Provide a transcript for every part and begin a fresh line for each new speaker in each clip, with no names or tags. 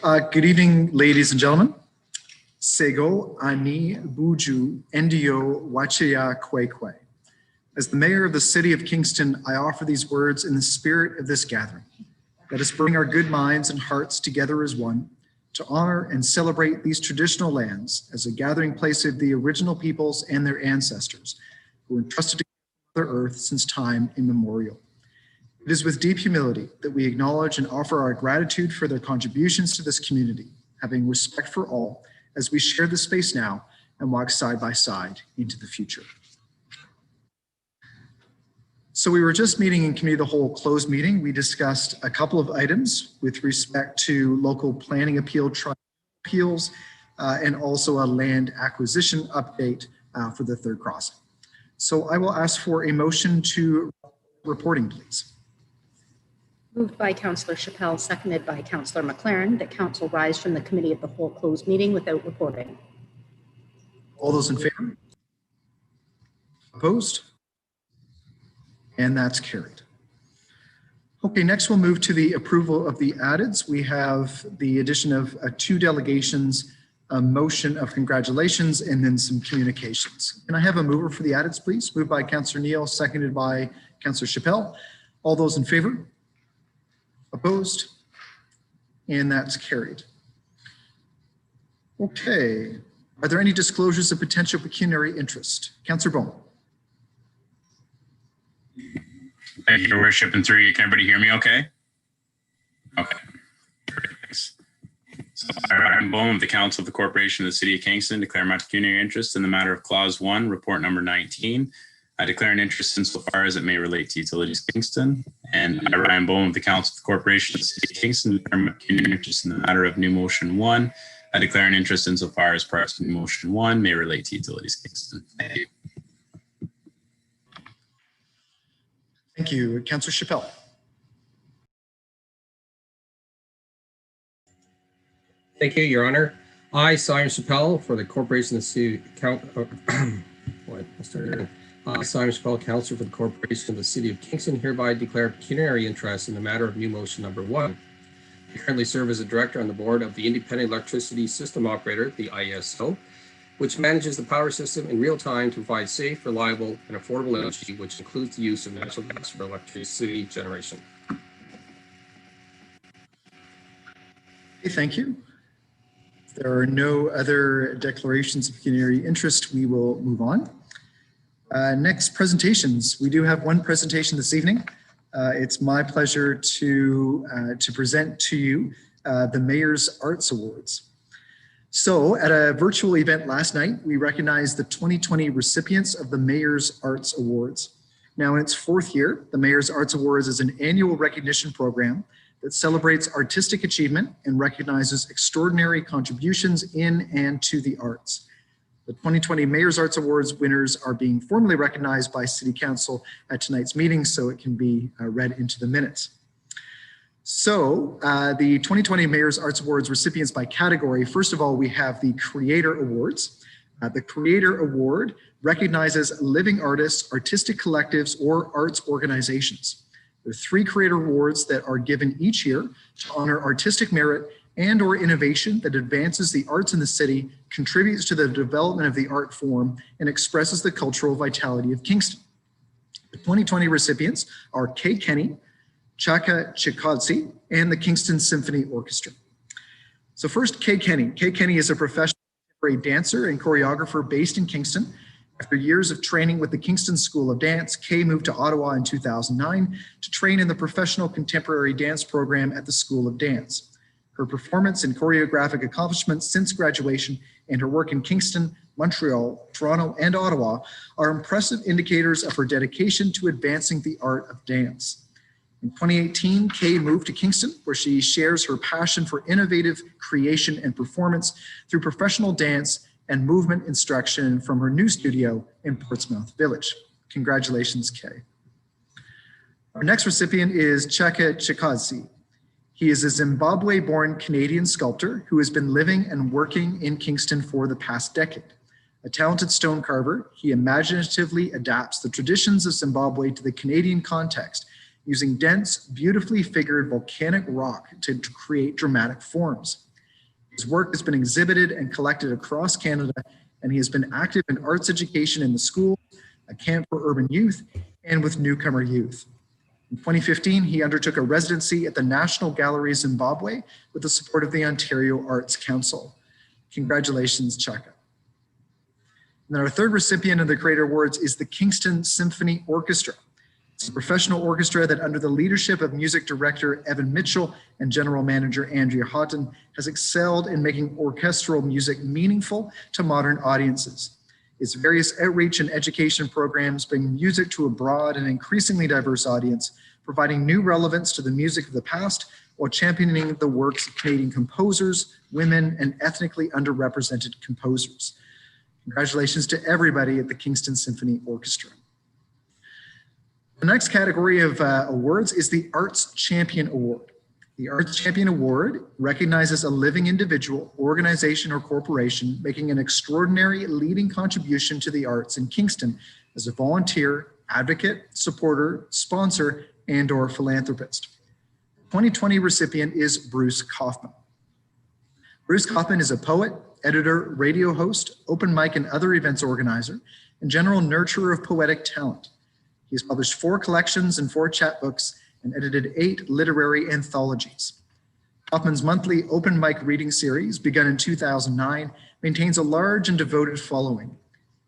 Good evening, ladies and gentlemen. Sego ani buju endio wachia kwekwe. As the mayor of the city of Kingston, I offer these words in the spirit of this gathering. Let us bring our good minds and hearts together as one to honor and celebrate these traditional lands as a gathering place of the original peoples and their ancestors who were entrusted to Mother Earth since time immemorial. It is with deep humility that we acknowledge and offer our gratitude for their contributions to this community, having respect for all as we share this space now and walk side by side into the future. So we were just meeting in committee of the whole closed meeting. We discussed a couple of items with respect to local planning appeal appeals and also a land acquisition update for the third crossing. So I will ask for a motion to reporting, please.
Moved by Councillor Chappell, seconded by Councillor McLaren, that Council rise from the committee of the whole closed meeting without reporting.
All those in favor? Opposed? And that's carried. Okay, next we'll move to the approval of the addeds. We have the addition of 2 delegations, a motion of congratulations, and then some communications. Can I have a mover for the addeds, please? Moved by Councillor Neal, seconded by Councillor Chappell. All those in favor? Opposed? And that's carried. Okay, are there any disclosures of potential pecuniary interest? Councillor Bone.
Thank you, Your Worship, and through you. Can everybody hear me okay? Okay, thanks. So I'm Bone of the Council of the Corporation of the City of Kingston, declare my pecuniary interest in the matter of Clause 1, Report Number 19. I declare an interest insofar as it may relate to Utilities Kingston. And I, Ryan Bone of the Council of the Corporation of the City of Kingston, declare my pecuniary interest in the matter of New Motion 1. I declare an interest insofar as parts of New Motion 1 may relate to Utilities Kingston. Thank you.
Thank you. Councillor Chappell.
Thank you, Your Honor. I, Simon Chappell, for the Corporation of the City Simon Chappell, Councillor for the Corporation of the City of Kingston, hereby declare pecuniary interest in the matter of New Motion Number 1. I currently serve as a director on the board of the Independent Electricity System Operator, the IESO, which manages the power system in real time to provide safe, reliable, and affordable energy, which includes the use of natural gas for electricity generation.
Okay, thank you. If there are no other declarations of pecuniary interest, we will move on. Next, presentations. We do have one presentation this evening. It's my pleasure to present to you the Mayor's Arts Awards. So at a virtual event last night, we recognized the 2020 recipients of the Mayor's Arts Awards. Now in its 4th year, the Mayor's Arts Awards is an annual recognition program that celebrates artistic achievement and recognizes extraordinary contributions in and to the arts. The 2020 Mayor's Arts Awards winners are being formally recognized by City Council at tonight's meeting, so it can be read into the minutes. So the 2020 Mayor's Arts Awards recipients by category, first of all, we have the Creator Awards. The Creator Award recognizes living artists, artistic collectives, or arts organizations. There are 3 Creator Awards that are given each year to honor artistic merit and or innovation that advances the arts in the city, contributes to the development of the art form, and expresses the cultural vitality of Kingston. The 2020 recipients are Kay Kenny, Chaka Chikadze, and the Kingston Symphony Orchestra. So first, Kay Kenny. Kay Kenny is a professional contemporary dancer and choreographer based in Kingston. After years of training with the Kingston School of Dance, Kay moved to Ottawa in 2009 to train in the professional contemporary dance program at the School of Dance. Her performance and choreographic accomplishments since graduation and her work in Kingston, Montreal, Toronto, and Ottawa are impressive indicators of her dedication to advancing the art of dance. In 2018, Kay moved to Kingston, where she shares her passion for innovative creation and performance through professional dance and movement instruction from her new studio in Portsmouth Village. Congratulations, Kay. Our next recipient is Chaka Chikadze. He is a Zimbabwe-born Canadian sculptor who has been living and working in Kingston for the past decade. A talented stone carver, he imaginatively adapts the traditions of Zimbabwe to the Canadian context, using dense, beautifully figured volcanic rock to create dramatic forms. His work has been exhibited and collected across Canada, and he has been active in arts education in the schools, a camp for urban youth, and with newcomer youth. In 2015, he undertook a residency at the National Gallery Zimbabwe with the support of the Ontario Arts Council. Congratulations, Chaka. And then our third recipient of the Creator Awards is the Kingston Symphony Orchestra. It's a professional orchestra that, under the leadership of music director Evan Mitchell and general manager Andrea Houghton, has excelled in making orchestral music meaningful to modern audiences. Its various outreach and education programs bring music to a broad and increasingly diverse audience, providing new relevance to the music of the past while championing the works of Canadian composers, women, and ethnically underrepresented composers. Congratulations to everybody at the Kingston Symphony Orchestra. The next category of awards is the Arts Champion Award. The Arts Champion Award recognizes a living individual, organization, or corporation making an extraordinary leading contribution to the arts in Kingston as a volunteer, advocate, supporter, sponsor, and/or philanthropist. The 2020 recipient is Bruce Kaufman. Bruce Kaufman is a poet, editor, radio host, open mic and other events organizer, and general nurturer of poetic talent. He has published 4 collections and 4 chapbooks and edited 8 literary anthologies. Kaufman's monthly open mic reading series, begun in 2009, maintains a large and devoted following.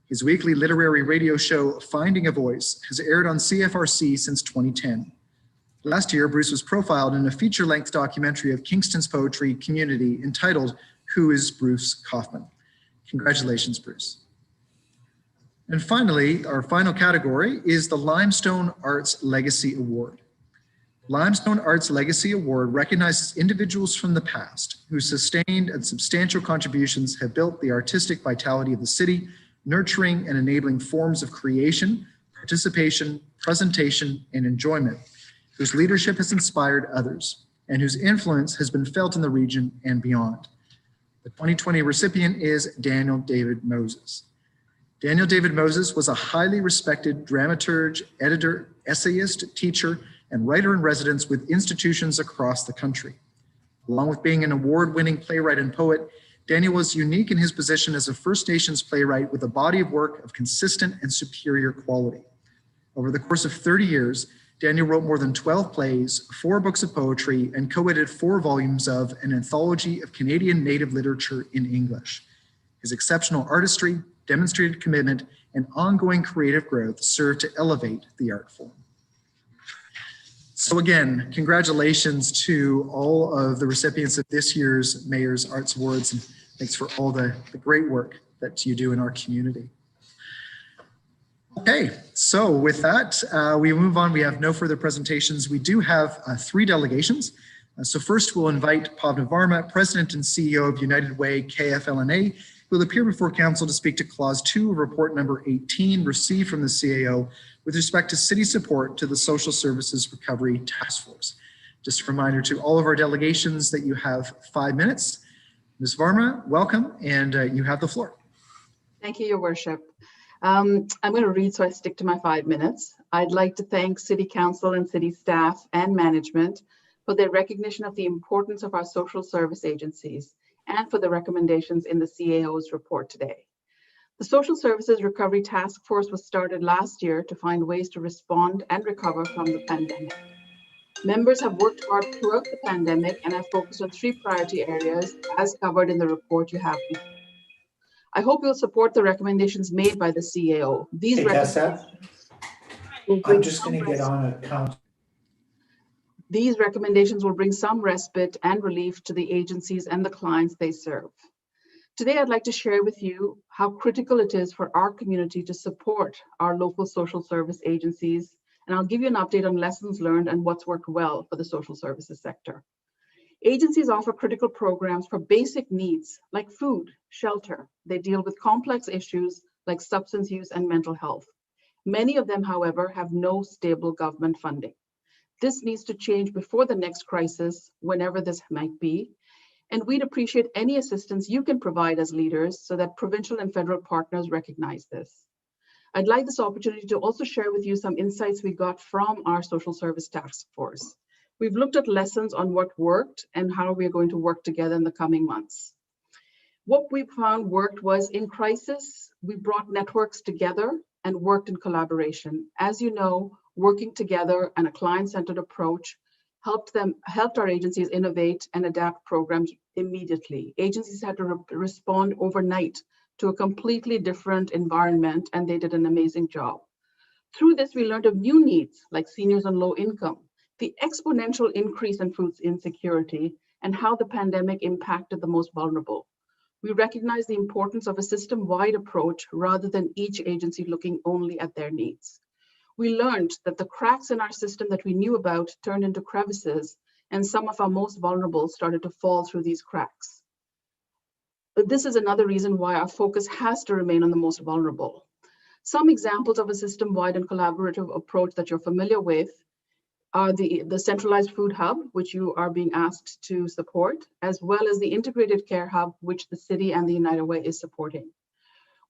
His weekly literary radio show, Finding a Voice, has aired on CFRC since 2010. Last year, Bruce was profiled in a feature-length documentary of Kingston's poetry community entitled, Who is Bruce Kaufman? Congratulations, Bruce. And finally, our final category is the Limestone Arts Legacy Award. Limestone Arts Legacy Award recognizes individuals from the past whose sustained and substantial contributions have built the artistic vitality of the city, nurturing and enabling forms of creation, participation, presentation, and enjoyment, whose leadership has inspired others, and whose influence has been felt in the region and beyond. The 2020 recipient is Daniel David Moses. Daniel David Moses was a highly respected dramaturge, editor, essayist, teacher, and writer in residence with institutions across the country. Along with being an award-winning playwright and poet, Daniel was unique in his position as a First Nations playwright with a body of work of consistent and superior quality. Over the course of 30 years, Daniel wrote more than 12 plays, 4 books of poetry, and co-edited 4 volumes of an anthology of Canadian Native literature in English. His exceptional artistry, demonstrated commitment, and ongoing creative growth serve to elevate the art form. So again, congratulations to all of the recipients of this year's Mayor's Arts Awards, and thanks for all the great work that you do in our community. Okay, so with that, we move on. We have no further presentations. We do have 3 delegations. So first, we'll invite Pavna Varma, President and CEO of United Way KFLNA, who will appear before Council to speak to Clause 2 of Report Number 18 received from the CAO with respect to city support to the Social Services Recovery Task Force. Just a reminder to all of our delegations that you have 5 minutes. Ms. Varma, welcome, and you have the floor.
Thank you, Your Worship. I'm going to read so I stick to my 5 minutes. I'd like to thank City Council and City staff and management for their recognition of the importance of our social service agencies and for the recommendations in the CAO's report today. The Social Services Recovery Task Force was started last year to find ways to respond and recover from the pandemic. Members have worked hard throughout the pandemic and have focused on 3 priority areas as covered in the report you have before. I hope you'll support the recommendations made by the CAO. These
I'm just going to get on a count.
These recommendations will bring some respite and relief to the agencies and the clients they serve. Today, I'd like to share with you how critical it is for our community to support our local social service agencies, and I'll give you an update on lessons learned and what's worked well for the social services sector. Agencies offer critical programs for basic needs like food, shelter. They deal with complex issues like substance use and mental health. Many of them, however, have no stable government funding. This needs to change before the next crisis, whenever this might be, and we'd appreciate any assistance you can provide as leaders so that provincial and federal partners recognize this. I'd like this opportunity to also share with you some insights we got from our Social Service Task Force. We've looked at lessons on what worked and how we're going to work together in the coming months. What we found worked was in crisis, we brought networks together and worked in collaboration. As you know, working together and a client-centered approach helped our agencies innovate and adapt programs immediately. Agencies had to respond overnight to a completely different environment, and they did an amazing job. Through this, we learned of new needs like seniors on low income, the exponential increase in food insecurity, and how the pandemic impacted the most vulnerable. We recognize the importance of a system-wide approach rather than each agency looking only at their needs. We learned that the cracks in our system that we knew about turned into crevices, and some of our most vulnerable started to fall through these cracks. But this is another reason why our focus has to remain on the most vulnerable. Some examples of a system-wide and collaborative approach that you're familiar with are the centralized food hub, which you are being asked to support, as well as the integrated care hub, which the city and the United Way is supporting.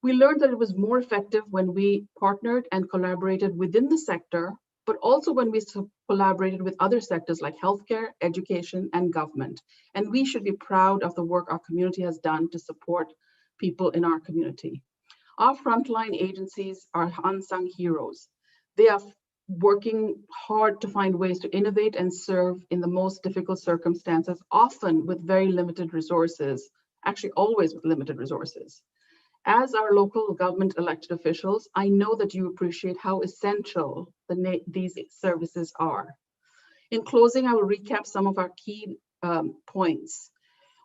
We learned that it was more effective when we partnered and collaborated within the sector, but also when we collaborated with other sectors like healthcare, education, and government. And we should be proud of the work our community has done to support people in our community. Our frontline agencies are unsung heroes. They are working hard to find ways to innovate and serve in the most difficult circumstances, often with very limited resources, actually always with limited resources. As our local government elected officials, I know that you appreciate how essential these services are. In closing, I will recap some of our key points.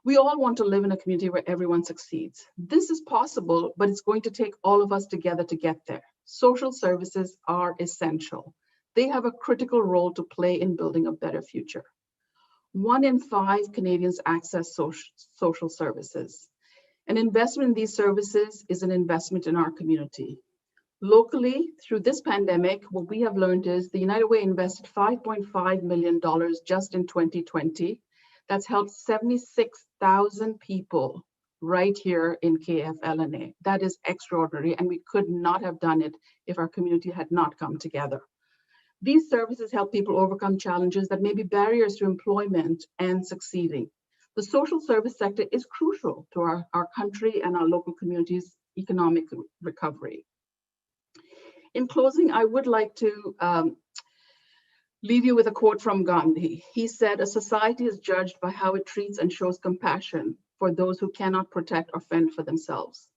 We all want to live in a community where everyone succeeds. This is possible, but it's going to take all of us together to get there. Social services are essential. They have a critical role to play in building a better future. 1 in 5 Canadians access social services. An investment in these services is an investment in our community. Locally, through this pandemic, what we have learned is the United Way invested $5.5 million just in 2020. That's helped 76,000 people right here in KFLNA. That is extraordinary, and we could not have done it if our community had not come together. These services help people overcome challenges that may be barriers to employment and succeeding. The social service sector is crucial to our country and our local communities' economic recovery. In closing, I would like to leave you with a quote from Gandhi. He said, "A society is judged by how it treats and shows compassion for those who cannot protect or fend for themselves."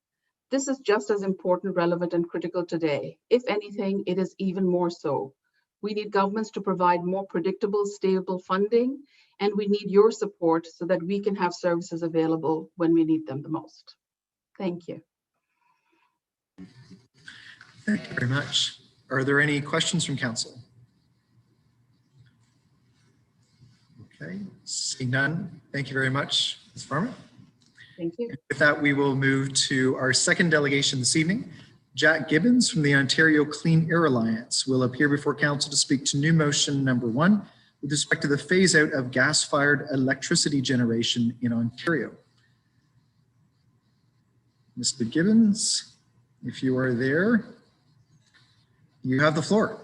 This is just as important, relevant, and critical today. If anything, it is even more so. We need governments to provide more predictable, stable funding, and we need your support so that we can have services available when we need them the most. Thank you.
Thank you very much. Are there any questions from council? Okay, seeing none. Thank you very much, Ms. Farmer.
Thank you.
With that, we will move to our second delegation this evening. Jack Gibbons from the Ontario Clean Air Alliance will appear before council to speak to new motion number 1 with respect to the phase out of gas-fired electricity generation in Ontario. Mr. Gibbons, if you are there, you have the floor.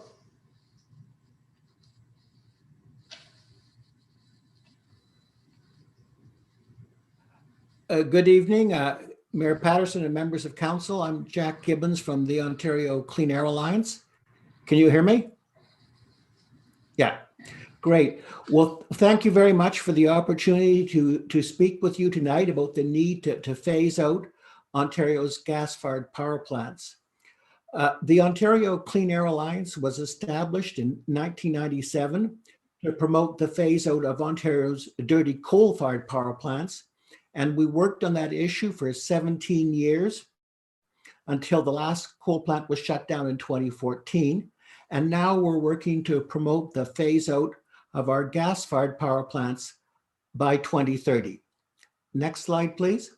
Good evening, Mayor Patterson and members of council. I'm Jack Gibbons from the Ontario Clean Air Alliance. Can you hear me? Yeah, great. Well, thank you very much for the opportunity to speak with you tonight about the need to phase out Ontario's gas-fired power plants. The Ontario Clean Air Alliance was established in 1997 to promote the phase out of Ontario's dirty coal-fired power plants. And we worked on that issue for 17 years until the last coal plant was shut down in 2014. And now we're working to promote the phase out of our gas-fired power plants by 2030. Next slide, please.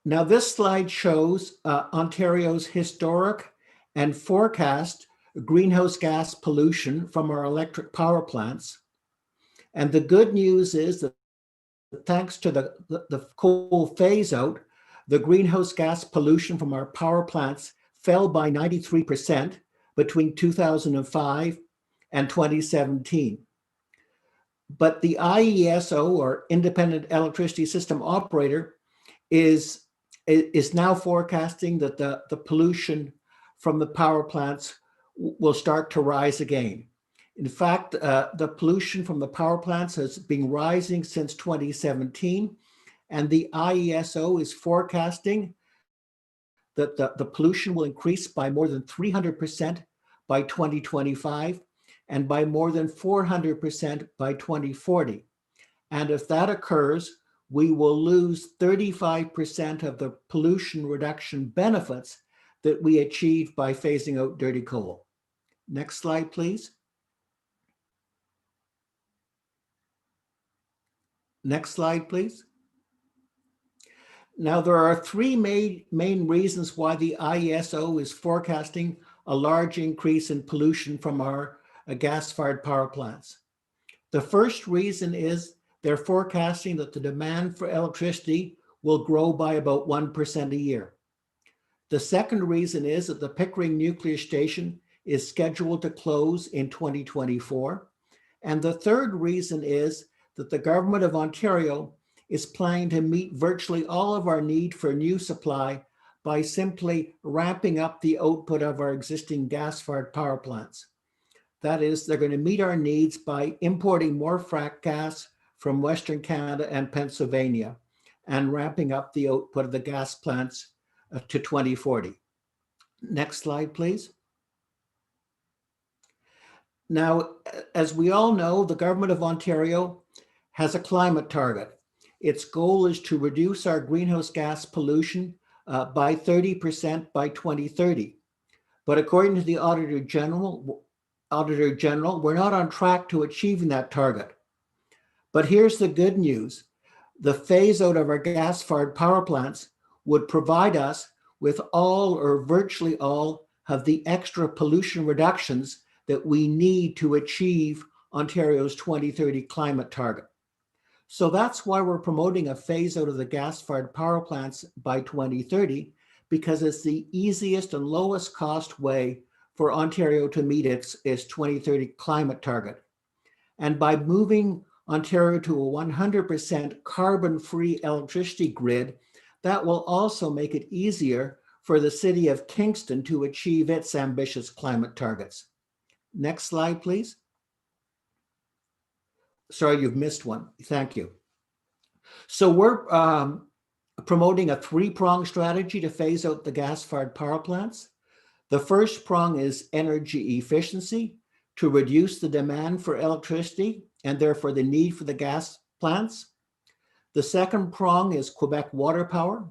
Now this slide shows Ontario's historic and forecast greenhouse gas pollution from our electric power plants. And the good news is that thanks to the coal phase out, the greenhouse gas pollution from our power plants fell by 93% between 2005 and 2017. But the IESO, or Independent Electricity System Operator, is now forecasting that the pollution from the power plants will start to rise again. In fact, the pollution from the power plants has been rising since 2017, and the IESO is forecasting that the pollution will increase by more than 300% by 2025 and by more than 400% by 2040. And if that occurs, we will lose 35% of the pollution reduction benefits that we achieved by phasing out dirty coal. Next slide, please. Next slide, please. Now, there are three main reasons why the IESO is forecasting a large increase in pollution from our gas-fired power plants. The first reason is they're forecasting that the demand for electricity will grow by about 1% a year. The second reason is that the Pickering nuclear station is scheduled to close in 2024. And the third reason is that the Government of Ontario is planning to meet virtually all of our need for new supply by simply ramping up the output of our existing gas-fired power plants. That is, they're going to meet our needs by importing more frack gas from Western Canada and Pennsylvania and ramping up the output of the gas plants to 2040. Next slide, please. Now, as we all know, the Government of Ontario has a climate target. Its goal is to reduce our greenhouse gas pollution by 30% by 2030. But according to the Auditor General, we're not on track to achieving that target. But here's the good news. The phase out of our gas-fired power plants would provide us with all or virtually all of the extra pollution reductions that we need to achieve Ontario's 2030 climate target. So that's why we're promoting a phase out of the gas-fired power plants by 2030, because it's the easiest and lowest cost way for Ontario to meet its 2030 climate target. And by moving Ontario to a 100% carbon-free electricity grid, that will also make it easier for the city of Kingston to achieve its ambitious climate targets. Next slide, please. Sorry, you've missed one. Thank you. So we're promoting a three-pronged strategy to phase out the gas-fired power plants. The first prong is energy efficiency to reduce the demand for electricity and therefore the need for the gas plants. The second prong is Quebec water power.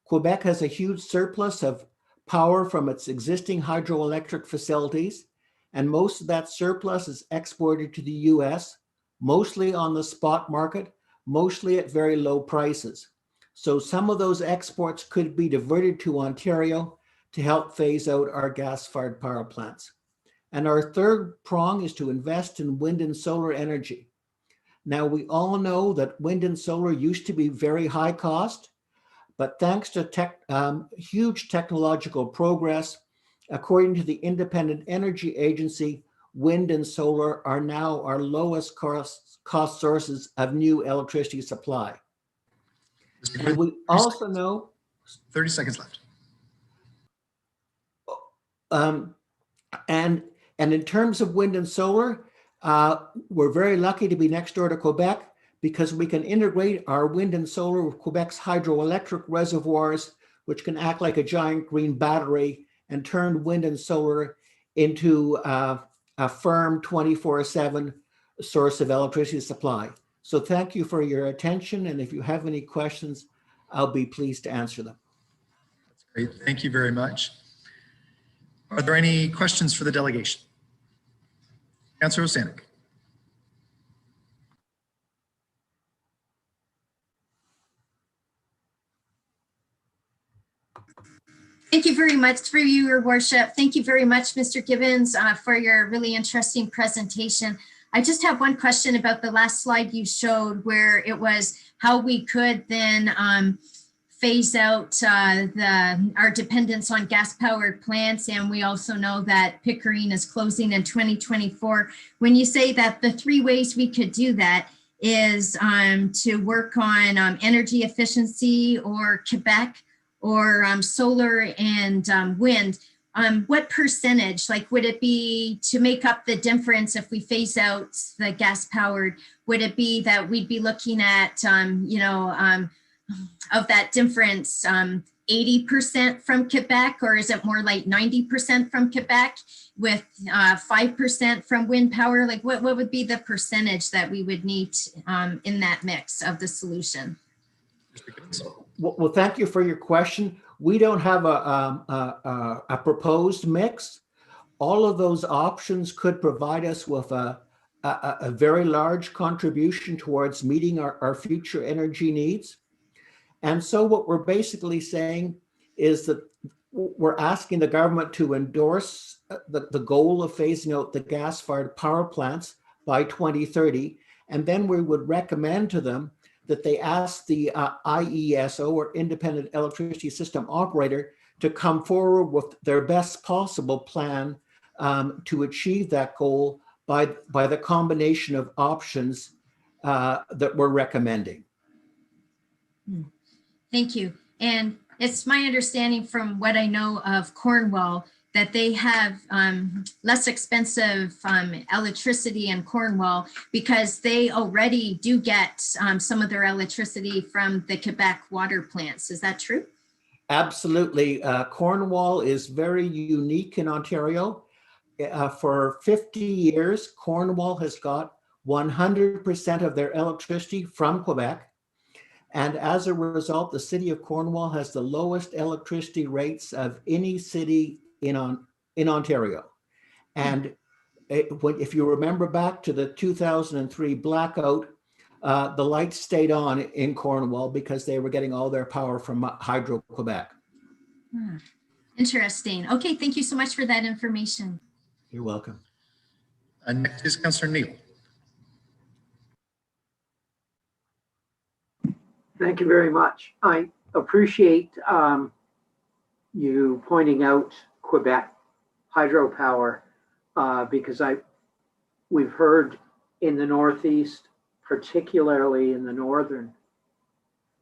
Quebec has a huge surplus of power from its existing hydroelectric facilities, and most of that surplus is exported to the US, mostly on the spot market, mostly at very low prices. So some of those exports could be diverted to Ontario to help phase out our gas-fired power plants. And our third prong is to invest in wind and solar energy. Now, we all know that wind and solar used to be very high cost, but thanks to huge technological progress, according to the Independent Energy Agency, wind and solar are now our lowest cost sources of new electricity supply. And we also know
30 seconds left.
And in terms of wind and solar, we're very lucky to be next door to Quebec because we can integrate our wind and solar with Quebec's hydroelectric reservoirs, which can act like a giant green battery and turn wind and solar into a firm 24/7 source of electricity supply. So thank you for your attention. And if you have any questions, I'll be pleased to answer them.
That's great. Thank you very much. Are there any questions for the delegation? Councillor Osanik.
Thank you very much through you, Your Worship. Thank you very much, Mr. Gibbons, for your really interesting presentation. I just have one question about the last slide you showed where it was how we could then phase out our dependence on gas-powered plants, and we also know that Pickering is closing in 2024. When you say that the three ways we could do that is to work on energy efficiency or Quebec or solar and wind, what percentage, like would it be to make up the difference if we phase out the gas-powered? Would it be that we'd be looking at, of that difference, 80% from Quebec, or is it more like 90% from Quebec with 5% from wind power? Like what would be the percentage that we would need in that mix of the solution?
Well, thank you for your question. We don't have a proposed mix. All of those options could provide us with a very large contribution towards meeting our future energy needs. And so what we're basically saying is that we're asking the government to endorse the goal of phasing out the gas-fired power plants by 2030. And then we would recommend to them that they ask the IESO, or Independent Electricity System Operator, to come forward with their best possible plan to achieve that goal by the combination of options that we're recommending.
Thank you. And it's my understanding from what I know of Cornwall that they have less expensive electricity in Cornwall because they already do get some of their electricity from the Quebec water plants. Is that true?
Absolutely. Cornwall is very unique in Ontario. For 50 years, Cornwall has got 100% of their electricity from Quebec. And as a result, the city of Cornwall has the lowest electricity rates of any city in Ontario. And if you remember back to the 2003 blackout, the lights stayed on in Cornwall because they were getting all their power from Hydro-Quebec.
Interesting. Okay, thank you so much for that information.
You're welcome.
Next is Councillor Neal.
Thank you very much. I appreciate you pointing out Quebec hydropower because we've heard in the Northeast, particularly in the northern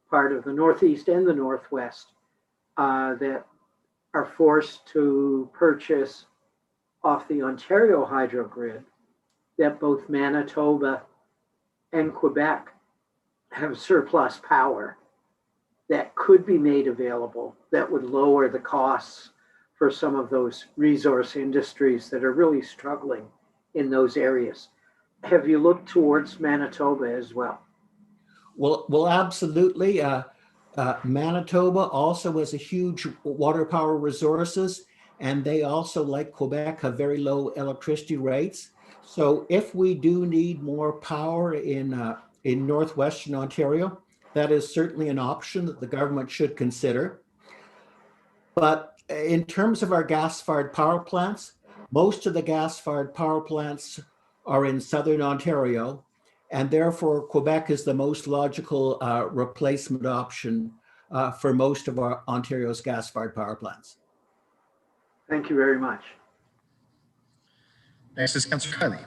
part of the Northeast and the Northwest, that are forced to purchase off the Ontario hydro grid, that both Manitoba and Quebec have surplus power that could be made available that would lower the costs for some of those resource industries that are really struggling in those areas. Have you looked towards Manitoba as well?
Well, absolutely. Manitoba also has a huge water power resources, and they also, like Quebec, have very low electricity rates. So if we do need more power in Northwestern Ontario, that is certainly an option that the government should consider. But in terms of our gas-fired power plants, most of the gas-fired power plants are in Southern Ontario, and therefore Quebec is the most logical replacement option for most of our Ontario's gas-fired power plants.
Thank you very much.
Next is Councillor Kiley.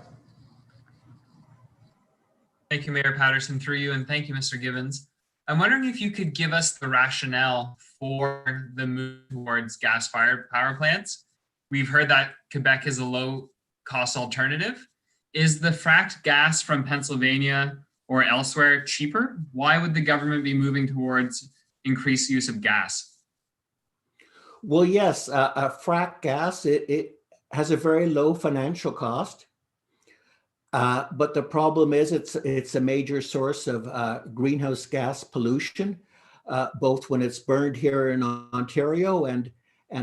Thank you, Mayor Patterson, through you, and thank you, Mr. Gibbons. I'm wondering if you could give us the rationale for the move towards gas-fired power plants. We've heard that Quebec is a low-cost alternative. Is the fracked gas from Pennsylvania or elsewhere cheaper? Why would the government be moving towards increased use of gas?
Well, yes, fracked gas, it has a very low financial cost. But the problem is it's a major source of greenhouse gas pollution, both when it's burned here in Ontario and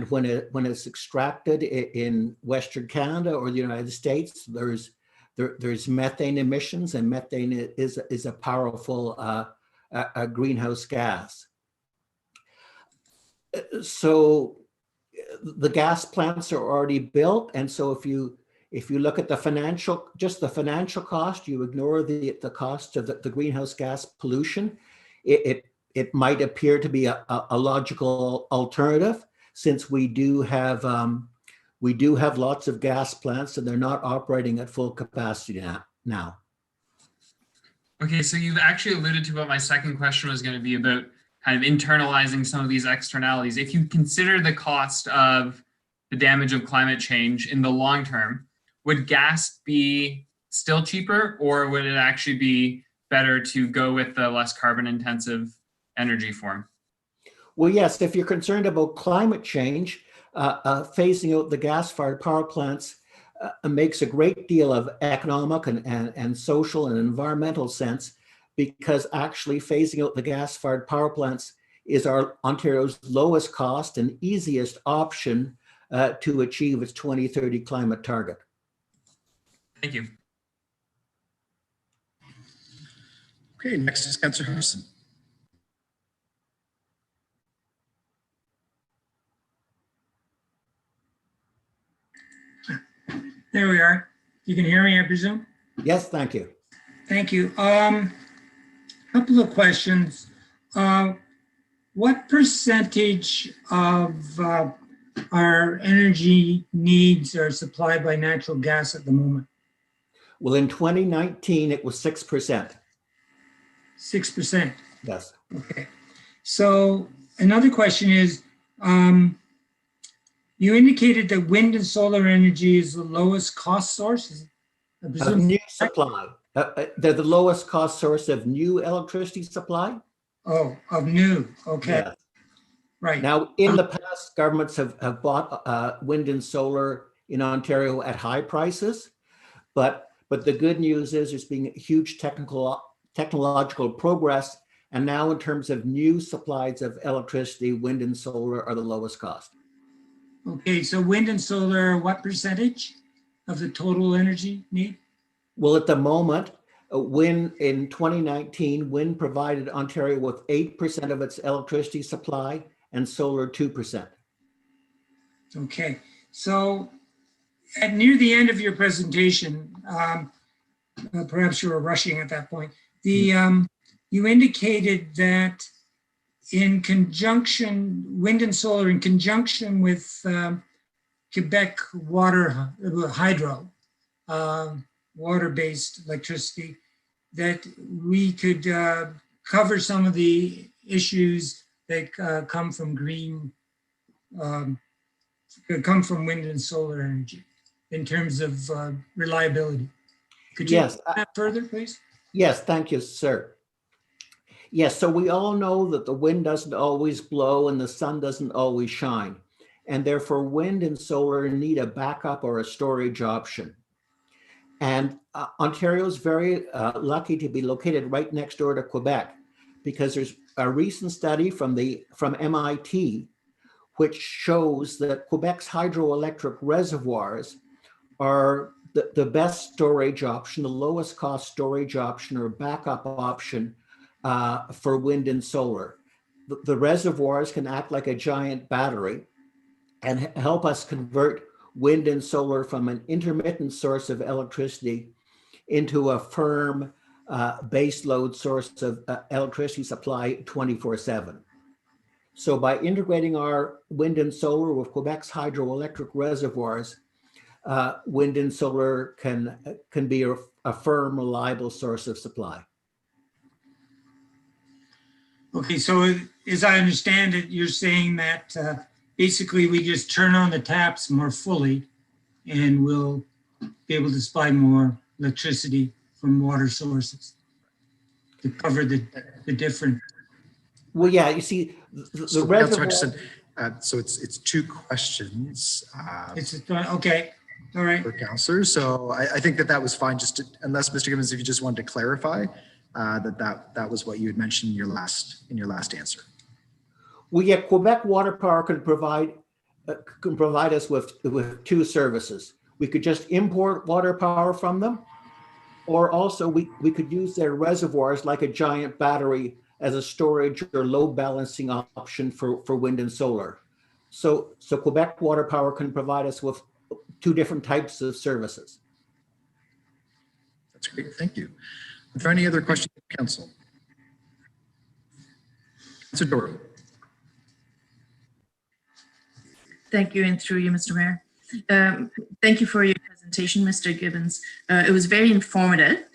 when it's extracted in Western Canada or the United States. There's methane emissions, and methane is a powerful greenhouse gas. So the gas plants are already built, and so if you look at the financial cost, you ignore the cost of the greenhouse gas pollution, it it might appear to be a logical alternative, since we do have lots of gas plants and they're not operating at full capacity now.
Okay, so you've actually alluded to what my second question was going to be about, kind of internalizing some of these externalities. If you consider the cost of the damage of climate change in the long term, would gas be still cheaper, or would it actually be better to go with the less carbon intensive energy form?
Well, yes, if you're concerned about climate change, phasing out the gas-fired power plants makes a great deal of economic and social and environmental sense, because actually phasing out the gas-fired power plants is Ontario's lowest cost and easiest option to achieve its 2030 climate target.
Thank you.
Okay, next is Councillor Harrison.
There we are. You can hear me, I presume?
Yes, thank you.
Thank you. Couple of questions. What percentage of our energy needs are supplied by natural gas at the moment?
Well, in 2019, it was 6%.
6%.
Yes.
Okay. So another question is, you indicated that wind and solar energy is the lowest cost source. I
Of
presume.
new supply. They're the lowest cost source of new electricity supply.
Oh, of new. Okay.
Yes.
Right.
Now, in the past, governments have bought wind and solar in Ontario at high prices, but the good news is there's been huge technological progress, and now in terms of new supplies of electricity, wind and solar are the lowest cost.
Okay, so wind and solar, what percentage of the total energy need?
Well, at the moment, wind in 2019, wind provided Ontario with 8% of its electricity supply and solar 2%.
Okay, so at near the end of your presentation, perhaps you were rushing at that point, you indicated that in conjunction, wind and solar in conjunction with Quebec hydro, water-based electricity, that we could cover some of the issues that come from come from wind and solar energy in terms of reliability. Could you
Yes.
that further, please?
Yes, thank you, sir. Yes, so we all know that the wind doesn't always blow and the sun doesn't always shine. And therefore, wind and solar need a backup or a storage option. And Ontario is very lucky to be located right next door to Quebec, because there's a recent study from MIT which shows that Quebec's hydroelectric reservoirs are the best storage option, the lowest cost storage option or backup option for wind and solar. The reservoirs can act like a giant battery and help us convert wind and solar from an intermittent source of electricity into a firm base load source of electricity supply 24/7. So by integrating our wind and solar with Quebec's hydroelectric reservoirs, wind and solar can be a firm, reliable source of supply.
Okay, so as I understand it, you're saying that basically we just turn on the taps more fully and we'll be able to supply more electricity from water sources to cover the different.
Well, yeah, you see, the
So,
reservoir.
Councillor Hutchison, so it's two questions
Okay, all right.
per councillor. So I think that was fine. Just unless Mr. Gibbons, if you just wanted to clarify that was what you had mentioned in your last answer.
Well, yeah, Quebec Water Power can provide us with two services. We could just import water power from them, or also we could use their reservoirs like a giant battery as a storage or load balancing option for wind and solar. So Quebec Water Power can provide us with two different types of services.
That's great. Thank you. Are there any other questions, Council? Councilor Doro.
Thank you, and through you, Mr. Mayor. Thank you for your presentation, Mr. Gibbons. It was very informative.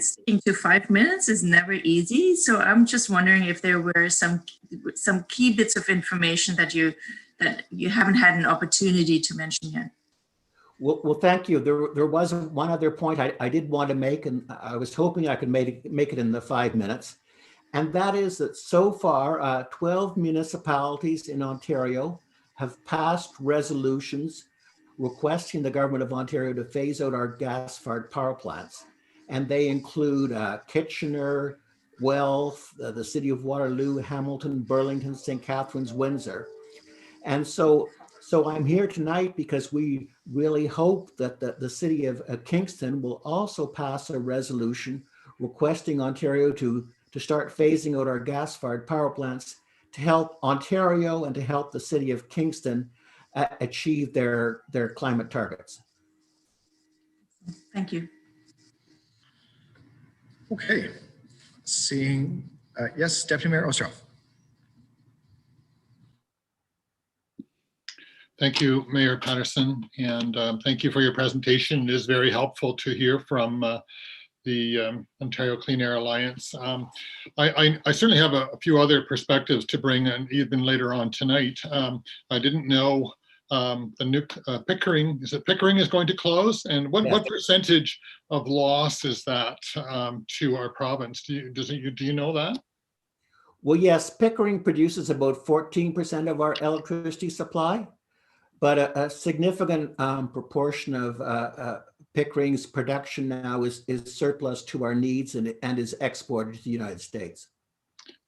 Sticking to 5 minutes is never easy, so I'm just wondering if there were some key bits of information that you haven't had an opportunity to mention yet.
Well, thank you. There was one other point I did want to make, and I was hoping I could make it in the 5 minutes. And that is that so far, 12 municipalities in Ontario have passed resolutions requesting the government of Ontario to phase out our gas-fired power plants. And they include Kitchener, Guelph, the city of Waterloo, Hamilton, Burlington, St. Catharines, Windsor. And so I'm here tonight because we really hope that the city of Kingston will also pass a resolution requesting Ontario to start phasing out our gas-fired power plants to help Ontario and to help the city of Kingston achieve their climate targets.
Thank you.
Okay, seeing, yes, Deputy Mayor Ostroff.
Thank you, Mayor Patterson, and thank you for your presentation. It is very helpful to hear from the Ontario Clean Air Alliance. I certainly have a few other perspectives to bring in even later on tonight. I didn't know the new Pickering, Pickering is going to close? And what percentage of loss is that to our province? Do you know that?
Well, yes, Pickering produces about 14% of our electricity supply, but a significant proportion of Pickering's production now is surplus to our needs and is exported to the United States.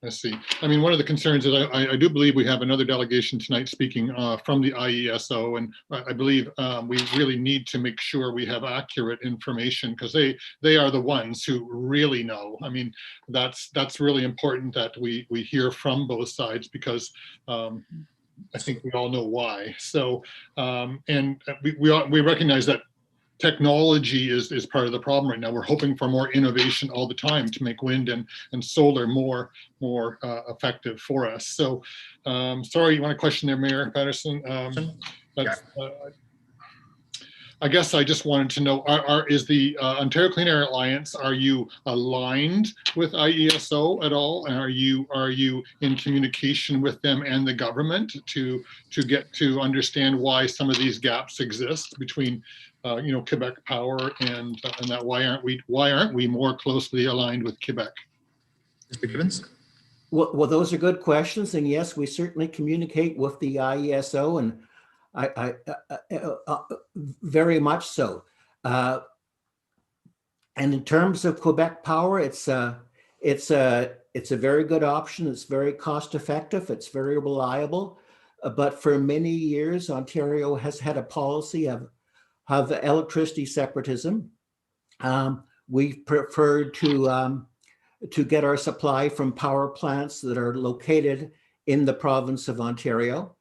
I see. I mean, one of the concerns is I do believe we have another delegation tonight speaking from the IESO, and I believe we really need to make sure we have accurate information because they are the ones who really know. I mean, that's really important that we hear from both sides because I think we all know why. So, and we recognize that technology is part of the problem right now. We're hoping for more innovation all the time to make wind and solar more effective for us. So, sorry, you want to question there, Mayor Patterson? I guess I just wanted to know, is the Ontario Clean Air Alliance, are you aligned with IESO at all? And are you in communication with them and the government to get to understand why some of these gaps exist between Quebec Power and that why aren't we more closely aligned with Quebec?
Mr. Gibbons?
Well, those are good questions, and yes, we certainly communicate with the IESO, and I very much so. And in terms of Quebec Power, it's a very good option. It's very cost effective. It's very reliable. But for many years, Ontario has had a policy of electricity separatism. We've preferred to get our supply from power plants that are located in the province of Ontario.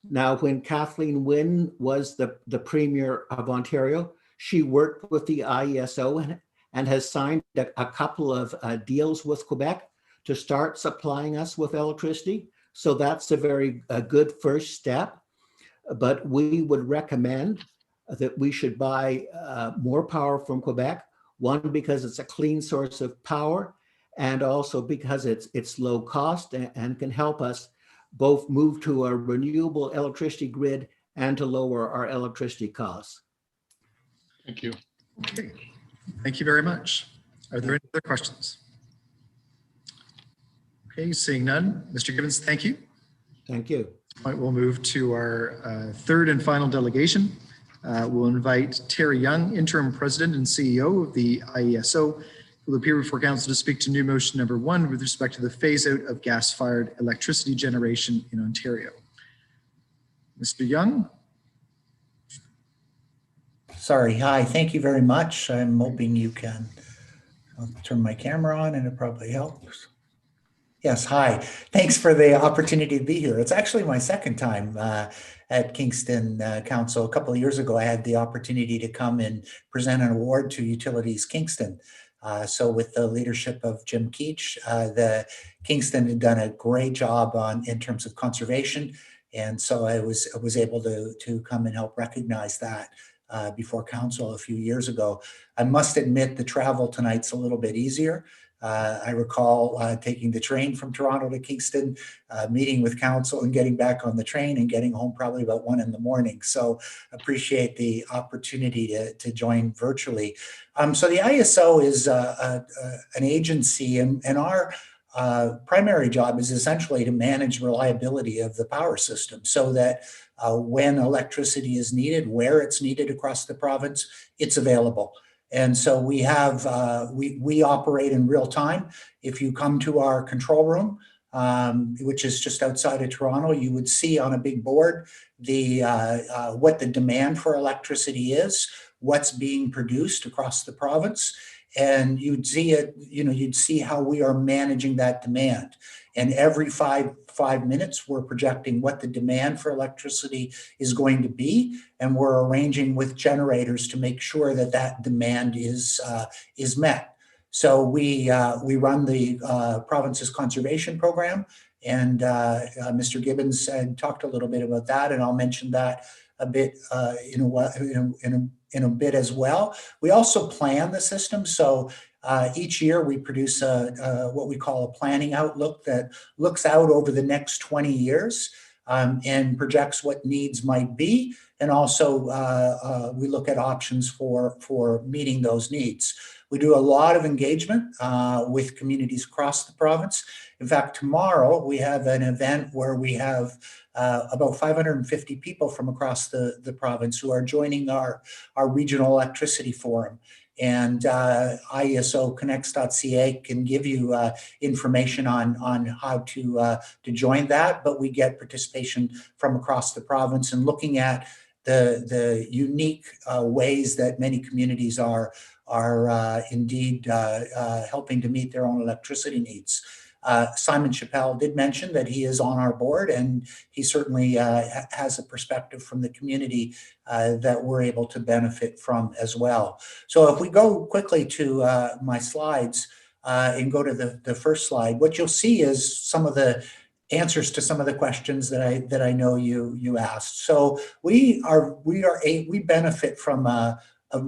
Now, when Kathleen Wynne was the Premier of Ontario, she worked with the IESO and has signed a couple of deals with Quebec to start supplying us with electricity. So that's a very good first step. But we would recommend that we should buy more power from Quebec, one, because it's a clean source of power, and also because it's low cost and can help us both move to a renewable electricity grid and to lower our electricity costs.
Thank you.
Okay. Thank you very much. Are there any other questions? Okay, seeing none. Mr. Gibbons, thank you.
Thank you.
At this point, we'll move to our third and final delegation. We'll invite Terry Young, Interim President and CEO of the IESO, who will appear before Council to speak to new motion number 1 with respect to the phase out of gas-fired electricity generation in Ontario. Mr. Young?
Sorry, hi, thank you very much. I'm hoping you can, I'll turn my camera on and it probably helps. Yes, hi. Thanks for the opportunity to be here. It's actually my second time at Kingston Council. A couple of years ago, I had the opportunity to come and present an award to Utilities Kingston. So with the leadership of Jim Keach, the Kingston had done a great job in terms of conservation. And so I was able to come and help recognize that before council a few years ago. I must admit the travel tonight's a little bit easier. I recall taking the train from Toronto to Kingston, meeting with council and getting back on the train and getting home probably about 1 a.m. So appreciate the opportunity to join virtually. So the IESO is an agency, and our primary job is essentially to manage reliability of the power system so that when electricity is needed, where it's needed across the province, it's available. And so we have, we operate in real time. If you come to our control room, which is just outside of Toronto, you would see on a big board what the demand for electricity is, what's being produced across the province. And you'd see it, you'd see how we are managing that demand. And every five minutes, we're projecting what the demand for electricity is going to be, and we're arranging with generators to make sure that that demand is met. So we run the province's conservation program, and Mr. Gibbons talked a little bit about that, and I'll mention that a bit in a bit as well. We also plan the system. So each year we produce what we call a planning outlook that looks out over the next 20 years and projects what needs might be. And also we look at options for meeting those needs. We do a lot of engagement with communities across the province. In fact, tomorrow we have an event where we have about 550 people from across the province who are joining our regional electricity forum. And IESOconnects.ca can give you information on how to join that, but we get participation from across the province and looking at the unique ways that many communities are indeed helping to meet their own electricity needs. Simon Chappell did mention that he is on our board, and he certainly has a perspective from the community that we're able to benefit from as well. So if we go quickly to my slides and go to the first slide, what you'll see is some of the answers to some of the questions that I know you asked. So we benefit from a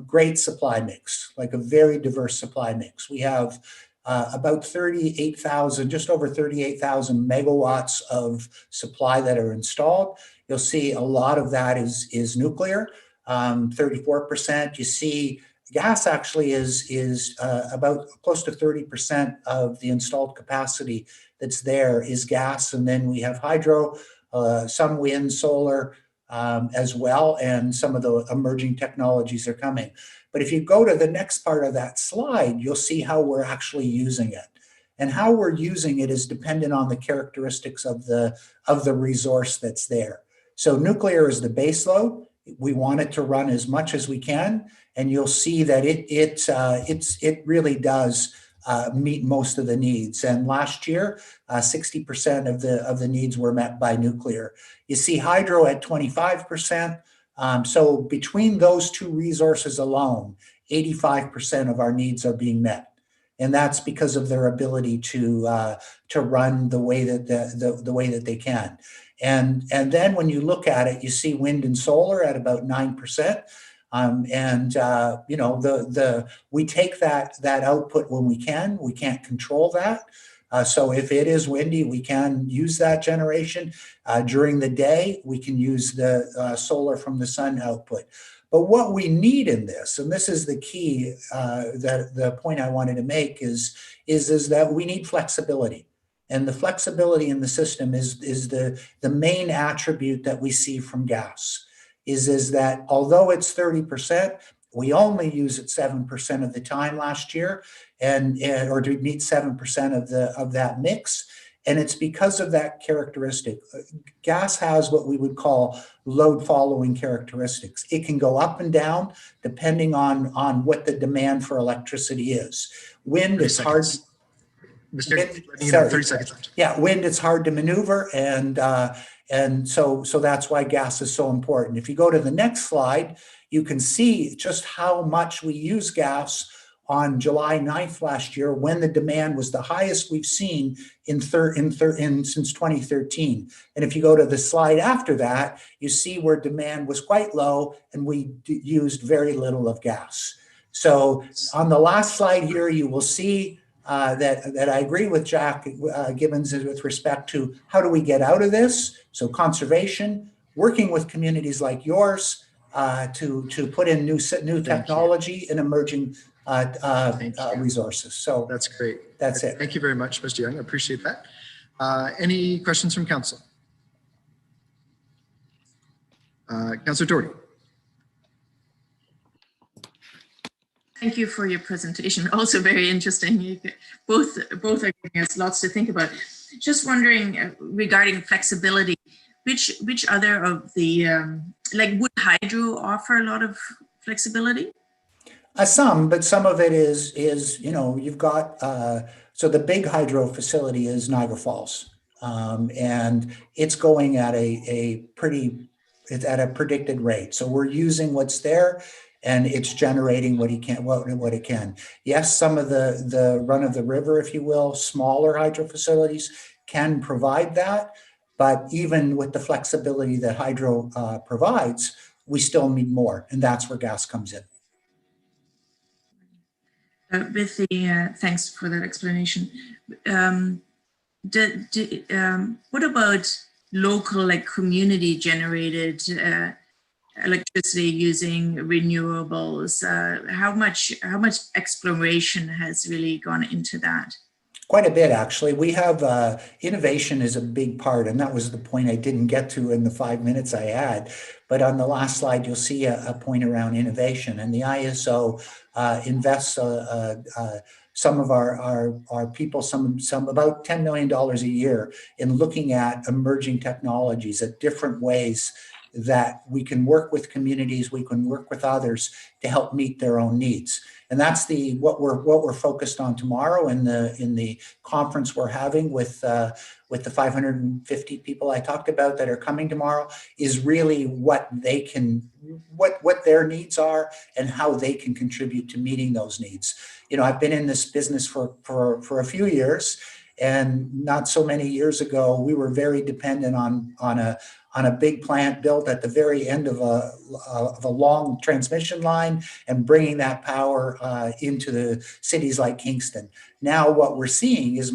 great supply mix, like a very diverse supply mix. We have about 38,000, just over 38,000 megawatts of supply that are installed. You'll see a lot of that is nuclear, 34%. You see gas actually is about close to 30% of the installed capacity that's there is gas. And then we have hydro, some wind, solar as well, and some of the emerging technologies are coming. But if you go to the next part of that slide, you'll see how we're actually using it. And how we're using it is dependent on the characteristics of the resource that's there. So nuclear is the base load. We want it to run as much as we can, and you'll see that it really does meet most of the needs. And last year, 60% of the needs were met by nuclear. You see hydro at 25%. So between those two resources alone, 85% of our needs are being met. And that's because of their ability to run the way that they can. And then when you look at it, you see wind and solar at about 9%. We take that output when we can. We can't control that. So if it is windy, we can use that generation. During the day, we can use the solar from the sun output. But what we need in this, and this is the key, the point I wanted to make is that we need flexibility. And the flexibility in the system is the main attribute that we see from gas, is that although it's 30%, we only use it 7% of the time last year, or to meet 7% of that mix. And it's because of that characteristic. Gas has what we would call load following characteristics. It can go up and down depending on what the demand for electricity is. Wind is hard.
Mr. 30 seconds left.
Yeah, wind, it's hard to maneuver, and so that's why gas is so important. If you go to the next slide, you can see just how much we use gas on July 9th last year, when the demand was the highest we've seen since 2013. And if you go to the slide after that, you see where demand was quite low and we used very little of gas. So on the last slide here, you will see that I agree with Jack Gibbons with respect to how do we get out of this? So conservation, working with communities like yours to put in new technology and emerging resources. So
That's great.
That's it.
Thank you very much, Mr. Young. I appreciate that. Any questions from council? Councillor Doherty.
Thank you for your presentation. Also very interesting. Both are giving us lots to think about. Just wondering regarding flexibility, which other of the like would hydro offer a lot of flexibility?
Some, but some of it is you've got so the big hydro facility is Niagara Falls, and it's going at it's at a predicted rate. So we're using what's there, and it's generating what it can. Yes, some of the run of the river, if you will, smaller hydro facilities can provide that, but even with the flexibility that hydro provides, we still need more, and that's where gas comes in.
Thanks for that explanation. What about local, like community generated electricity using renewables? How much exploration has really gone into that?
Quite a bit, actually. We have innovation is a big part, and that was the point I didn't get to in the 5 minutes I had. But on the last slide, you'll see a point around innovation, and the IESO invests some of our people, some about $10 million a year in looking at emerging technologies, at different ways that we can work with communities, we can work with others to help meet their own needs. And that's what we're focused on tomorrow in the conference we're having with the 550 people I talked about that are coming tomorrow, is really what their needs are and how they can contribute to meeting those needs. I've been in this business for a few years, and not so many years ago, we were very dependent on a big plant built at the very end of a long transmission line and bringing that power into the cities like Kingston. Now what we're seeing is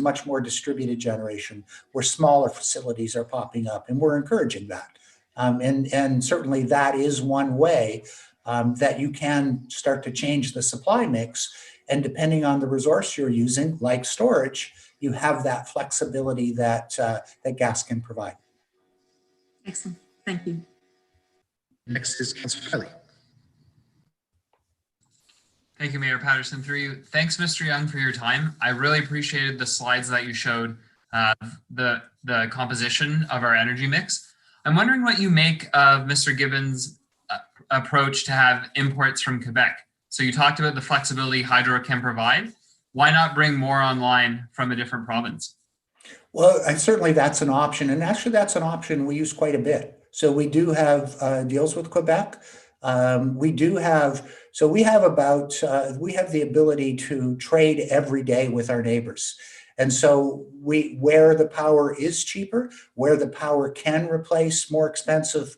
much more distributed generation, where smaller facilities are popping up, and we're encouraging that. And certainly that is one way that you can start to change the supply mix. And depending on the resource you're using, like storage, you have that flexibility that gas can provide.
Excellent. Thank you.
Next is Councillor Kelly.
Thank you, Mayor Patterson. Through you. Thanks, Mr. Young, for your time. I really appreciated the slides that you showed, the composition of our energy mix. I'm wondering what you make of Mr. Gibbons' approach to have imports from Quebec. So you talked about the flexibility hydro can provide. Why not bring more online from a different province?
Well, certainly that's an option. And actually that's an option we use quite a bit. So we do have deals with Quebec. We have the ability to trade every day with our neighbors. And so where the power is cheaper, where the power can replace more expensive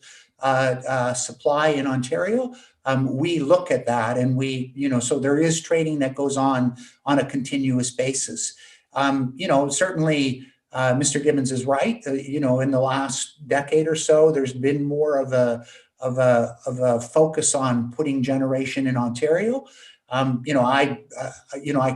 supply in Ontario, we look at that, and so there is trading that goes on a continuous basis. Certainly Mr. Gibbons is right. In the last decade or so, there's been more of a focus on putting generation in Ontario. I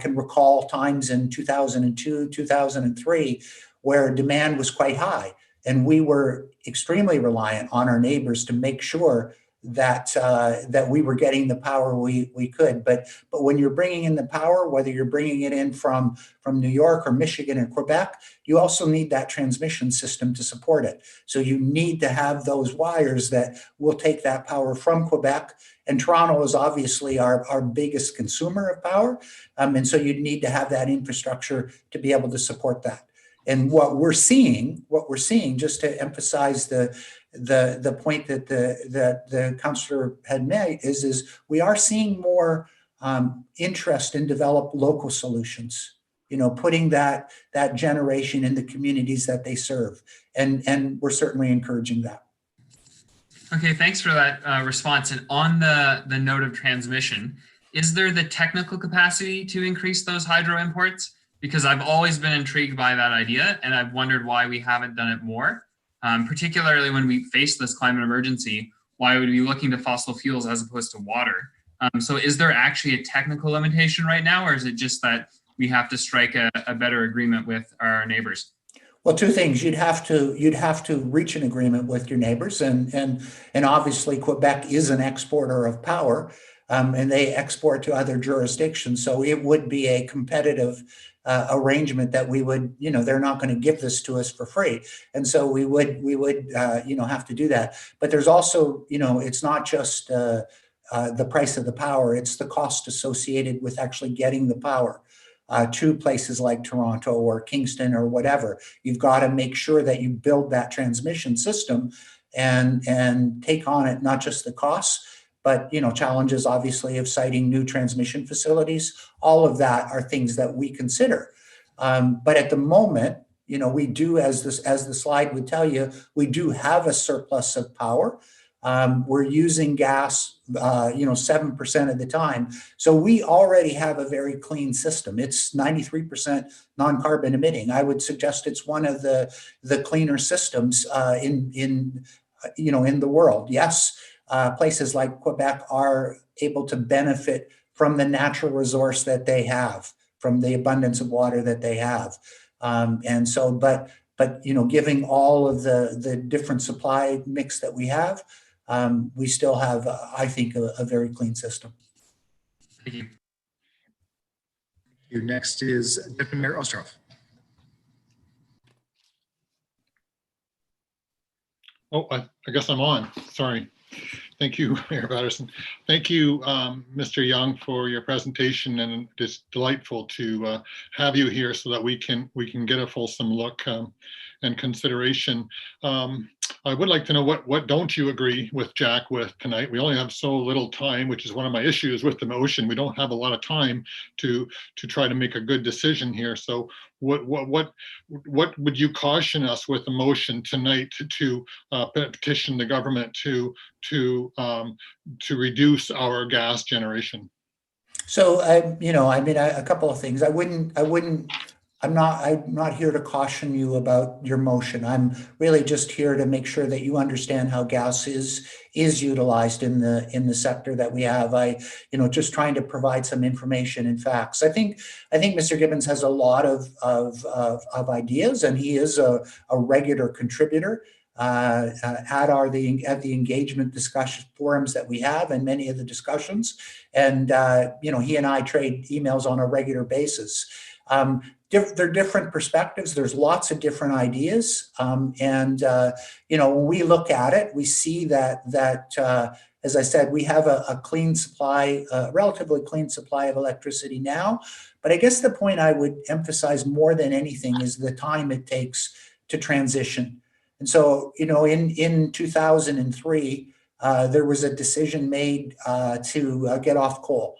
can recall times in 2002, 2003, where demand was quite high, and we were extremely reliant on our neighbors to make sure that we were getting the power we could. But when you're bringing in the power, whether you're bringing it in from New York or Michigan or Quebec, you also need that transmission system to support it. So you need to have those wires that will take that power from Quebec. And Toronto is obviously our biggest consumer of power. And so you need to have that infrastructure to be able to support that. And what we're seeing, just to emphasize the point that the councillor had made, is we are seeing more interest in develop local solutions, putting that generation in the communities that they serve. And we're certainly encouraging that.
Okay, thanks for that response. And on the note of transmission, is there the technical capacity to increase those hydro imports? Because I've always been intrigued by that idea, and I've wondered why we haven't done it more, particularly when we face this climate emergency, why would we be looking to fossil fuels as opposed to water? So is there actually a technical limitation right now, or is it just that we have to strike a better agreement with our neighbors?
Well, two things. You'd have to reach an agreement with your neighbors, and obviously Quebec is an exporter of power, and they export to other jurisdictions. So it would be a competitive arrangement that we would, they're not going to give this to us for free, and so we would have to do that. But there's also, it's not just the price of the power; it's the cost associated with actually getting the power to places like Toronto or Kingston or whatever. You've got to make sure that you build that transmission system and take on it, not just the costs, but challenges obviously of siting new transmission facilities. All of that are things that we consider. But at the moment, we do, as the slide would tell you, we do have a surplus of power. We're using gas, 7% of the time. So we already have a very clean system. It's 93% non-carbon emitting. I would suggest it's one of the cleaner systems in the world. Yes, places like Quebec are able to benefit from the natural resource that they have, from the abundance of water that they have. But giving all of the different supply mix that we have, we still have, I think, a very clean system.
Thank you.
Your next is Deputy Mayor Ostroff.
Oh, I guess I'm on. Sorry. Thank you, Mayor Patterson. Thank you, Mr. Young, for your presentation, and it's delightful to have you here so that we can get a fulsome look and consideration. I would like to know what don't you agree with Jack with tonight? We only have so little time, which is one of my issues with the motion. We don't have a lot of time to try to make a good decision here. So what would you caution us with the motion tonight to petition the government to reduce our gas generation?
So a couple of things. I'm not here to caution you about your motion. I'm really just here to make sure that you understand how gas is utilized in the sector that we have. Just trying to provide some information and facts. I think Mr. Gibbons has a lot of ideas, and he is a regular contributor at the engagement discussion forums that we have, and many of the discussions. And he and I trade emails on a regular basis. They're different perspectives. There's lots of different ideas. When we look at it, we see that as I said, we have a clean supply, relatively clean supply of electricity now. But I guess the point I would emphasize more than anything is the time it takes to transition. And so, in 2003, there was a decision made to get off coal.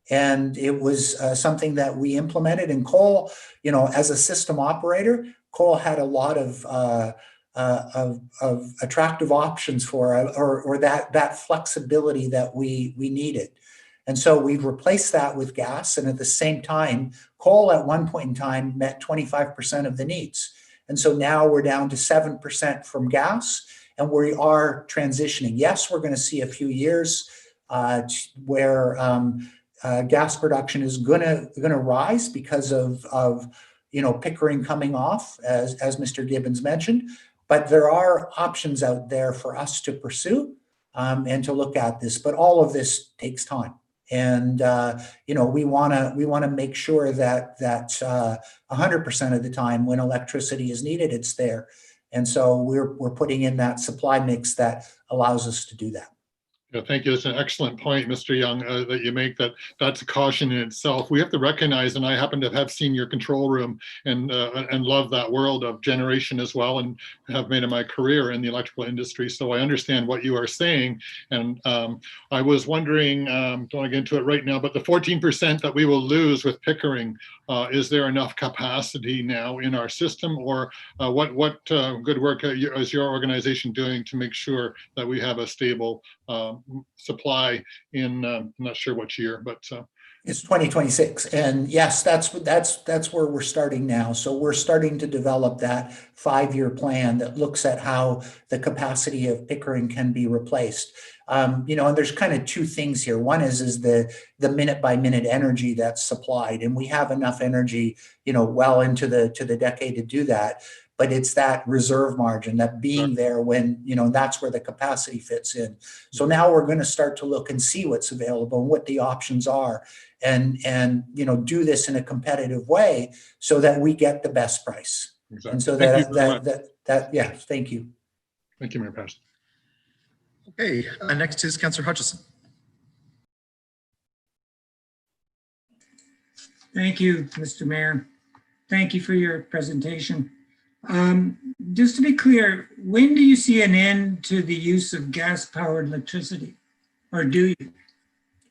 And it was something that we implemented. And coal, as a system operator, coal had a lot of attractive options for or that flexibility that we needed. And so we've replaced that with gas. And at the same time, coal at one point in time met 25% of the needs. And so now we're down to 7% from gas, and we are transitioning. Yes, we're going to see a few years where gas production is going to rise because of Pickering coming off, as Mr. Gibbons mentioned. But there are options out there for us to pursue and to look at this. But all of this takes time, and we want to make sure that 100% of the time when electricity is needed, it's there. And so we're putting in that supply mix that allows us to do that.
Yeah, thank you. That's an excellent point, Mr. Young, that you make. That's a caution in itself. We have to recognize, and I happen to have seen your control room and love that world of generation as well, and have made my career in the electrical industry. So I understand what you are saying. And I was wondering, don't want to get into it right now, but the 14% that we will lose with Pickering, is there enough capacity now in our system, or what good work is your organization doing to make sure that we have a stable supply in I'm not sure which year, but
it's 2026, and yes, that's where we're starting now. So we're starting to develop that 5-year plan that looks at how the capacity of Pickering can be replaced. And there's kind of two things here. One is the minute by minute energy that's supplied, and we have enough energy, well into the decade to do that. But it's that reserve margin, that being there when, that's where the capacity fits in. So now we're going to start to look and see what's available and what the options are, and do this in a competitive way so that we get the best price.
Exactly.
And so yeah, thank you.
Thank you, Mayor Patterson.
Okay, next is Councillor Hutchison.
Thank you, Mr. Mayor. Thank you for your presentation. Just to be clear, when do you see an end to the use of gas-powered electricity, or do you?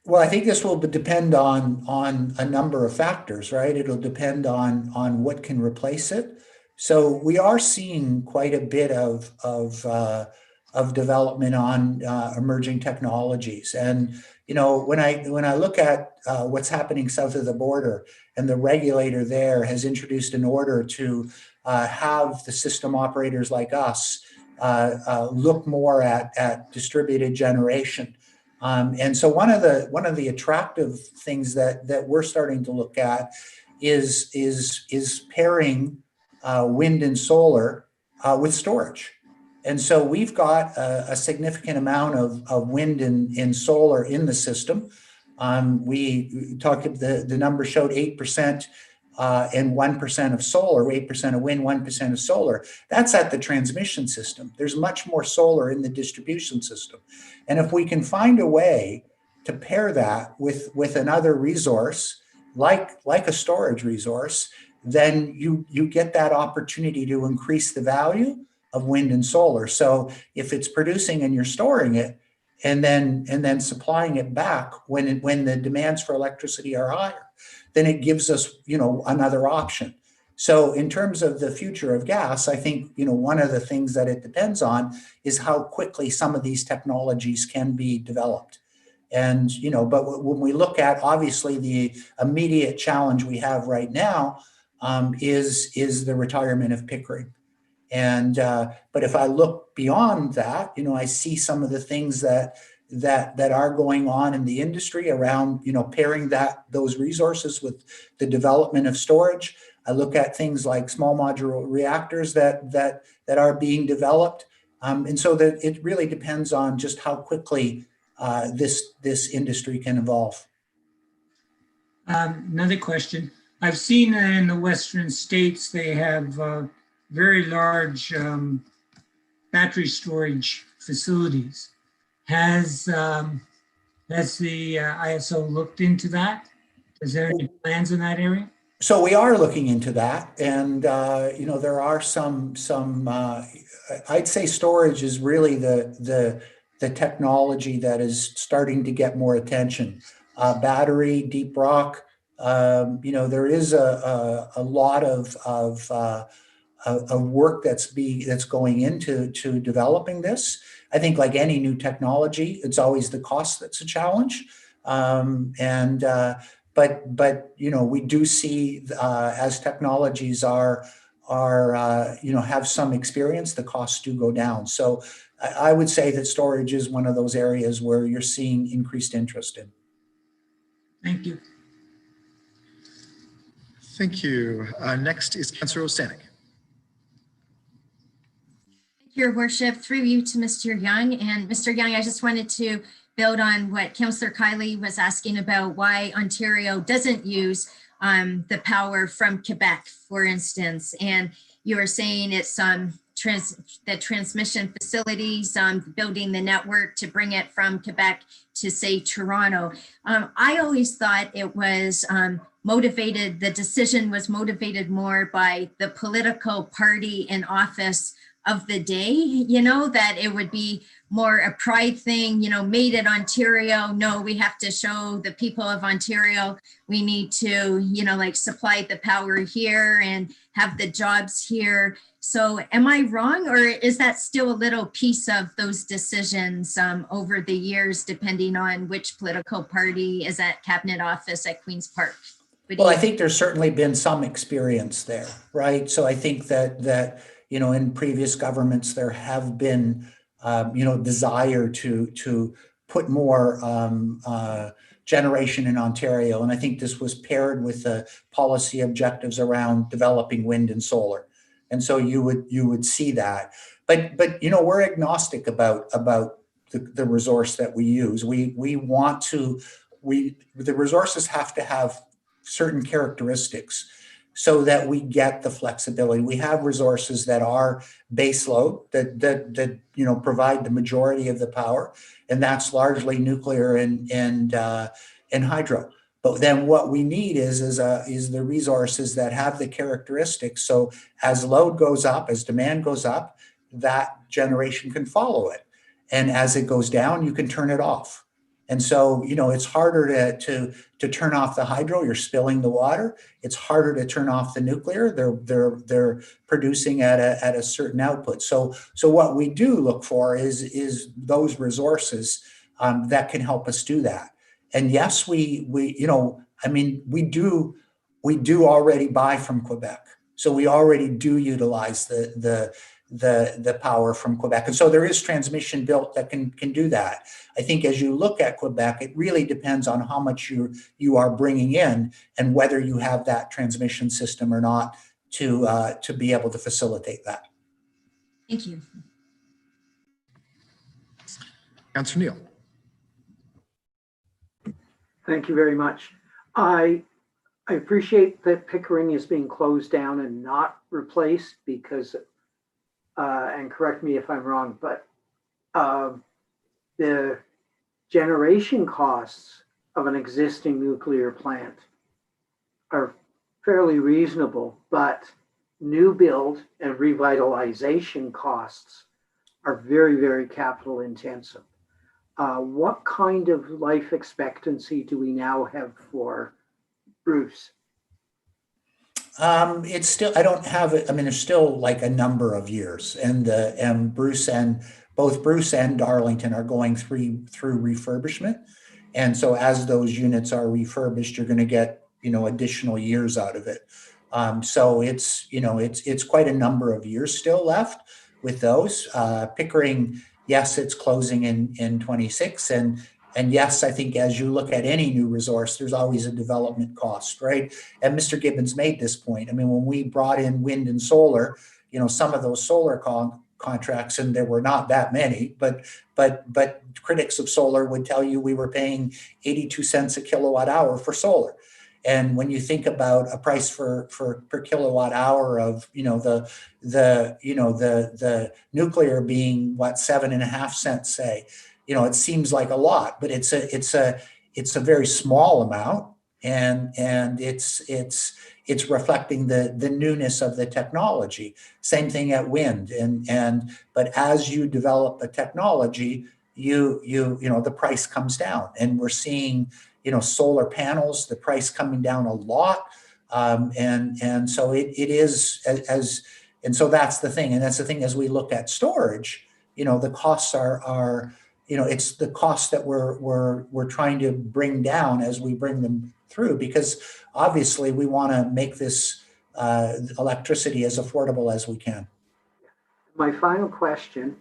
Well, I think this will depend on a number of factors, right? It'll depend on what can replace it. So we are seeing quite a bit of development on emerging technologies, and when I look at what's happening south of the border, and the regulator there has introduced an order to have the system operators like us look more at distributed generation. And so one of the attractive things that we're starting to look at is pairing wind and solar with storage. And so we've got a significant amount of wind and solar in the system. We talked, the number showed 8% and 1% of solar, 8% of wind, 1% of solar. That's at the transmission system. There's much more solar in the distribution system. And if we can find a way to pair that with another resource, like a storage resource, then you get that opportunity to increase the value of wind and solar. So if it's producing and you're storing it, and then supplying it back when the demands for electricity are higher, then it gives us another option. So in terms of the future of gas, I think one of the things that it depends on is how quickly some of these technologies can be developed. And but when we look at, obviously, the immediate challenge we have right now is the retirement of Pickering. And but if I look beyond that, I see some of the things that are going on in the industry around pairing those resources with the development of storage. I look at things like small modular reactors that are being developed, and so that it really depends on just how quickly this industry can evolve.
Another question. I've seen in the Western states they have very large battery storage facilities. Has the IESO looked into that? Is there any plans in that area?
So we are looking into that, and there are some. I'd say storage is really the technology that is starting to get more attention. Battery, deep rock. There is a lot of work that's going into developing this. I think, like any new technology, it's always the cost that's a challenge. But we do see as technologies have some experience, the costs do go down. So I would say that storage is one of those areas where you're seeing increased interest in.
Thank you.
Thank you. Next is Councillor Ostanek.
Your worship, through you to Mr. Young. And Mr. Young, I just wanted to build on what Councillor Kiley was asking about why Ontario doesn't use the power from Quebec, for instance. And you were saying it's the transmission facilities, building the network to bring it from Quebec to, say, Toronto. I always thought it was motivated, the decision was motivated more by the political party in office of the day, you know, that it would be more a pride thing, you know, made in Ontario. No, we have to show the people of Ontario, we need to, you know, like supply the power here and have the jobs here. So am I wrong, or is that still a little piece of those decisions over the years, depending on which political party is at Cabinet Office at Queen's Park?
Well, I think there's certainly been some experience there, right? So I think that you know, in previous governments, there have been, you know, desire to put more generation in Ontario. And I think this was paired with the policy objectives around developing wind and solar. And so you would see that. But you know, we're agnostic about the resource that we use. The resources have to have certain characteristics so that we get the flexibility. We have resources that are base load, that you know, provide the majority of the power, and that's largely nuclear and hydro. But then what we need is the resources that have the characteristics. So as load goes up, as demand goes up, that generation can follow it, and as it goes down, you can turn it off. And so, you know, it's harder to turn off the hydro. You're spilling the water. It's harder to turn off the nuclear. They're producing at a certain output. So what we do look for is those resources that can help us do that. And yes, we you know, I mean, we do already buy from Quebec. So we already do utilize the power from Quebec. And so there is transmission built that can do that. I think as you look at Quebec, it really depends on how much you are bringing in and whether you have that transmission system or not to be able to facilitate that.
Thank you.
Councillor Neal.
Thank you very much. I appreciate that Pickering is being closed down and not replaced because, and correct me if I'm wrong, but the generation costs of an existing nuclear plant are fairly reasonable, but new build and revitalization costs are very, very capital intensive. What kind of life expectancy do we now have for Bruce?
It's still, I don't have it. I mean, there's still like a number of years, and both Bruce and Darlington are going through refurbishment. And so as those units are refurbished, you're going to get, you know, additional years out of it. So it's, you know, it's quite a number of years still left with those. Pickering, yes, it's closing in 26. And yes, I think as you look at any new resource, there's always a development cost, right? And Mr. Gibbons made this point. I mean, when we brought in wind and solar, you know, some of those solar contracts, and there were not that many, but critics of solar would tell you we were paying 82 cents a kilowatt hour for solar. And when you think about a price per kilowatt hour of, you know, the nuclear being what, 7.5 cents, say, you know, it seems like a lot, but it's a very small amount, and it's reflecting the newness of the technology. Same thing at wind, but as you develop a technology, you know, the price comes down, and we're seeing, you know, solar panels, the price coming down a lot, and so it is and so that's the thing, and that's the thing as we look at storage, you know, the costs are. You know, it's the cost that we're trying to bring down as we bring them through, because obviously we want to make this electricity as affordable as we can.
My final question,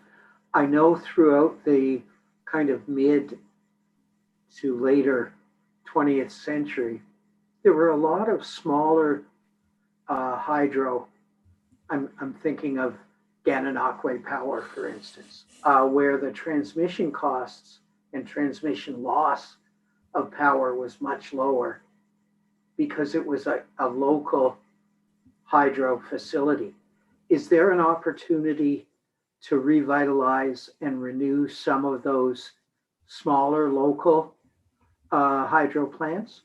I know throughout the kind of mid to later 20th century, there were a lot of smaller hydro. I'm thinking of Gananoque Power, for instance, where the transmission costs and transmission loss of power was much lower because it was a local hydro facility. is there an opportunity to revitalize and renew some of those smaller local hydro plants?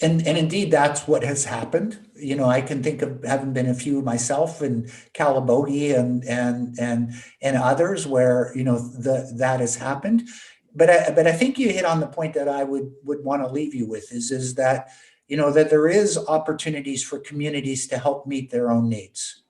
And indeed, that's what has happened. You know, I can think of having been a few myself in Calabogie and others where, you know, that has happened. But I think you hit on the point that I would want to leave you with is that, you know, that there is opportunities for communities to help meet their own needs.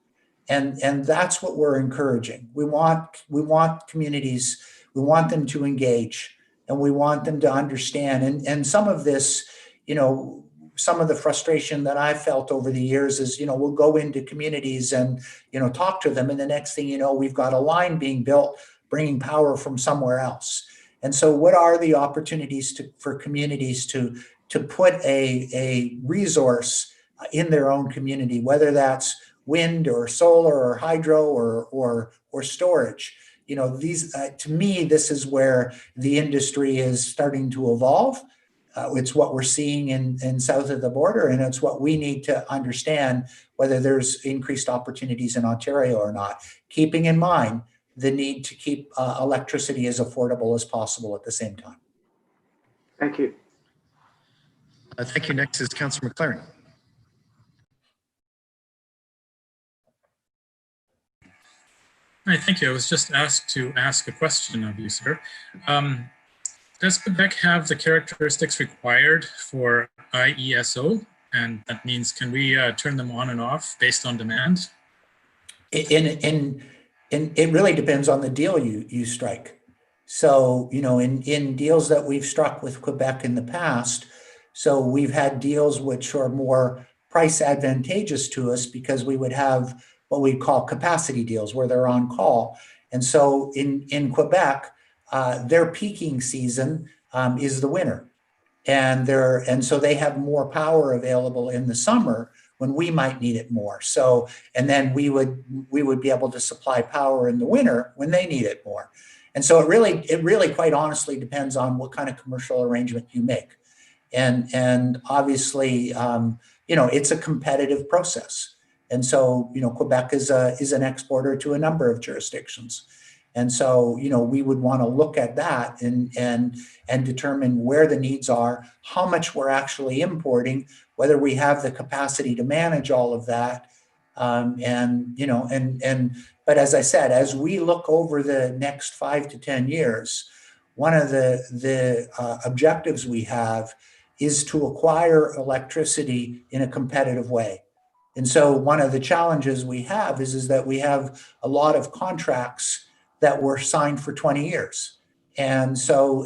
And that's what we're encouraging. We want communities, we want them to engage, and we want them to understand. And some of this, you know, some of the frustration that I've felt over the years is, you know, we'll go into communities and, you know, talk to them. And the next thing you know, we've got a line being built, bringing power from somewhere else. And so what are the opportunities for communities to put a resource in their own community, whether that's wind or solar or hydro or storage? You know, these, to me, this is where the industry is starting to evolve. It's what we're seeing in south of the border, and it's what we need to understand whether there's increased opportunities in Ontario or not, keeping in mind the need to keep electricity as affordable as possible at the same time.
Thank you.
Thank you. Next is Councillor McLaren.
Hi, thank you. I was just asked to ask a question of you, sir. Does Quebec have the characteristics required for IESO? And that means, can we turn them on and off based on demand?
It really depends on the deal you strike. So, you know, in deals that we've struck with Quebec in the past, so we've had deals which are more price advantageous to us because we would have what we call capacity deals where they're on call. And so in Quebec, their peaking season is the winter. And so they have more power available in the summer when we might need it more. So, and then we would be able to supply power in the winter when they need it more. And so it really quite honestly depends on what kind of commercial arrangement you make. And obviously, you know, it's a competitive process. And so, you know, Quebec is an exporter to a number of jurisdictions. And so, you know, we would want to look at that and determine where the needs are, how much we're actually importing, whether we have the capacity to manage all of that. But as I said, as we look over the next 5 to 10 years, one of the objectives we have is to acquire electricity in a competitive way. And so one of the challenges we have is that we have a lot of contracts that were signed for 20 years. And so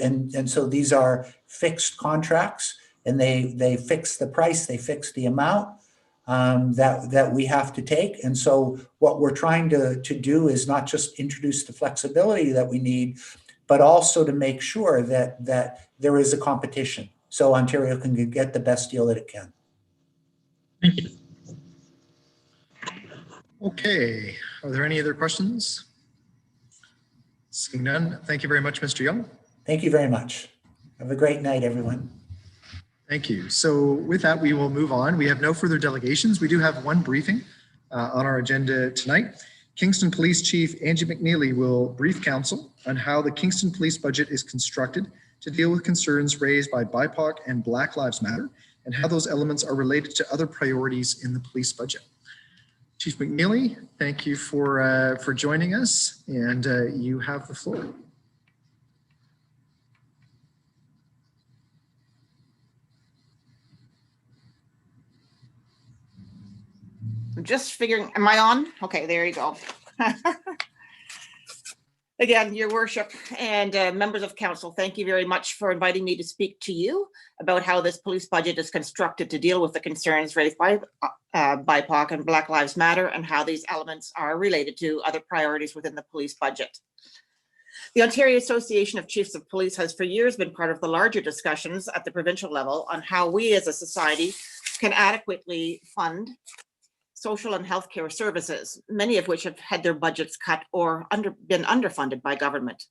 these are fixed contracts, and they fix the price, they fix the amount that we have to take. And so what we're trying to do is not just introduce the flexibility that we need, but also to make sure that there is a competition so Ontario can get the best deal that it can.
Thank you.
Okay, are there any other questions? Seeing none, thank you very much, Mr. Young.
Thank you very much. Have a great night, everyone.
Thank you. So with that, we will move on. We have no further delegations. We do have one briefing on our agenda tonight. Kingston Police Chief Angie McNeely will brief council on how the Kingston Police budget is constructed to deal with concerns raised by BIPOC and Black Lives Matter, and how those elements are related to other priorities in the police budget. Chief McNeely, thank you for joining us, and you have the floor.
I'm just figuring, am I on? Okay, there you go. Again, Your Worship and members of council, thank you very much for inviting me to speak to you about how this police budget is constructed to deal with the concerns raised by BIPOC and Black Lives Matter, and how these elements are related to other priorities within the police budget. The Ontario Association of Chiefs of Police has for years been part of the larger discussions at the provincial level on how we as a society can adequately fund social and healthcare services, many of which have had their budgets cut or been underfunded by government.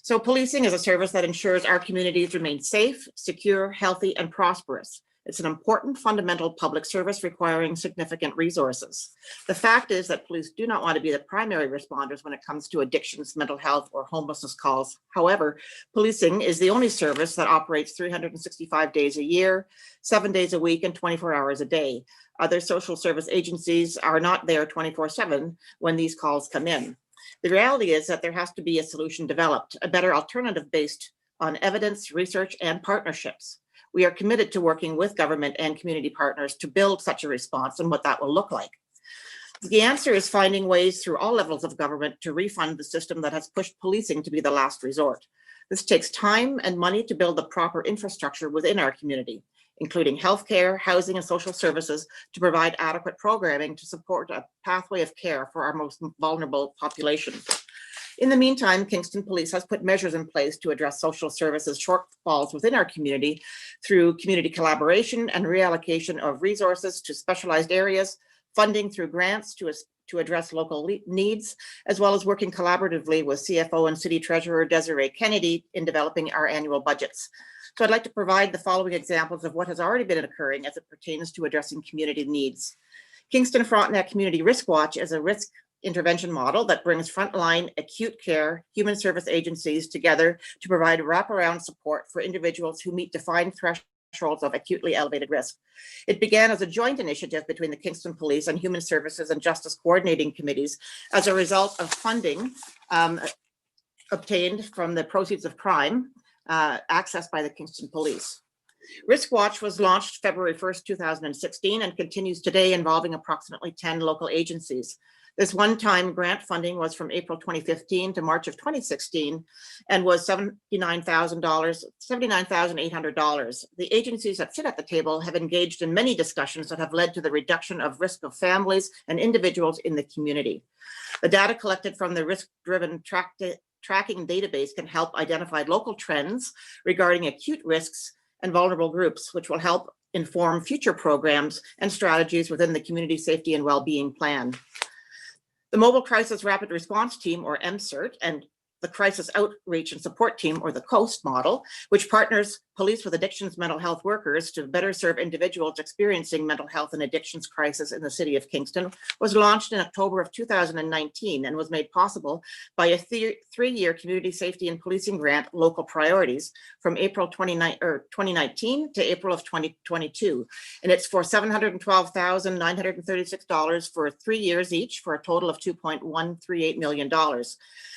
So policing is a service that ensures our communities remain safe, secure, healthy, and prosperous. It's an important fundamental public service requiring significant resources. The fact is that police do not want to be the primary responders when it comes to addictions, mental health, or homelessness calls. However, policing is the only service that operates 365 days a year, 7 days a week, and 24 hours a day. Other social service agencies are not there 24/7 when these calls come in. The reality is that there has to be a solution developed, a better alternative based on evidence, research, and partnerships. We are committed to working with government and community partners to build such a response and what that will look like. The answer is finding ways through all levels of government to refund the system that has pushed policing to be the last resort. This takes time and money to build the proper infrastructure within our community, including healthcare, housing, and social services to provide adequate programming to support a pathway of care for our most vulnerable population. In the meantime, Kingston Police has put measures in place to address social services shortfalls within our community through community collaboration and reallocation of resources to specialized areas, funding through grants to address local needs, as well as working collaboratively with CFO and City Treasurer Desiree Kennedy in developing our annual budgets. So I'd like to provide the following examples of what has already been occurring as it pertains to addressing community needs. Kingston Frontenac Community Risk Watch is a risk intervention model that brings frontline acute care human service agencies together to provide wraparound support for individuals who meet defined thresholds of acutely elevated risk. It began as a joint initiative between the Kingston Police and Human Services and Justice Coordinating Committees as a result of funding obtained from the proceeds of crime accessed by the Kingston Police. Risk Watch was launched February 1st, 2016 and continues today, involving approximately 10 local agencies. This one-time grant funding was from April 2015 to March of 2016 and was $79,800. The agencies that sit at the table have engaged in many discussions that have led to the reduction of risk of families and individuals in the community. The data collected from the risk-driven tracking database can help identify local trends regarding acute risks and vulnerable groups, which will help inform future programs and strategies within the Community Safety and Wellbeing Plan. The Mobile Crisis Rapid Response Team, or MCERT, and the Crisis Outreach and Support Team, or the COAST model, which partners police with addictions mental health workers to better serve individuals experiencing mental health and addictions crisis in the city of Kingston, was launched in October of 2019 and was made possible by a three-year community safety and policing grant, Local Priorities, from April 2019 to April of 2022. And it's for $712,936 for 3 years each, for a total of $2.138 million.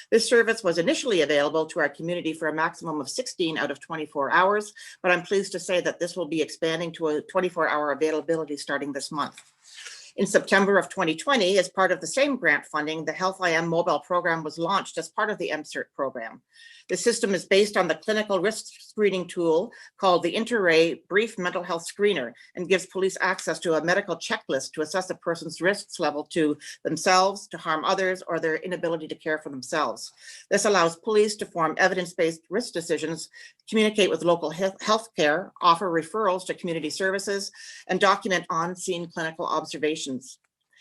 This service was initially available to our community for a maximum of 16 out of 24 hours, but I'm pleased to say that this will be expanding to a 24-hour availability starting this month. In September of 2020, as part of the same grant funding, the Health IM mobile program was launched as part of the MCERT program. The system is based on the clinical risk screening tool called the Inter-Array Brief Mental Health Screener and gives police access to a medical checklist to assess a person's risks level to themselves, to harm others, or their inability to care for themselves. This allows police to form evidence-based risk decisions, communicate with local health care, offer referrals to community services, and document on-scene clinical observations.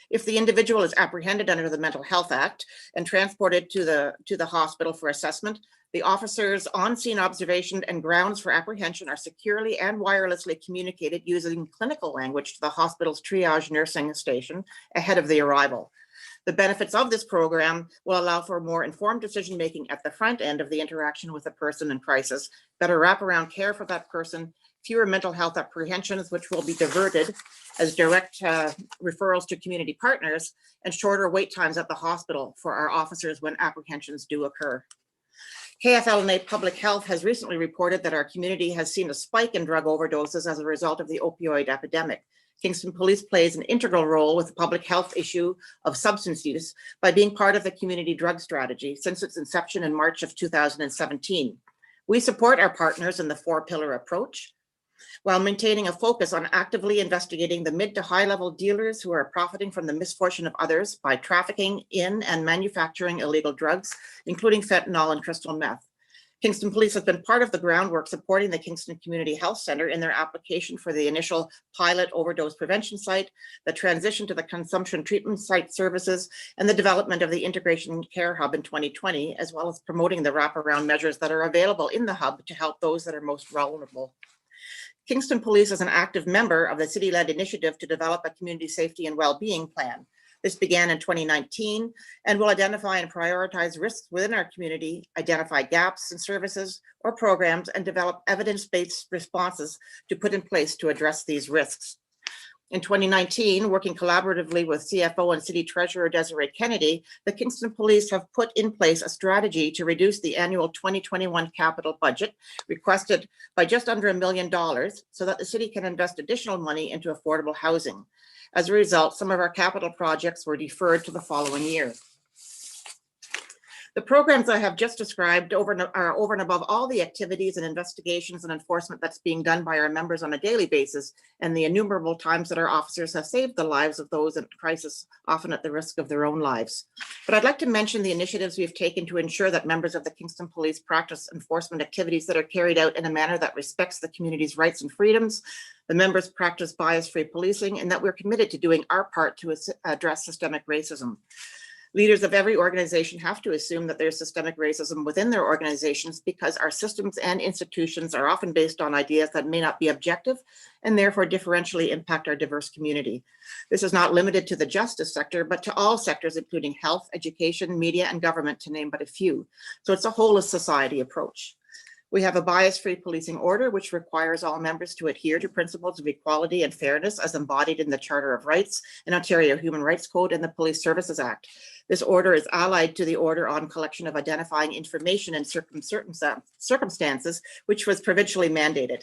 If the individual is apprehended under the Mental Health Act and transported to the hospital for assessment, the officer's on-scene observation and grounds for apprehension are securely and wirelessly communicated using clinical language to the hospital's triage nursing station ahead of the arrival. The benefits of this program will allow for more informed decision-making at the front end of the interaction with a person in crisis, better wraparound care for that person, fewer mental health apprehensions, which will be diverted as direct referrals to community partners, and shorter wait times at the hospital for our officers when apprehensions do occur. KFLNA Public Health has recently reported that our community has seen a spike in drug overdoses as a result of the opioid epidemic. Kingston Police plays an integral role with the public health issue of substance use by being part of the community drug strategy since its inception in March of 2017. We support our partners in the four-pillar approach, while maintaining a focus on actively investigating the mid to high level dealers who are profiting from the misfortune of others by trafficking in and manufacturing illegal drugs, including fentanyl and crystal meth. Kingston Police has been part of the groundwork supporting the Kingston Community Health Center in their application for the initial pilot overdose prevention site, the transition to the consumption treatment site services, and the development of the integration care hub in 2020, as well as promoting the wraparound measures that are available in the hub to help those that are most vulnerable. Kingston Police is an active member of the city-led initiative to develop a community safety and well-being plan. This began in 2019 and will identify and prioritize risks within our community, identify gaps in services or programs, and develop evidence-based responses to put in place to address these risks. In 2019, working collaboratively with CFO and City Treasurer Desiree Kennedy, the Kingston Police have put in place a strategy to reduce the annual 2021 capital budget requested by just under $1 million so that the city can invest additional money into affordable housing. As a result, some of our capital projects were deferred to the following year. The programs I have just described are over and above all the activities and investigations and enforcement that's being done by our members on a daily basis, and the innumerable times that our officers have saved the lives of those in crisis, often at the risk of their own lives. But I'd like to mention the initiatives we've taken to ensure that members of the Kingston Police practice enforcement activities that are carried out in a manner that respects the community's rights and freedoms. The members practice bias-free policing, and that we're committed to doing our part to address systemic racism. Leaders of every organization have to assume that there's systemic racism within their organizations because our systems and institutions are often based on ideas that may not be objective and therefore differentially impact our diverse community. This is not limited to the justice sector, but to all sectors, including health, education, media, and government, to name but a few. So it's a whole of society approach. We have a bias-free policing order, which requires all members to adhere to principles of equality and fairness as embodied in the Charter of Rights and Ontario Human Rights Code and the Police Services Act. This order is allied to the Order on Collection of Identifying Information in Certain Circumstances, which was provincially mandated.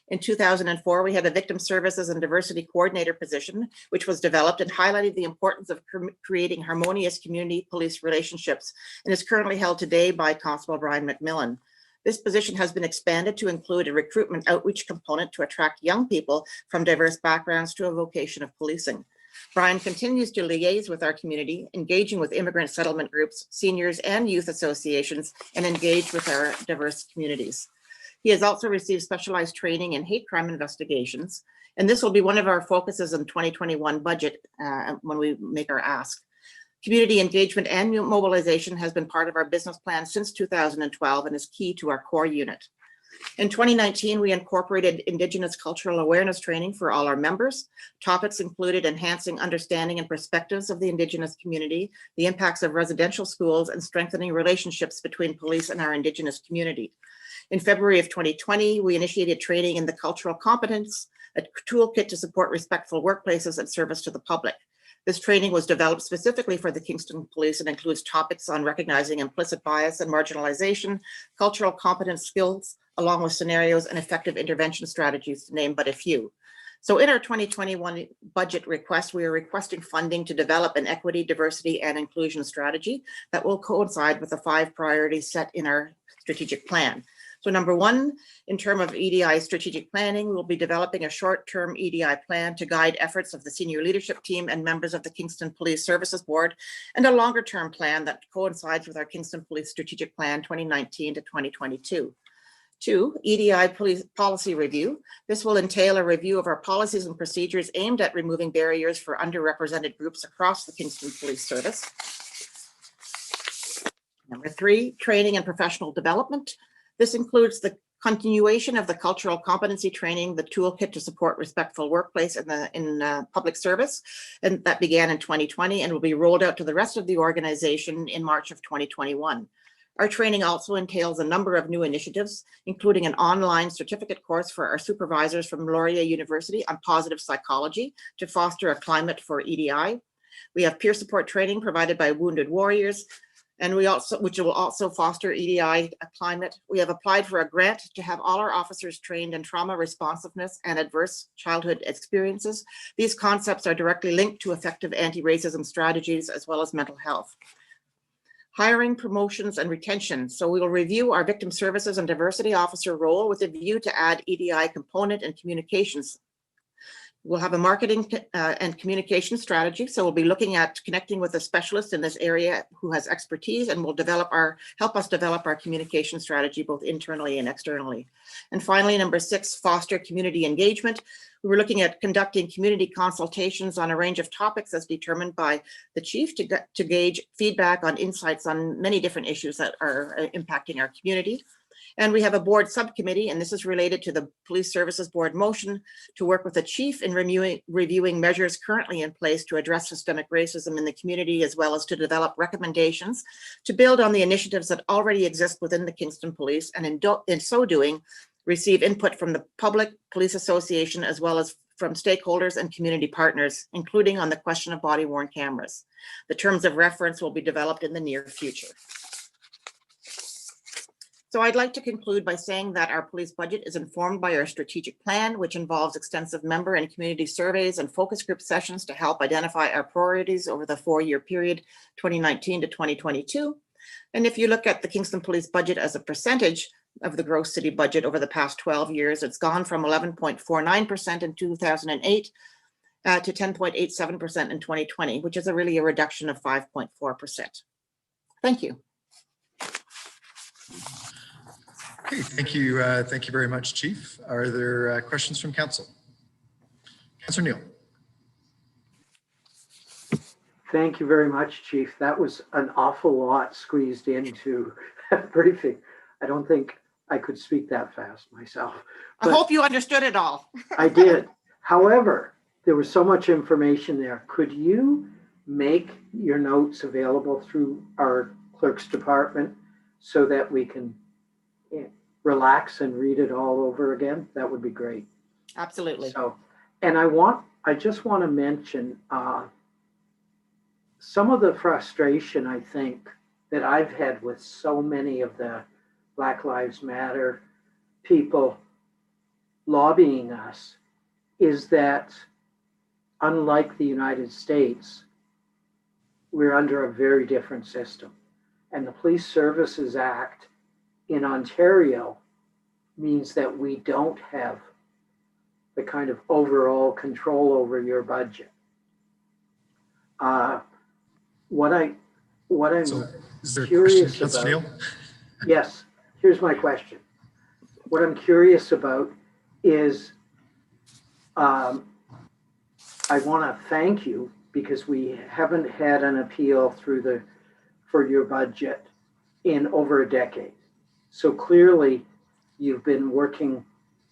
In 2004, we had a Victim Services and Diversity Coordinator position, which was developed and highlighted the importance of creating harmonious community police relationships, and is currently held today by Constable Brian McMillan. This position has been expanded to include a recruitment outreach component to attract young people from diverse backgrounds to a vocation of policing. Brian continues to liaise with our community, engaging with immigrant settlement groups, seniors, and youth associations, and engage with our diverse communities. He has also received specialized training in hate crime investigations, and this will be one of our focuses in 2021 budget when we make our ask. Community engagement and mobilization has been part of our business plan since 2012 and is key to our core unit. In 2019, we incorporated Indigenous cultural awareness training for all our members. Topics included enhancing understanding and perspectives of the Indigenous community, the impacts of residential schools, and strengthening relationships between police and our Indigenous community. In February of 2020, we initiated training in the cultural competence, a toolkit to support respectful workplaces and service to the public. This training was developed specifically for the Kingston Police and includes topics on recognizing implicit bias and marginalization, cultural competence skills, along with scenarios and effective intervention strategies, to name but a few. So in our 2021 budget request, we are requesting funding to develop an equity, diversity, and inclusion strategy that will coincide with the 5 priorities set in our strategic plan. So number 1, in terms of EDI strategic planning, we'll be developing a short-term EDI plan to guide efforts of the senior leadership team and members of the Kingston Police Services Board, and a longer-term plan that coincides with our Kingston Police Strategic Plan 2019 to 2022. 2, EDI policy review. This will entail a review of our policies and procedures aimed at removing barriers for underrepresented groups across the Kingston Police Service. Number 3, training and professional development. This includes the continuation of the cultural competency training, the toolkit to support respectful workplace in public service, and that began in 2020 and will be rolled out to the rest of the organization in March of 2021. Our training also entails a number of new initiatives, including an online certificate course for our supervisors from Laurier University on positive psychology to foster a climate for EDI. We have peer support training provided by Wounded Warriors, and which will also foster EDI climate. We have applied for a grant to have all our officers trained in trauma responsiveness and adverse childhood experiences. These concepts are directly linked to effective anti-racism strategies as well as mental health. Hiring, promotions, and retention. So we will review our victim services and diversity officer role with a view to add EDI component and communications. We'll have a marketing and communication strategy. So we'll be looking at connecting with a specialist in this area who has expertise and will help us develop our communication strategy both internally and externally. And finally, number 6, foster community engagement. We were looking at conducting community consultations on a range of topics as determined by the chief to gauge feedback on insights on many different issues that are impacting our community. And we have a board subcommittee, and this is related to the Police Services Board motion to work with the chief in reviewing measures currently in place to address systemic racism in the community, as well as to develop recommendations to build on the initiatives that already exist within the Kingston Police, and in so doing, receive input from the Public Police Association, as well as from stakeholders and community partners, including on the question of body-worn cameras. The terms of reference will be developed in the near future. So I'd like to conclude by saying that our police budget is informed by our strategic plan, which involves extensive member and community surveys and focus group sessions to help identify our priorities over the 4-year period, 2019 to 2022. And if you look at the Kingston Police budget as a percentage of the gross city budget over the past 12 years, it's gone from 11.49% in 2008 to 10.87% in 2020, which is really a reduction of 5.4%. Thank you.
Okay, thank you. Thank you very much, Chief. Are there questions from council? Councillor Neal.
Thank you very much, Chief. That was an awful lot squeezed into a briefing. I don't think I could speak that fast myself.
I hope you understood it all.
I did. However, there was so much information there. Could you make your notes available through our clerk's department so that we can relax and read it all over again? That would be great.
Absolutely.
So, and I just want to mention some of the frustration, I think, that I've had with so many of the Black Lives Matter people lobbying us is that, unlike the United States, we're under a very different system. And the Police Services Act in Ontario means that we don't have the kind of overall control over your budget. What I'm curious about, yes, here's my question. What I'm curious about is, I want to thank you because we haven't had an appeal for your budget in over a decade. So clearly you've been working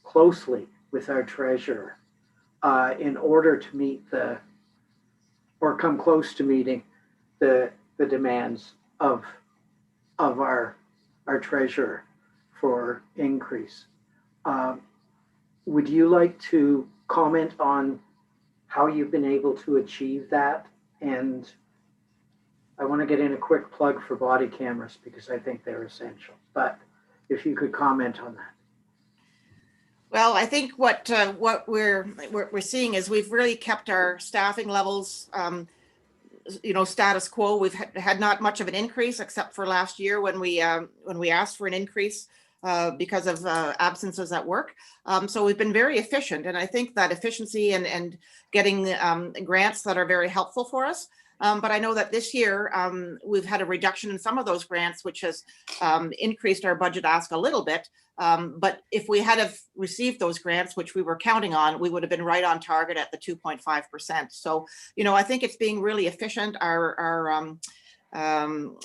closely with our treasurer in order to meet or come close to meeting the demands of our treasurer for increase. Would you like to comment on how you've been able to achieve that? And I want to get in a quick plug for body cameras because I think they're essential, but if you could comment on that.
Well, I think what we're seeing is we've really kept our staffing levels, status quo. We've had not much of an increase except for last year when we asked for an increase because of absences at work. So we've been very efficient, and I think that efficiency and getting grants that are very helpful for us. But I know that this year we've had a reduction in some of those grants, which has increased our budget ask a little bit. But if we had have received those grants, which we were counting on, we would have been right on target at the 2.5%. So, I think it's being really efficient. Our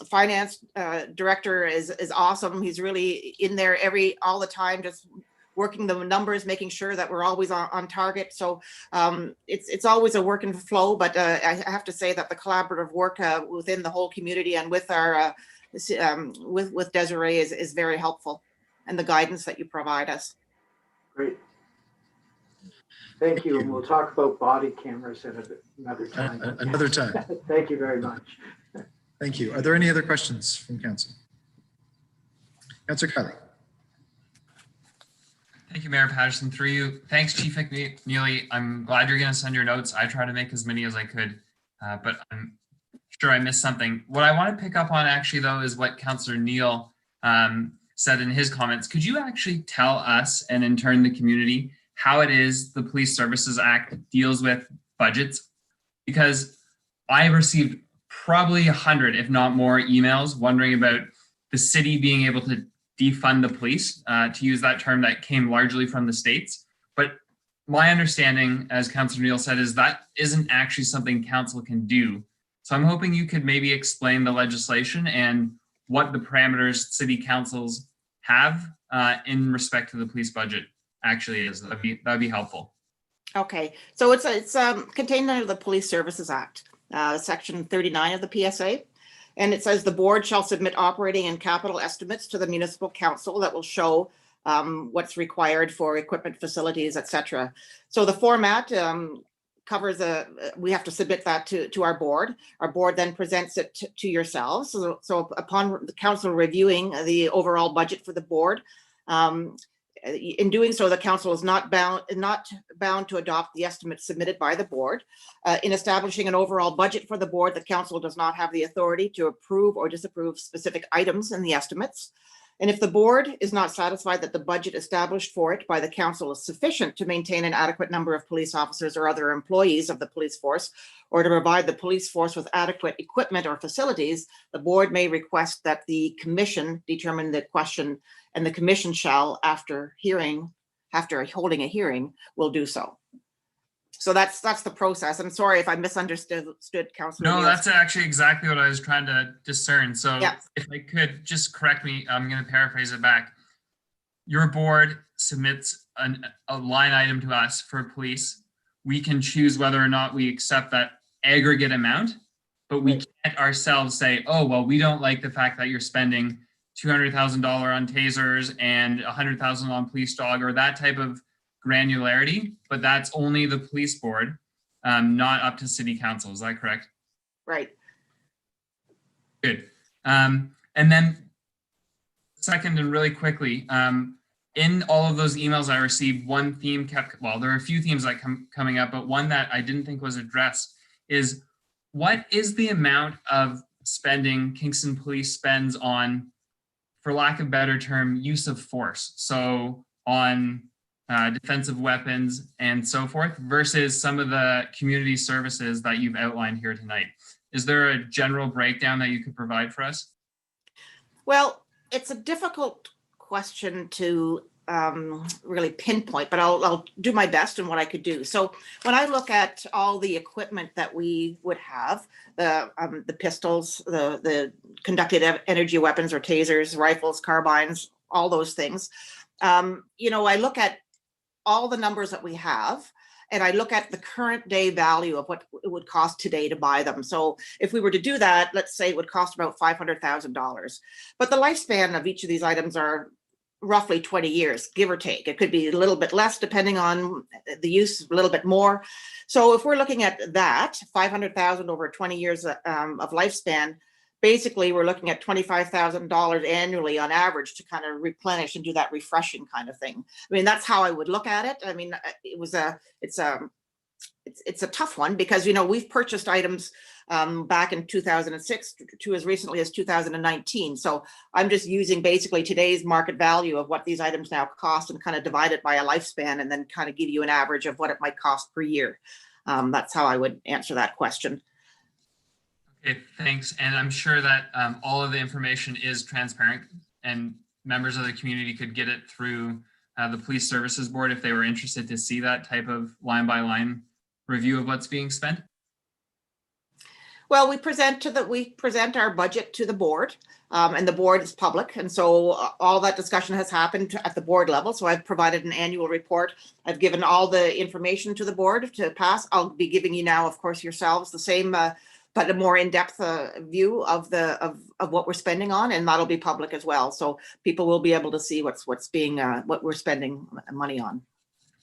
finance director is awesome. He's really in there all the time, just working the numbers, making sure that we're always on target. So it's always a work and flow, but I have to say that the collaborative work within the whole community and with our with Desiree is very helpful, and the guidance that you provide us.
Great. Thank you. And we'll talk about body cameras at another time.
Another time.
Thank you very much.
Thank you. Are there any other questions from council? Councillor Kelly.
Thank you, Mayor Patterson. Through you. Thanks, Chief McNeely. I'm glad you're going to send your notes. I tried to make as many as I could, but I'm sure I missed something. What I want to pick up on actually, though, is what Councillor Neal said in his comments. Could you actually tell us, and in turn the community, how it is the Police Services Act deals with budgets? Because I received probably 100, if not more, emails wondering about the city being able to defund the police, to use that term that came largely from the States. But my understanding, as Councillor Neal said, is that isn't actually something council can do. So I'm hoping you could maybe explain the legislation and what the parameters city councils have in respect to the police budget actually is. That'd be helpful.
Okay, so it's contained under the Police Services Act, Section 39 of the PSA. And it says the board shall submit operating and capital estimates to the municipal council that will show what's required for equipment, facilities, etc. So the format covers we have to submit that to our board. Our board then presents it to yourselves. So upon the council reviewing the overall budget for the board, in doing so, the council is not bound to adopt the estimates submitted by the board. In establishing an overall budget for the board, the council does not have the authority to approve or disapprove specific items in the estimates. And if the board is not satisfied that the budget established for it by the council is sufficient to maintain an adequate number of police officers or other employees of the police force, or to provide the police force with adequate equipment or facilities, the board may request that the commission determine the question, and the commission shall, after holding a hearing, will do so. So that's the process. I'm sorry if I misunderstood, Councillor.
No, that's actually exactly what I was trying to discern. So
yeah.
If I could just correct me, I'm going to paraphrase it back. Your board submits a line item to us for police. We can choose whether or not we accept that aggregate amount, but we can't ourselves say, oh, well, we don't like the fact that you're spending $200,000 on tasers and $100,000 on police dog, or that type of granularity, but that's only the police board, not up to city council. Is that correct?
Right.
Good. And then second, and really quickly, in all of those emails I received, one theme kept, well, there are a few themes that coming up, but one that I didn't think was addressed is, what is the amount of spending Kingston Police spends on, for lack of a better term, use of force? So on defensive weapons and so forth, versus some of the community services that you've outlined here tonight. Is there a general breakdown that you could provide for us?
Well, it's a difficult question to really pinpoint, but I'll do my best in what I could do. So when I look at all the equipment that we would have, the pistols, the conducted energy weapons or tasers, rifles, carbines, all those things, you know, I look at all the numbers that we have, and I look at the current day value of what it would cost today to buy them. So if we were to do that, let's say it would cost about $500,000. But the lifespan of each of these items are roughly 20 years, give or take. It could be a little bit less depending on the use, a little bit more. So if we're looking at that, 500,000 over 20 years of lifespan, basically we're looking at $25,000 annually on average to kind of replenish and do that refreshing kind of thing. I mean, that's how I would look at it. I mean, it's a tough one because, you know, we've purchased items back in 2006 to as recently as 2019. So I'm just using basically today's market value of what these items now cost and kind of divide it by a lifespan and then kind of give you an average of what it might cost per year. That's how I would answer that question.
Okay, thanks. And I'm sure that all of the information is transparent and members of the community could get it through the Police Services Board if they were interested to see that type of line by line review of what's being spent.
Well, we present our budget to the board, and the board is public. And so all that discussion has happened at the board level. So I've provided an annual report. I've given all the information to the board to pass. I'll be giving you now, of course, yourselves the same but a more in-depth view of what we're spending on, and that'll be public as well. So people will be able to see what we're spending money on.